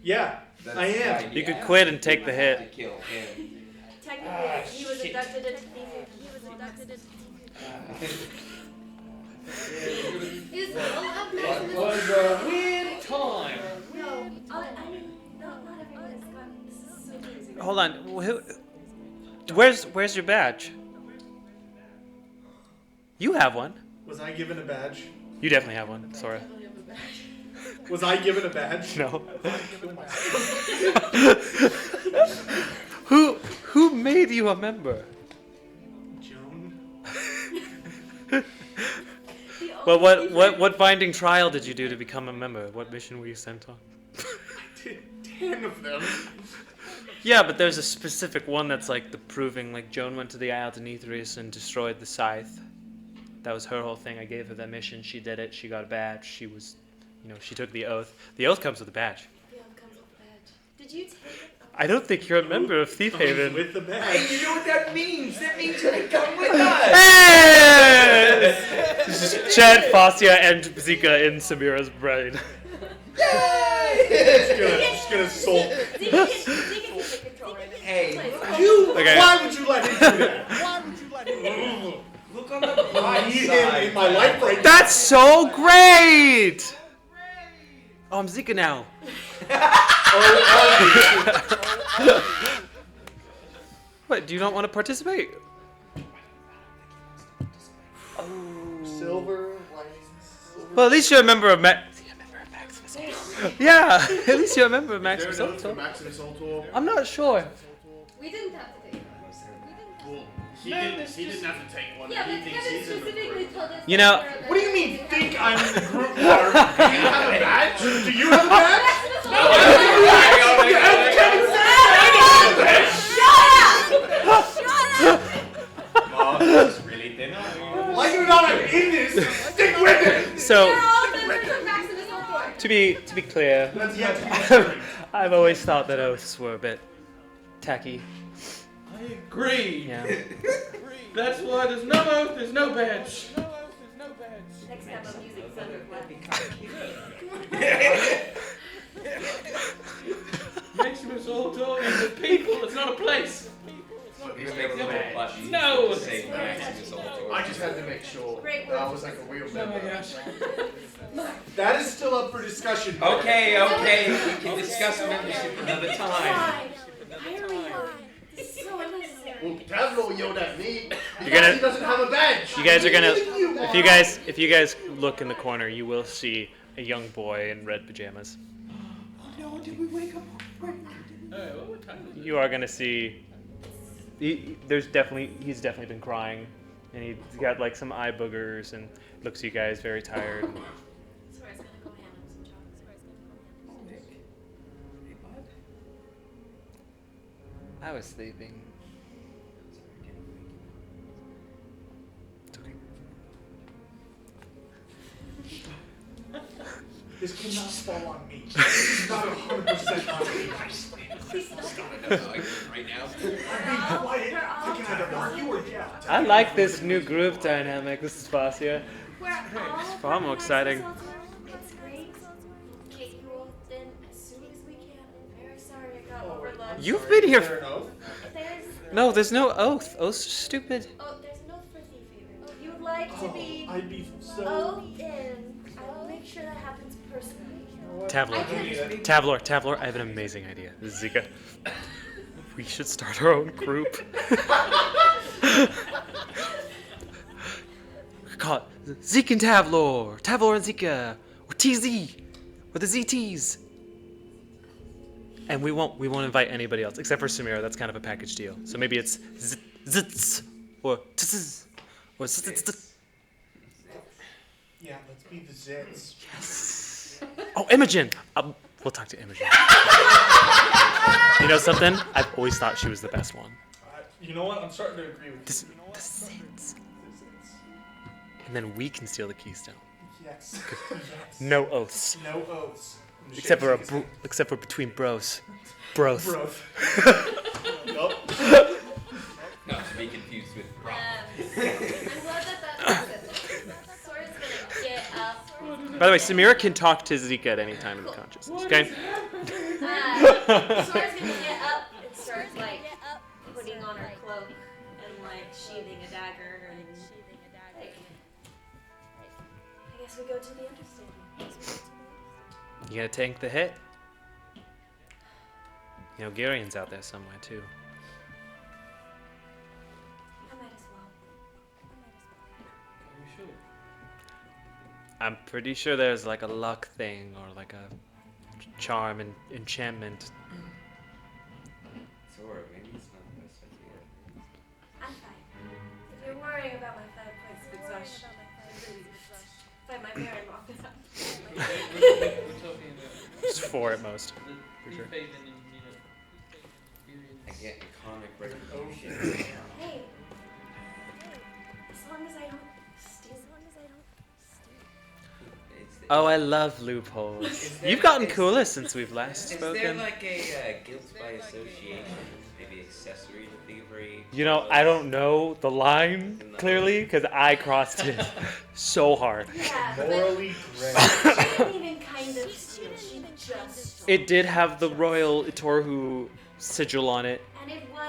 Speaker 1: Yeah, I am.
Speaker 5: That's
Speaker 2: You could quit and take the
Speaker 5: You have
Speaker 2: hit.
Speaker 5: to kill him.
Speaker 3: Technically, he was abducted into Thief Haven. He was abducted into
Speaker 4: Is allowed
Speaker 6: That
Speaker 4: Maximus
Speaker 6: was a weird time.
Speaker 3: No, I mean, not everyone has gotten. This is so crazy.
Speaker 2: Hold on. Where's your badge? You have one.
Speaker 1: Was I given a badge?
Speaker 2: You definitely have one. Sora.
Speaker 1: Was I given a badge?
Speaker 2: No. Who made you a member?
Speaker 1: Joan?
Speaker 2: Well, what binding trial did you do to become a member? What mission were you sent on?
Speaker 1: I did 10 of them.
Speaker 2: Yeah, but there's a specific one that's like the proving, like Joan went to the Isle of Nithris and destroyed the scythe. That was her whole thing. I gave her that mission. She did it. She got a badge. She was, she took the oath. The oath comes with a badge.
Speaker 3: The oath comes with a badge. Did you take it?
Speaker 2: I don't think you're a member of Thief Haven.
Speaker 1: With the
Speaker 5: Hey,
Speaker 1: badge.
Speaker 5: you know what that means? That means you can come with us!
Speaker 2: Yes! Chad, Fascia, and Zika in Samira's brain.
Speaker 1: Just gonna sulk.
Speaker 3: Zeke can take control right now.
Speaker 5: Hey,
Speaker 3: Please.
Speaker 1: You?
Speaker 2: Okay.
Speaker 1: Why would you let him do that?
Speaker 5: look on the
Speaker 1: I
Speaker 5: bright
Speaker 1: need him
Speaker 5: side.
Speaker 1: in my life right now.
Speaker 2: That's so great! Oh, I'm Zika now. What, do you not want to participate?
Speaker 1: Silver,
Speaker 2: Well, at least you're a member of Maximus. Yeah, at least you're a member of
Speaker 7: There
Speaker 2: Maximus
Speaker 7: are notes for
Speaker 2: Ultor.
Speaker 7: Maximus Ultor.
Speaker 2: I'm not sure.
Speaker 4: We didn't have to take it.
Speaker 7: Well, he didn't have to take one.
Speaker 4: Yeah,
Speaker 7: He
Speaker 4: but
Speaker 7: thinks
Speaker 4: Kevin
Speaker 7: he's in the
Speaker 4: specifically
Speaker 7: group.
Speaker 4: told us.
Speaker 2: You know-
Speaker 1: What do you mean, think I'm in the group, Marv? Do you have a badge? Do you have a badge?
Speaker 4: No,
Speaker 5: Mom, it's really thin on you.
Speaker 1: Like it or not, I'm in this. Stick with it.
Speaker 2: So,
Speaker 4: We're all members of Maximus Ultor.
Speaker 2: to be clear,
Speaker 1: That's yet to be determined.
Speaker 2: I've always thought that oaths were a bit tacky.
Speaker 6: I agree.
Speaker 2: Yeah.
Speaker 6: That's why there's no oath, there's no badge.
Speaker 3: Next time I'm using Thunderclap.
Speaker 6: Maximus Ultor is a people, it's not a place.
Speaker 5: These little buttons
Speaker 6: No.
Speaker 5: say Maximus Ultor.
Speaker 7: I just had to make sure
Speaker 3: Great
Speaker 7: that I
Speaker 3: work.
Speaker 7: was like a real
Speaker 6: Oh my
Speaker 7: member.
Speaker 6: gosh.
Speaker 1: That is still up for discussion.
Speaker 5: Okay, we can discuss membership another time.
Speaker 3: Why? Why are we here? This is so unnecessary.
Speaker 7: Well, Tavlo yelled at me because
Speaker 2: gonna-
Speaker 7: he doesn't have a badge.
Speaker 2: You guys are gonna, if you guys look in the corner, you will see a young boy in red pajamas.
Speaker 5: No, did we wake up?
Speaker 6: What time is it?
Speaker 2: You are gonna see. He's definitely been crying, and he's got like some eye boogers and looks at you guys very tired.
Speaker 3: Sora's gonna go hand him some chocolate. Sora's gonna go hand him some
Speaker 5: Hey, bud.
Speaker 2: I was sleeping. It's okay.
Speaker 1: This cannot fall on me. This is not 100% on me.
Speaker 5: Right now?
Speaker 1: I'm being quiet. I can either mark you or yeah.
Speaker 2: I like this new group dynamic. This is Fascia.
Speaker 3: We're all
Speaker 2: far more exciting.
Speaker 3: It's great. Take you all in as soon as we can. I'm very sorry I got overlooked.
Speaker 2: You've been here.
Speaker 1: Is there an oath?
Speaker 2: There's no oath. Oaths are stupid.
Speaker 3: Oh, there's no for Thief Haven. If you'd like to be
Speaker 1: I'd be so.
Speaker 3: oathed in, I will make sure that happens personally.
Speaker 2: Tavlor, I have an amazing idea. This is Zika. We should start our own group. Call it Zeke and Tavlor and Zika, or TZ, or the ZTs. And we won't invite anybody else except for Samira. That's kind of a package deal. So maybe it's Zits or Tss
Speaker 1: Yeah, let's be the Zits.
Speaker 2: Yes. Oh, Imogen. We'll talk to Imogen. You know something? I've always thought she was the best one.
Speaker 1: You know what? I'm starting to agree with you.
Speaker 2: The Zits.
Speaker 1: The Zits.
Speaker 2: And then we can steal the keystone.
Speaker 1: Yes.
Speaker 2: No oaths.
Speaker 1: No oaths.
Speaker 2: Except for between bros. Bros.
Speaker 1: Bro. Yup.
Speaker 5: Not to be confused with Rob.
Speaker 3: I'm glad that's Sora's gonna get up.
Speaker 2: By the way, Samira can talk to Zeke at any time in the consciousness. Okay.
Speaker 3: Sora's gonna get up and start like putting on her cloak and like sheathing a dagger and like. I guess we go to the understanding.
Speaker 2: You gonna tank the hit? You know, Garian's out there somewhere too.
Speaker 3: I might as well.
Speaker 6: Are you sure?
Speaker 2: I'm pretty sure there's like a luck thing or like a charm and enchantment.
Speaker 5: Sora, maybe it's not the best idea.
Speaker 3: I'm fine. If you're worrying about my 5 points of exhaustion, find my parent off this
Speaker 6: We're talking about
Speaker 2: It's 4 at most.
Speaker 6: the
Speaker 2: sure.
Speaker 6: faith in,
Speaker 5: I get iconic recognition.
Speaker 3: Hey, as long as I don't steal.
Speaker 2: Oh, I love loopholes. You've gotten cooler since we've last
Speaker 5: Is there
Speaker 2: spoken.
Speaker 5: like a guilt by association, maybe accessory to thievery?
Speaker 2: You know, I don't know the line clearly because I crossed it so hard.
Speaker 3: Yeah, but
Speaker 1: Morally gray.
Speaker 3: she didn't even kind of steal. She just stole.
Speaker 2: It did have the royal Itorhu sigil on it.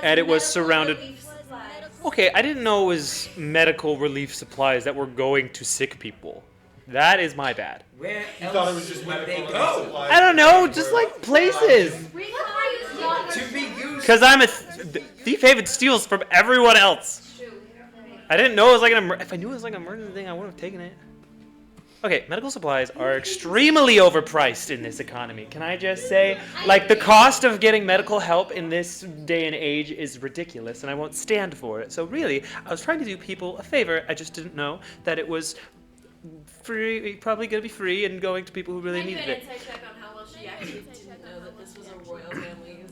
Speaker 3: And
Speaker 2: it was
Speaker 3: medical
Speaker 2: surrounded-
Speaker 3: relief supplies.
Speaker 2: Okay, I didn't know it was medical relief supplies that were going to sick people. That is my bad.
Speaker 5: Where
Speaker 1: You
Speaker 5: else
Speaker 1: thought it was just
Speaker 5: would
Speaker 1: medical
Speaker 5: they
Speaker 1: relief
Speaker 5: go?
Speaker 1: supplies.
Speaker 2: I don't know, just like places.
Speaker 5: To be used.
Speaker 2: Because I'm a thief haven steals from everyone else.
Speaker 3: True.
Speaker 2: I didn't know it was like if I knew it was like an emergency thing, I would have taken it. Okay, medical supplies are extremely overpriced in this economy. Can I just say, like, the cost of getting medical help in this day and age is ridiculous, and I won't stand for it. So really, I was trying to do people a favor. I just didn't know that it was free, probably going to be free, and going to people who really
Speaker 4: Can I do
Speaker 2: needed
Speaker 4: an
Speaker 2: it.
Speaker 4: insight check on how well she actually didn't know that this was a royal family?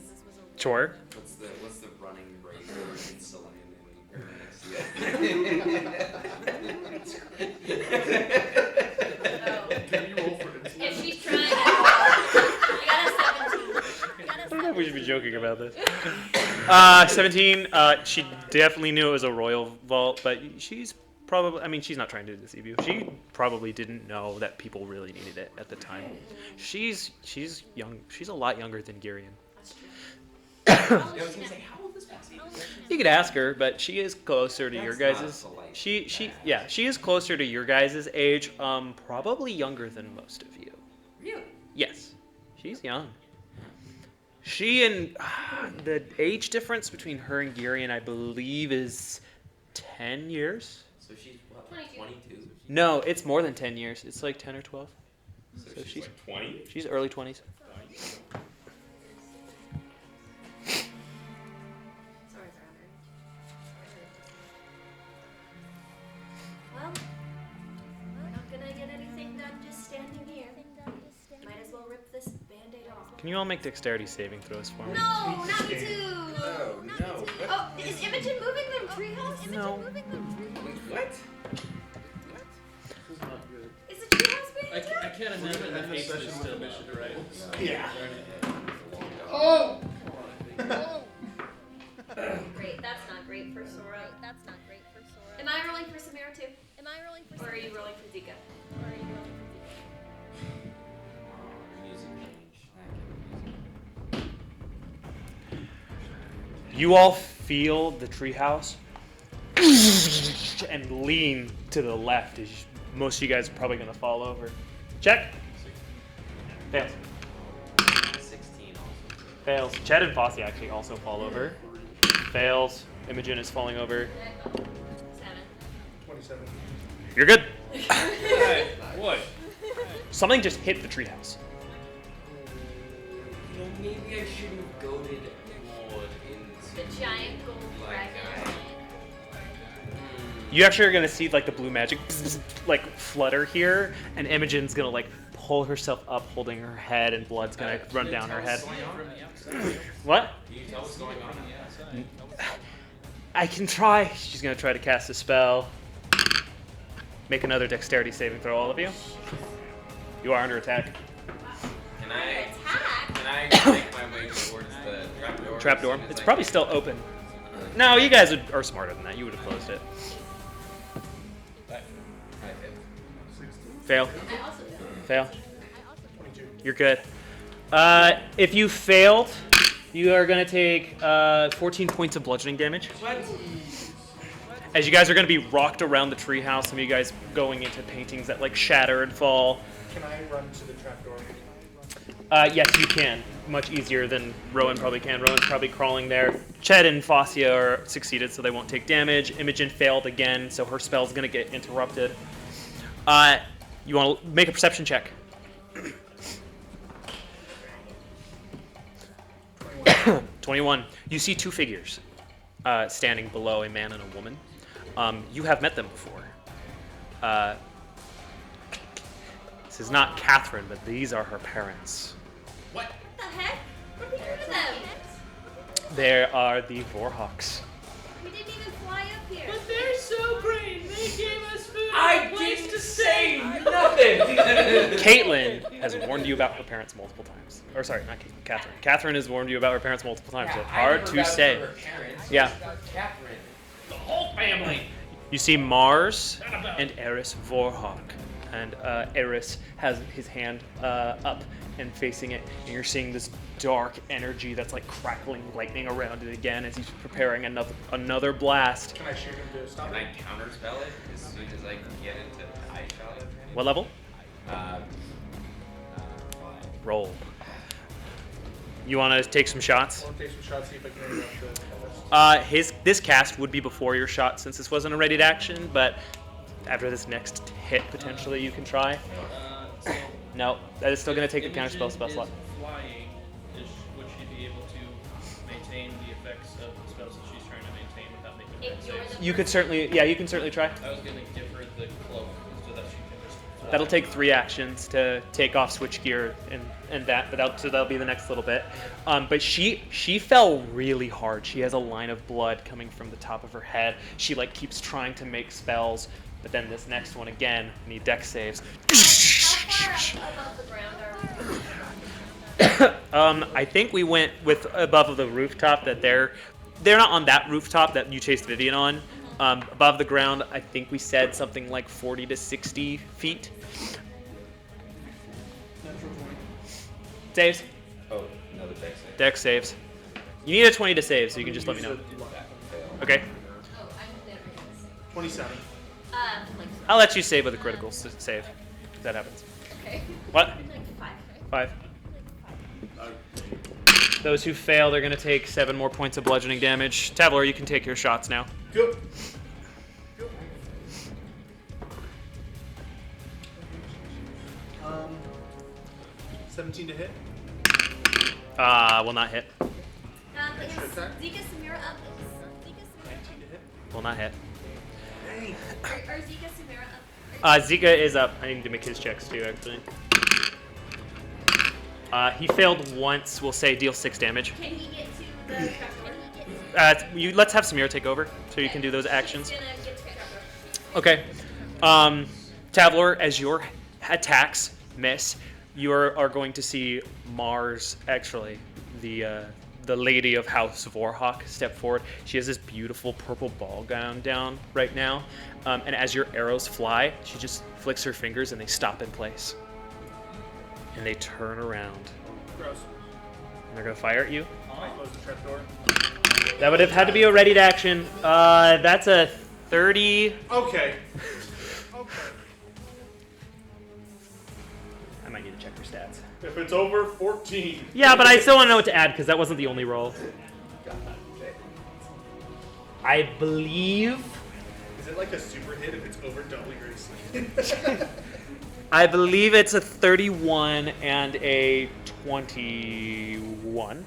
Speaker 2: Sure.
Speaker 5: What's the running rate for insulin in Ernaxia?
Speaker 1: Can you roll for insulin?
Speaker 3: If she's trying to. I got a 17.
Speaker 2: I don't know if we should be joking about this. 17, she definitely knew it was a royal vault, but she's probably, I mean, she's not trying to deceive you. She probably didn't know that people really needed it at the time. She's young. She's a lot younger than Girian.
Speaker 5: I was gonna say, how old is Maxine?
Speaker 2: You could ask her, but she is closer to your
Speaker 5: That's
Speaker 2: guys's.
Speaker 5: not polite.
Speaker 2: She is closer to your guys' age. Probably younger than most of you.
Speaker 5: Really?
Speaker 2: Yes, she's young. She and the age difference between her and Girian, I believe, is 10 years.
Speaker 5: So she's what,
Speaker 3: 22.
Speaker 5: 22?
Speaker 2: No, it's more than 10 years. It's like 10 or 12.
Speaker 5: So she's like 20?
Speaker 2: She's early 20s.
Speaker 3: Sora's around her. Well, we're not gonna get anything done just standing here. Might as well rip this band-aid off.
Speaker 2: Can you all make dexterity saving throws for me?
Speaker 3: No, not two.
Speaker 5: No, no.
Speaker 3: Oh, is Imogen moving them treehouse?
Speaker 2: No.
Speaker 5: Wait, what?
Speaker 3: Is the treehouse being
Speaker 6: I
Speaker 3: attacked?
Speaker 6: can't imagine that
Speaker 1: End the
Speaker 6: Haste
Speaker 1: session
Speaker 6: is
Speaker 1: with
Speaker 6: still
Speaker 1: a mission,
Speaker 6: up.
Speaker 1: right?
Speaker 6: So,
Speaker 1: Yeah.
Speaker 6: Oh!
Speaker 3: Great, that's not great for Sora. Am I rolling for Samira too? Or are you rolling for Zika?
Speaker 5: Music change.
Speaker 2: You all feel the treehouse and lean to the left. As most of you guys are probably going to fall over. Check. Fails.
Speaker 5: 16 also.
Speaker 2: Fails. Chet and Fossey actually also fall over. Fails. Imogen is falling over.
Speaker 3: 7.
Speaker 1: 27.
Speaker 2: You're good.
Speaker 6: Hey, what?
Speaker 2: Something just hit the treehouse.
Speaker 5: You know, maybe I shouldn't have goaded more into
Speaker 3: The giant gold
Speaker 5: like
Speaker 3: dragon.
Speaker 2: You actually are gonna see like the blue magic like flutter here, and Imogen's gonna like pull herself up, holding her head, and blood's gonna run down her head.
Speaker 6: From the outside.
Speaker 2: What?
Speaker 5: Can you tell what's going on?
Speaker 6: From the outside.
Speaker 2: I can try. She's gonna try to cast a spell. Make another dexterity saving throw, all of you. You are under attack.
Speaker 5: Can I
Speaker 3: Attack.
Speaker 5: make my way towards the trapdoor?
Speaker 2: Trapdoor.
Speaker 5: as soon as
Speaker 2: It's
Speaker 5: I
Speaker 2: probably
Speaker 5: can?
Speaker 2: still open. No, you guys are smarter than that. You would have closed it.
Speaker 5: I hit.
Speaker 2: Fail.
Speaker 4: I also do.
Speaker 2: Fail. You're good. If you failed, you are going to take 14 points of bludgeoning damage.
Speaker 5: What?
Speaker 2: As you guys are going to be rocked around the treehouse, some of you guys going into paintings that like shatter and fall.
Speaker 1: Can I run to the trapdoor?
Speaker 2: Yes, you can. Much easier than Rowan probably can. Rowan's probably crawling there. Ched and Fascia are succeeded, so they won't take damage. Imogen failed again, so her spell's going to get interrupted. You want to make a perception check. 21. You see two figures standing below a man and a woman. You have met them before. This is not Catherine, but these are her parents.
Speaker 3: What the heck? What did we do to them?
Speaker 2: There are the Vorhawks.
Speaker 3: We didn't even fly up here.
Speaker 6: But they're so great. They gave us food.
Speaker 5: I
Speaker 6: and a place
Speaker 5: didn't
Speaker 6: to
Speaker 5: say
Speaker 6: stay.
Speaker 5: nothing.
Speaker 2: Caitlin has warned you about her parents multiple times. Or sorry, not Caitlin, Catherine. Catherine has warned you about her parents multiple times, so it's hard to say. Yeah.
Speaker 5: Catherine.
Speaker 6: The whole family.
Speaker 2: You see Mars and Eris Vorhawk. And Eris has his hand up and facing it, and you're seeing this dark energy that's like crackling lightning around it again as he's preparing another blast.
Speaker 1: Can I shoot him to stop
Speaker 5: Can
Speaker 1: it?
Speaker 5: I counterspell it as soon as I can get into eye shot of him?
Speaker 2: What level?
Speaker 5: 5.
Speaker 2: Roll. You want to take some shots?
Speaker 1: I'll take some shots, see if I can interrupt the
Speaker 2: This cast would be before your shot since this wasn't a readied action, but after this next hit, potentially you can try.
Speaker 6: So
Speaker 2: No, that is still going to take the
Speaker 6: Imogen
Speaker 2: counterspell spell
Speaker 6: is
Speaker 2: slot.
Speaker 6: flying. Would she be able to maintain the effects of the spells that she's trying to maintain without making
Speaker 3: If
Speaker 6: dex
Speaker 3: you're
Speaker 6: saves?
Speaker 3: the
Speaker 2: You could certainly, yeah, you can certainly try.
Speaker 6: I was gonna give her the cloak so that she can just fly.
Speaker 2: That'll take 3 actions to take off switch gear and that, but that'll be the next little bit. But she fell really hard. She has a line of blood coming from the top of her head. She like keeps trying to make spells, but then this next one again need dex saves.
Speaker 3: How far above the ground are we?
Speaker 2: I think we went with above the rooftop that they're not on that rooftop that you chased Vivian on. Above the ground, I think we said something like 40 to 60 feet. Saves.
Speaker 5: Oh, another dex save.
Speaker 2: Dex saves. You need a 20 to save, so you can just let me know.
Speaker 5: Fail.
Speaker 2: Okay.
Speaker 4: Oh, I'm never gonna say.
Speaker 1: 27.
Speaker 3: Like
Speaker 2: I'll let you save with a critical save, if that happens.
Speaker 4: Okay.
Speaker 2: What?
Speaker 3: like 5.
Speaker 2: 5. Those who fail, they're going to take 7 more points of bludgeoning damage. Tavlor, you can take your shots now.
Speaker 1: Go. 17 to hit.
Speaker 2: Will not hit.
Speaker 3: Is
Speaker 1: Extra attack.
Speaker 3: Zika Samira up? Is Zika Samira
Speaker 1: 19 to hit.
Speaker 2: Will not hit.
Speaker 1: Dang.
Speaker 3: Are Zika Samira up?
Speaker 2: Zika is up. I need to make his checks too, actually. He failed once. We'll say deal 6 damage.
Speaker 3: Can he get to the trapdoor?
Speaker 2: Let's have Samira take over, so you can do those actions.
Speaker 3: She's gonna get to the trapdoor.
Speaker 2: Okay. Tavlor, as your attacks miss, you are going to see Mars, actually, the lady of House Vorhawk, step forward. She has this beautiful purple ball gown down right now, and as your arrows fly, she just flicks her fingers and they stop in place. And they turn around.
Speaker 1: Gross.
Speaker 2: And they're going to fire at you.
Speaker 1: I close the trapdoor.
Speaker 2: That would have had to be a readied action. That's a 30.
Speaker 1: Okay.
Speaker 2: I might need to check your stats.
Speaker 1: If it's over 14.
Speaker 2: Yeah, but I still want to know what to add because that wasn't the only roll. I believe.
Speaker 1: Is it like a super hit if it's over double your AC?
Speaker 2: I believe it's a 31 and a 21.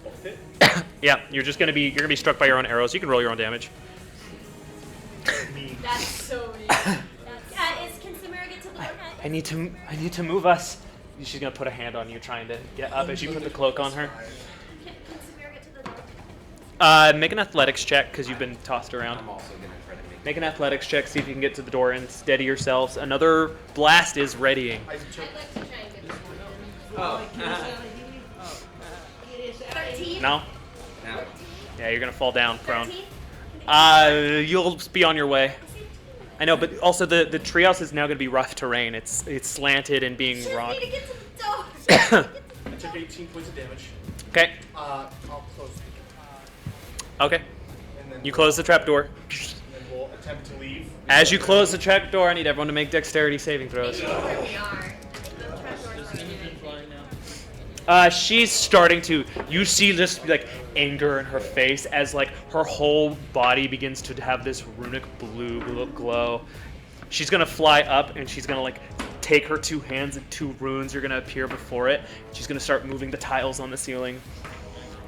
Speaker 1: Both hit?
Speaker 2: Yeah, you're gonna be struck by your own arrows. You can roll your own damage.
Speaker 1: Me.
Speaker 4: That's so weird.
Speaker 3: Can Samira get to the door?
Speaker 2: I need to move us. She's gonna put a hand on you, trying to get up as you put the cloak on her.
Speaker 3: Can Samira get to the door?
Speaker 2: Make an athletics check because you've been tossed around.
Speaker 5: I'm also gonna try to
Speaker 2: Make an athletics check, see if you can get to the door and steady yourselves. Another blast is readying.
Speaker 4: I'd like to try and get this one in.
Speaker 5: Oh.
Speaker 3: 13.
Speaker 2: No?
Speaker 5: Now.
Speaker 2: Yeah, you're gonna fall down prone.
Speaker 3: 13.
Speaker 2: You'll be on your way. I know, but also the treehouse is now gonna be rough terrain. It's slanted and being
Speaker 3: Just
Speaker 2: rock.
Speaker 3: need to get to the door.
Speaker 1: I took 18 points of damage.
Speaker 2: Okay.
Speaker 1: I'll close
Speaker 2: Okay.
Speaker 1: and then
Speaker 2: You close the trapdoor.
Speaker 1: and then we'll attempt to leave.
Speaker 2: As you close the trapdoor, I need everyone to make dexterity saving throws.
Speaker 3: Where we are. I think the trapdoor's
Speaker 6: Does the
Speaker 3: running
Speaker 6: engine
Speaker 3: in.
Speaker 6: fly now?
Speaker 2: She's starting to. You see just like anger in her face as like her whole body begins to have this runic blue glow. She's gonna fly up and she's gonna like take her two hands and two runes are gonna appear before it. She's gonna start moving the tiles on the ceiling.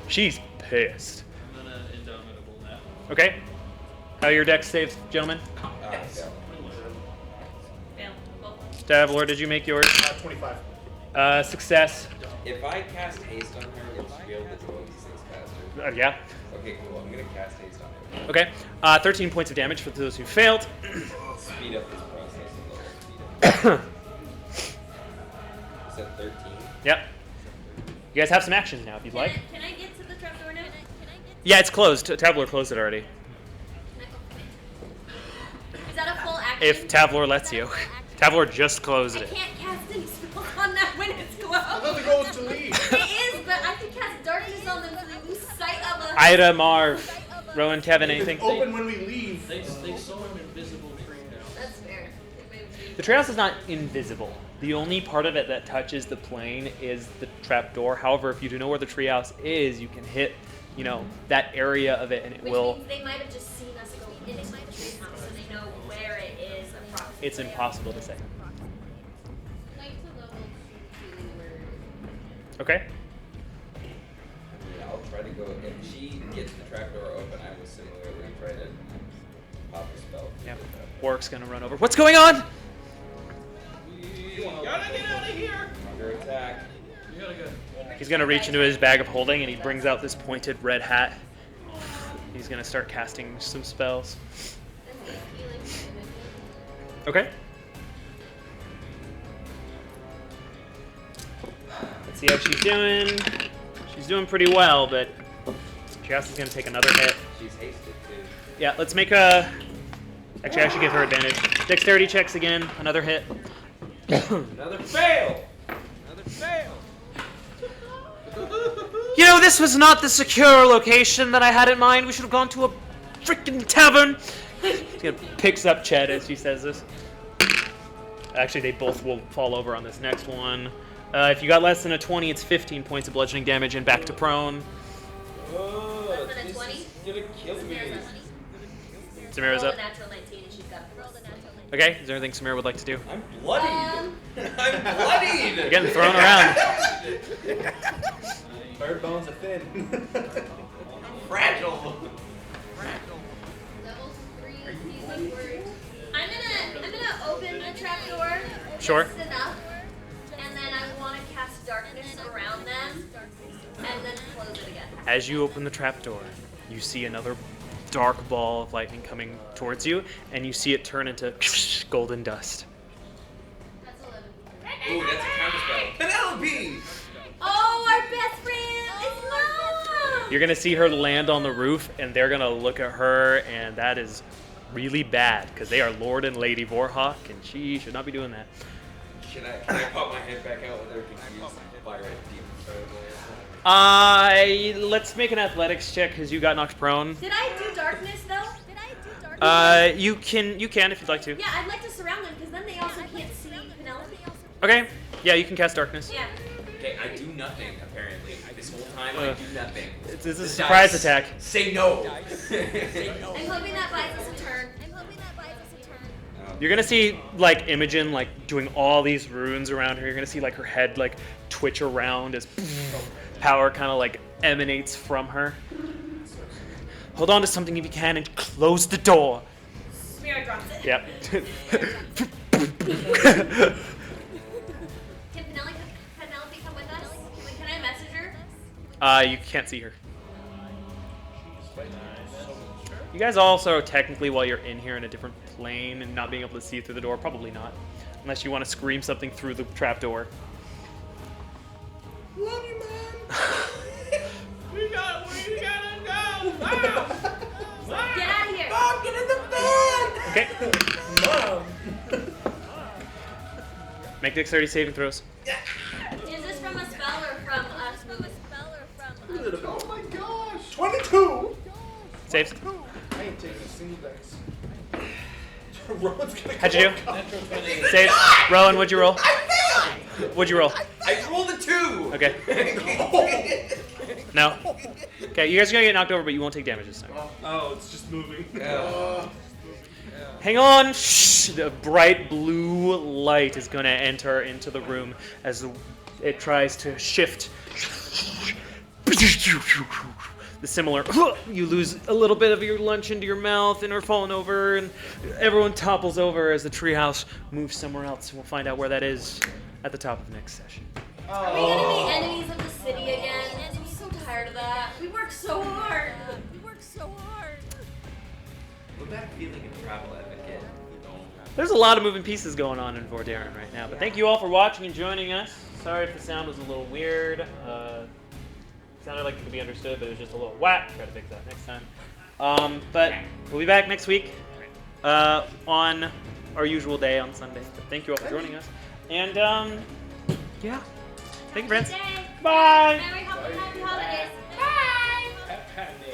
Speaker 2: She's pissed.
Speaker 6: I'm gonna indomitable now.
Speaker 2: Okay. How are your dex saves, gentlemen?
Speaker 5: So,
Speaker 3: Fail. Both.
Speaker 2: Davlor, did you make yours?
Speaker 1: 25.
Speaker 2: Success.
Speaker 5: if I cast haste on her, will she be able to do all these things faster?
Speaker 2: Yeah.
Speaker 5: Okay, cool. I'm gonna cast haste on her.
Speaker 2: Okay. 13 points of damage for those who failed.
Speaker 5: Speed up this process a little. Speed up. Is that 13?
Speaker 2: Yep. You guys have some actions now if you'd like.
Speaker 3: Can I get to the trapdoor now?
Speaker 2: Yeah, it's closed. Tavlor closed it already.
Speaker 3: Is that a full action?
Speaker 2: If Tavlor lets you. Tavlor just closed
Speaker 3: I
Speaker 2: it.
Speaker 3: can't cast any spells on that when it's
Speaker 1: I thought
Speaker 3: closed.
Speaker 1: the goal was to leave.
Speaker 3: It is, but I can cast darkness on them so they lose sight of us.
Speaker 2: Ida, Marv, Rowan, Kevin, anything?
Speaker 1: It's open when we leave.
Speaker 6: They saw an invisible tree now.
Speaker 3: That's fair.
Speaker 2: The treehouse is not invisible. The only part of it that touches the plane is the trapdoor. However, if you do know where the treehouse is, you can hit, that area of it, and it
Speaker 3: Which
Speaker 2: will.
Speaker 3: means they might have just seen us go into the treehouse, so they know where it is approximately.
Speaker 2: It's impossible to say.
Speaker 4: Like to level 2 where
Speaker 2: Okay.
Speaker 5: I mean, I'll try to go. If she gets the trapdoor open, I will similarly try to pop a spell.
Speaker 2: Yeah. Warwick's gonna run over. What's going on?
Speaker 6: You gotta get out of here!
Speaker 5: Under attack.
Speaker 6: You gotta go.
Speaker 2: He's gonna reach into his bag of holding and he brings out this pointed red hat. He's gonna start casting some spells. Okay. Let's see how she's doing. She's doing pretty well, but Chiasa's gonna take another hit.
Speaker 5: She's hasted too.
Speaker 2: Yeah, let's make a. Actually, I should give her advantage. Dexterity checks again. Another hit.
Speaker 5: Another fail. Another fail.
Speaker 2: This was not the secure location that I had in mind. We should have gone to a freaking tavern. She picks up Chet as she says this. Actually, they both will fall over on this next one. If you got less than a 20, it's 15 points of bludgeoning damage and back to prone.
Speaker 5: Oh,
Speaker 3: Less than a
Speaker 5: this
Speaker 3: 20?
Speaker 5: is gonna kill me.
Speaker 2: Samira's
Speaker 3: Roll
Speaker 2: up.
Speaker 3: a natural 19 and she's got a plus.
Speaker 2: Okay, is there anything Samira would like to do?
Speaker 5: I'm bloodied. I'm bloodied.
Speaker 2: You're getting thrown around.
Speaker 1: Bird bones are thin.
Speaker 5: Fragile.
Speaker 4: level 3 healing word.
Speaker 3: I'm gonna open the trapdoor.
Speaker 2: Sure.
Speaker 3: Just enough. And then I want to cast darkness around them. And then close it again.
Speaker 2: As you open the trapdoor, you see another dark ball of lightning coming towards you, and you see it turn into golden dust.
Speaker 4: That's 11.
Speaker 5: Ooh, that's a counterspell. Penelope.
Speaker 3: Oh, our best friend is Mom!
Speaker 2: You're gonna see her land on the roof, and they're gonna look at her, and that is really bad because they are Lord and Lady Vorhawk, and she should not be doing that.
Speaker 5: Can I pop my head back out with her confused by red demon fireball?
Speaker 2: Let's make an athletics check because you got knocked prone.
Speaker 3: Did I do darkness though?
Speaker 2: You can if you'd like to.
Speaker 3: Yeah, I'd like to surround them because then they also can't see Penelope.
Speaker 2: Okay. Yeah, you can cast darkness.
Speaker 3: Yeah.
Speaker 5: Okay, I do nothing apparently. This whole time I do nothing.
Speaker 2: This is a
Speaker 5: The
Speaker 2: surprise
Speaker 5: dice
Speaker 2: attack.
Speaker 5: Say no.
Speaker 3: I'm hoping that buys us a turn.
Speaker 2: You're gonna see like Imogen doing all these runes around her. You're gonna see her head twitch around as power kind of emanates from her. Hold on to something if you can and close the door.
Speaker 3: Spirit drop.
Speaker 2: Yep.
Speaker 3: Can Penelope come with us? Can I message her?
Speaker 2: You can't see her. You guys also technically, while you're in here in a different plane and not being able to see through the door, probably not, unless you want to scream something through the trapdoor.
Speaker 7: Love you, man.
Speaker 6: We gotta go!
Speaker 3: Get out of here!
Speaker 7: Mom, get in the van!
Speaker 2: Okay.
Speaker 7: Mom.
Speaker 2: Make dexterity saving throws.
Speaker 3: Is this from a spell or from us?
Speaker 7: Oh my gosh. 22.
Speaker 2: Saves.
Speaker 1: I ain't taking a single dice. Rowan's gonna
Speaker 2: How'd you do?
Speaker 6: Natural 20.
Speaker 2: Saves. Rowan, what'd you roll?
Speaker 7: I failed.
Speaker 2: What'd you roll?
Speaker 5: I rolled a 2!
Speaker 2: Okay. No. Okay, you guys are gonna get knocked over, but you won't take damage this time.
Speaker 1: Oh, it's just moving.
Speaker 2: Hang on. Shh. The bright blue light is gonna enter into the room as it tries to shift. The similar, you lose a little bit of your lunch into your mouth and are falling over, and everyone topples over as the treehouse moves somewhere else. We'll find out where that is at the top of the next session.
Speaker 3: Are we gonna be enemies of the city again? I'm so tired of that. We work so hard.
Speaker 5: Would that feel like a travel advocate?
Speaker 2: There's a lot of moving pieces going on in Vordaeron right now, but thank you all for watching and joining us. Sorry if the sound was a little weird. Sounded like it could be understood, but it was just a little whack. Try to fix that next time. But we'll be back next week on our usual day on Sunday. But thank you all for joining us. And yeah, thank you, friends.
Speaker 3: Day.
Speaker 2: Bye.
Speaker 3: Merry Happy Holidays. Bye.
Speaker 6: Happy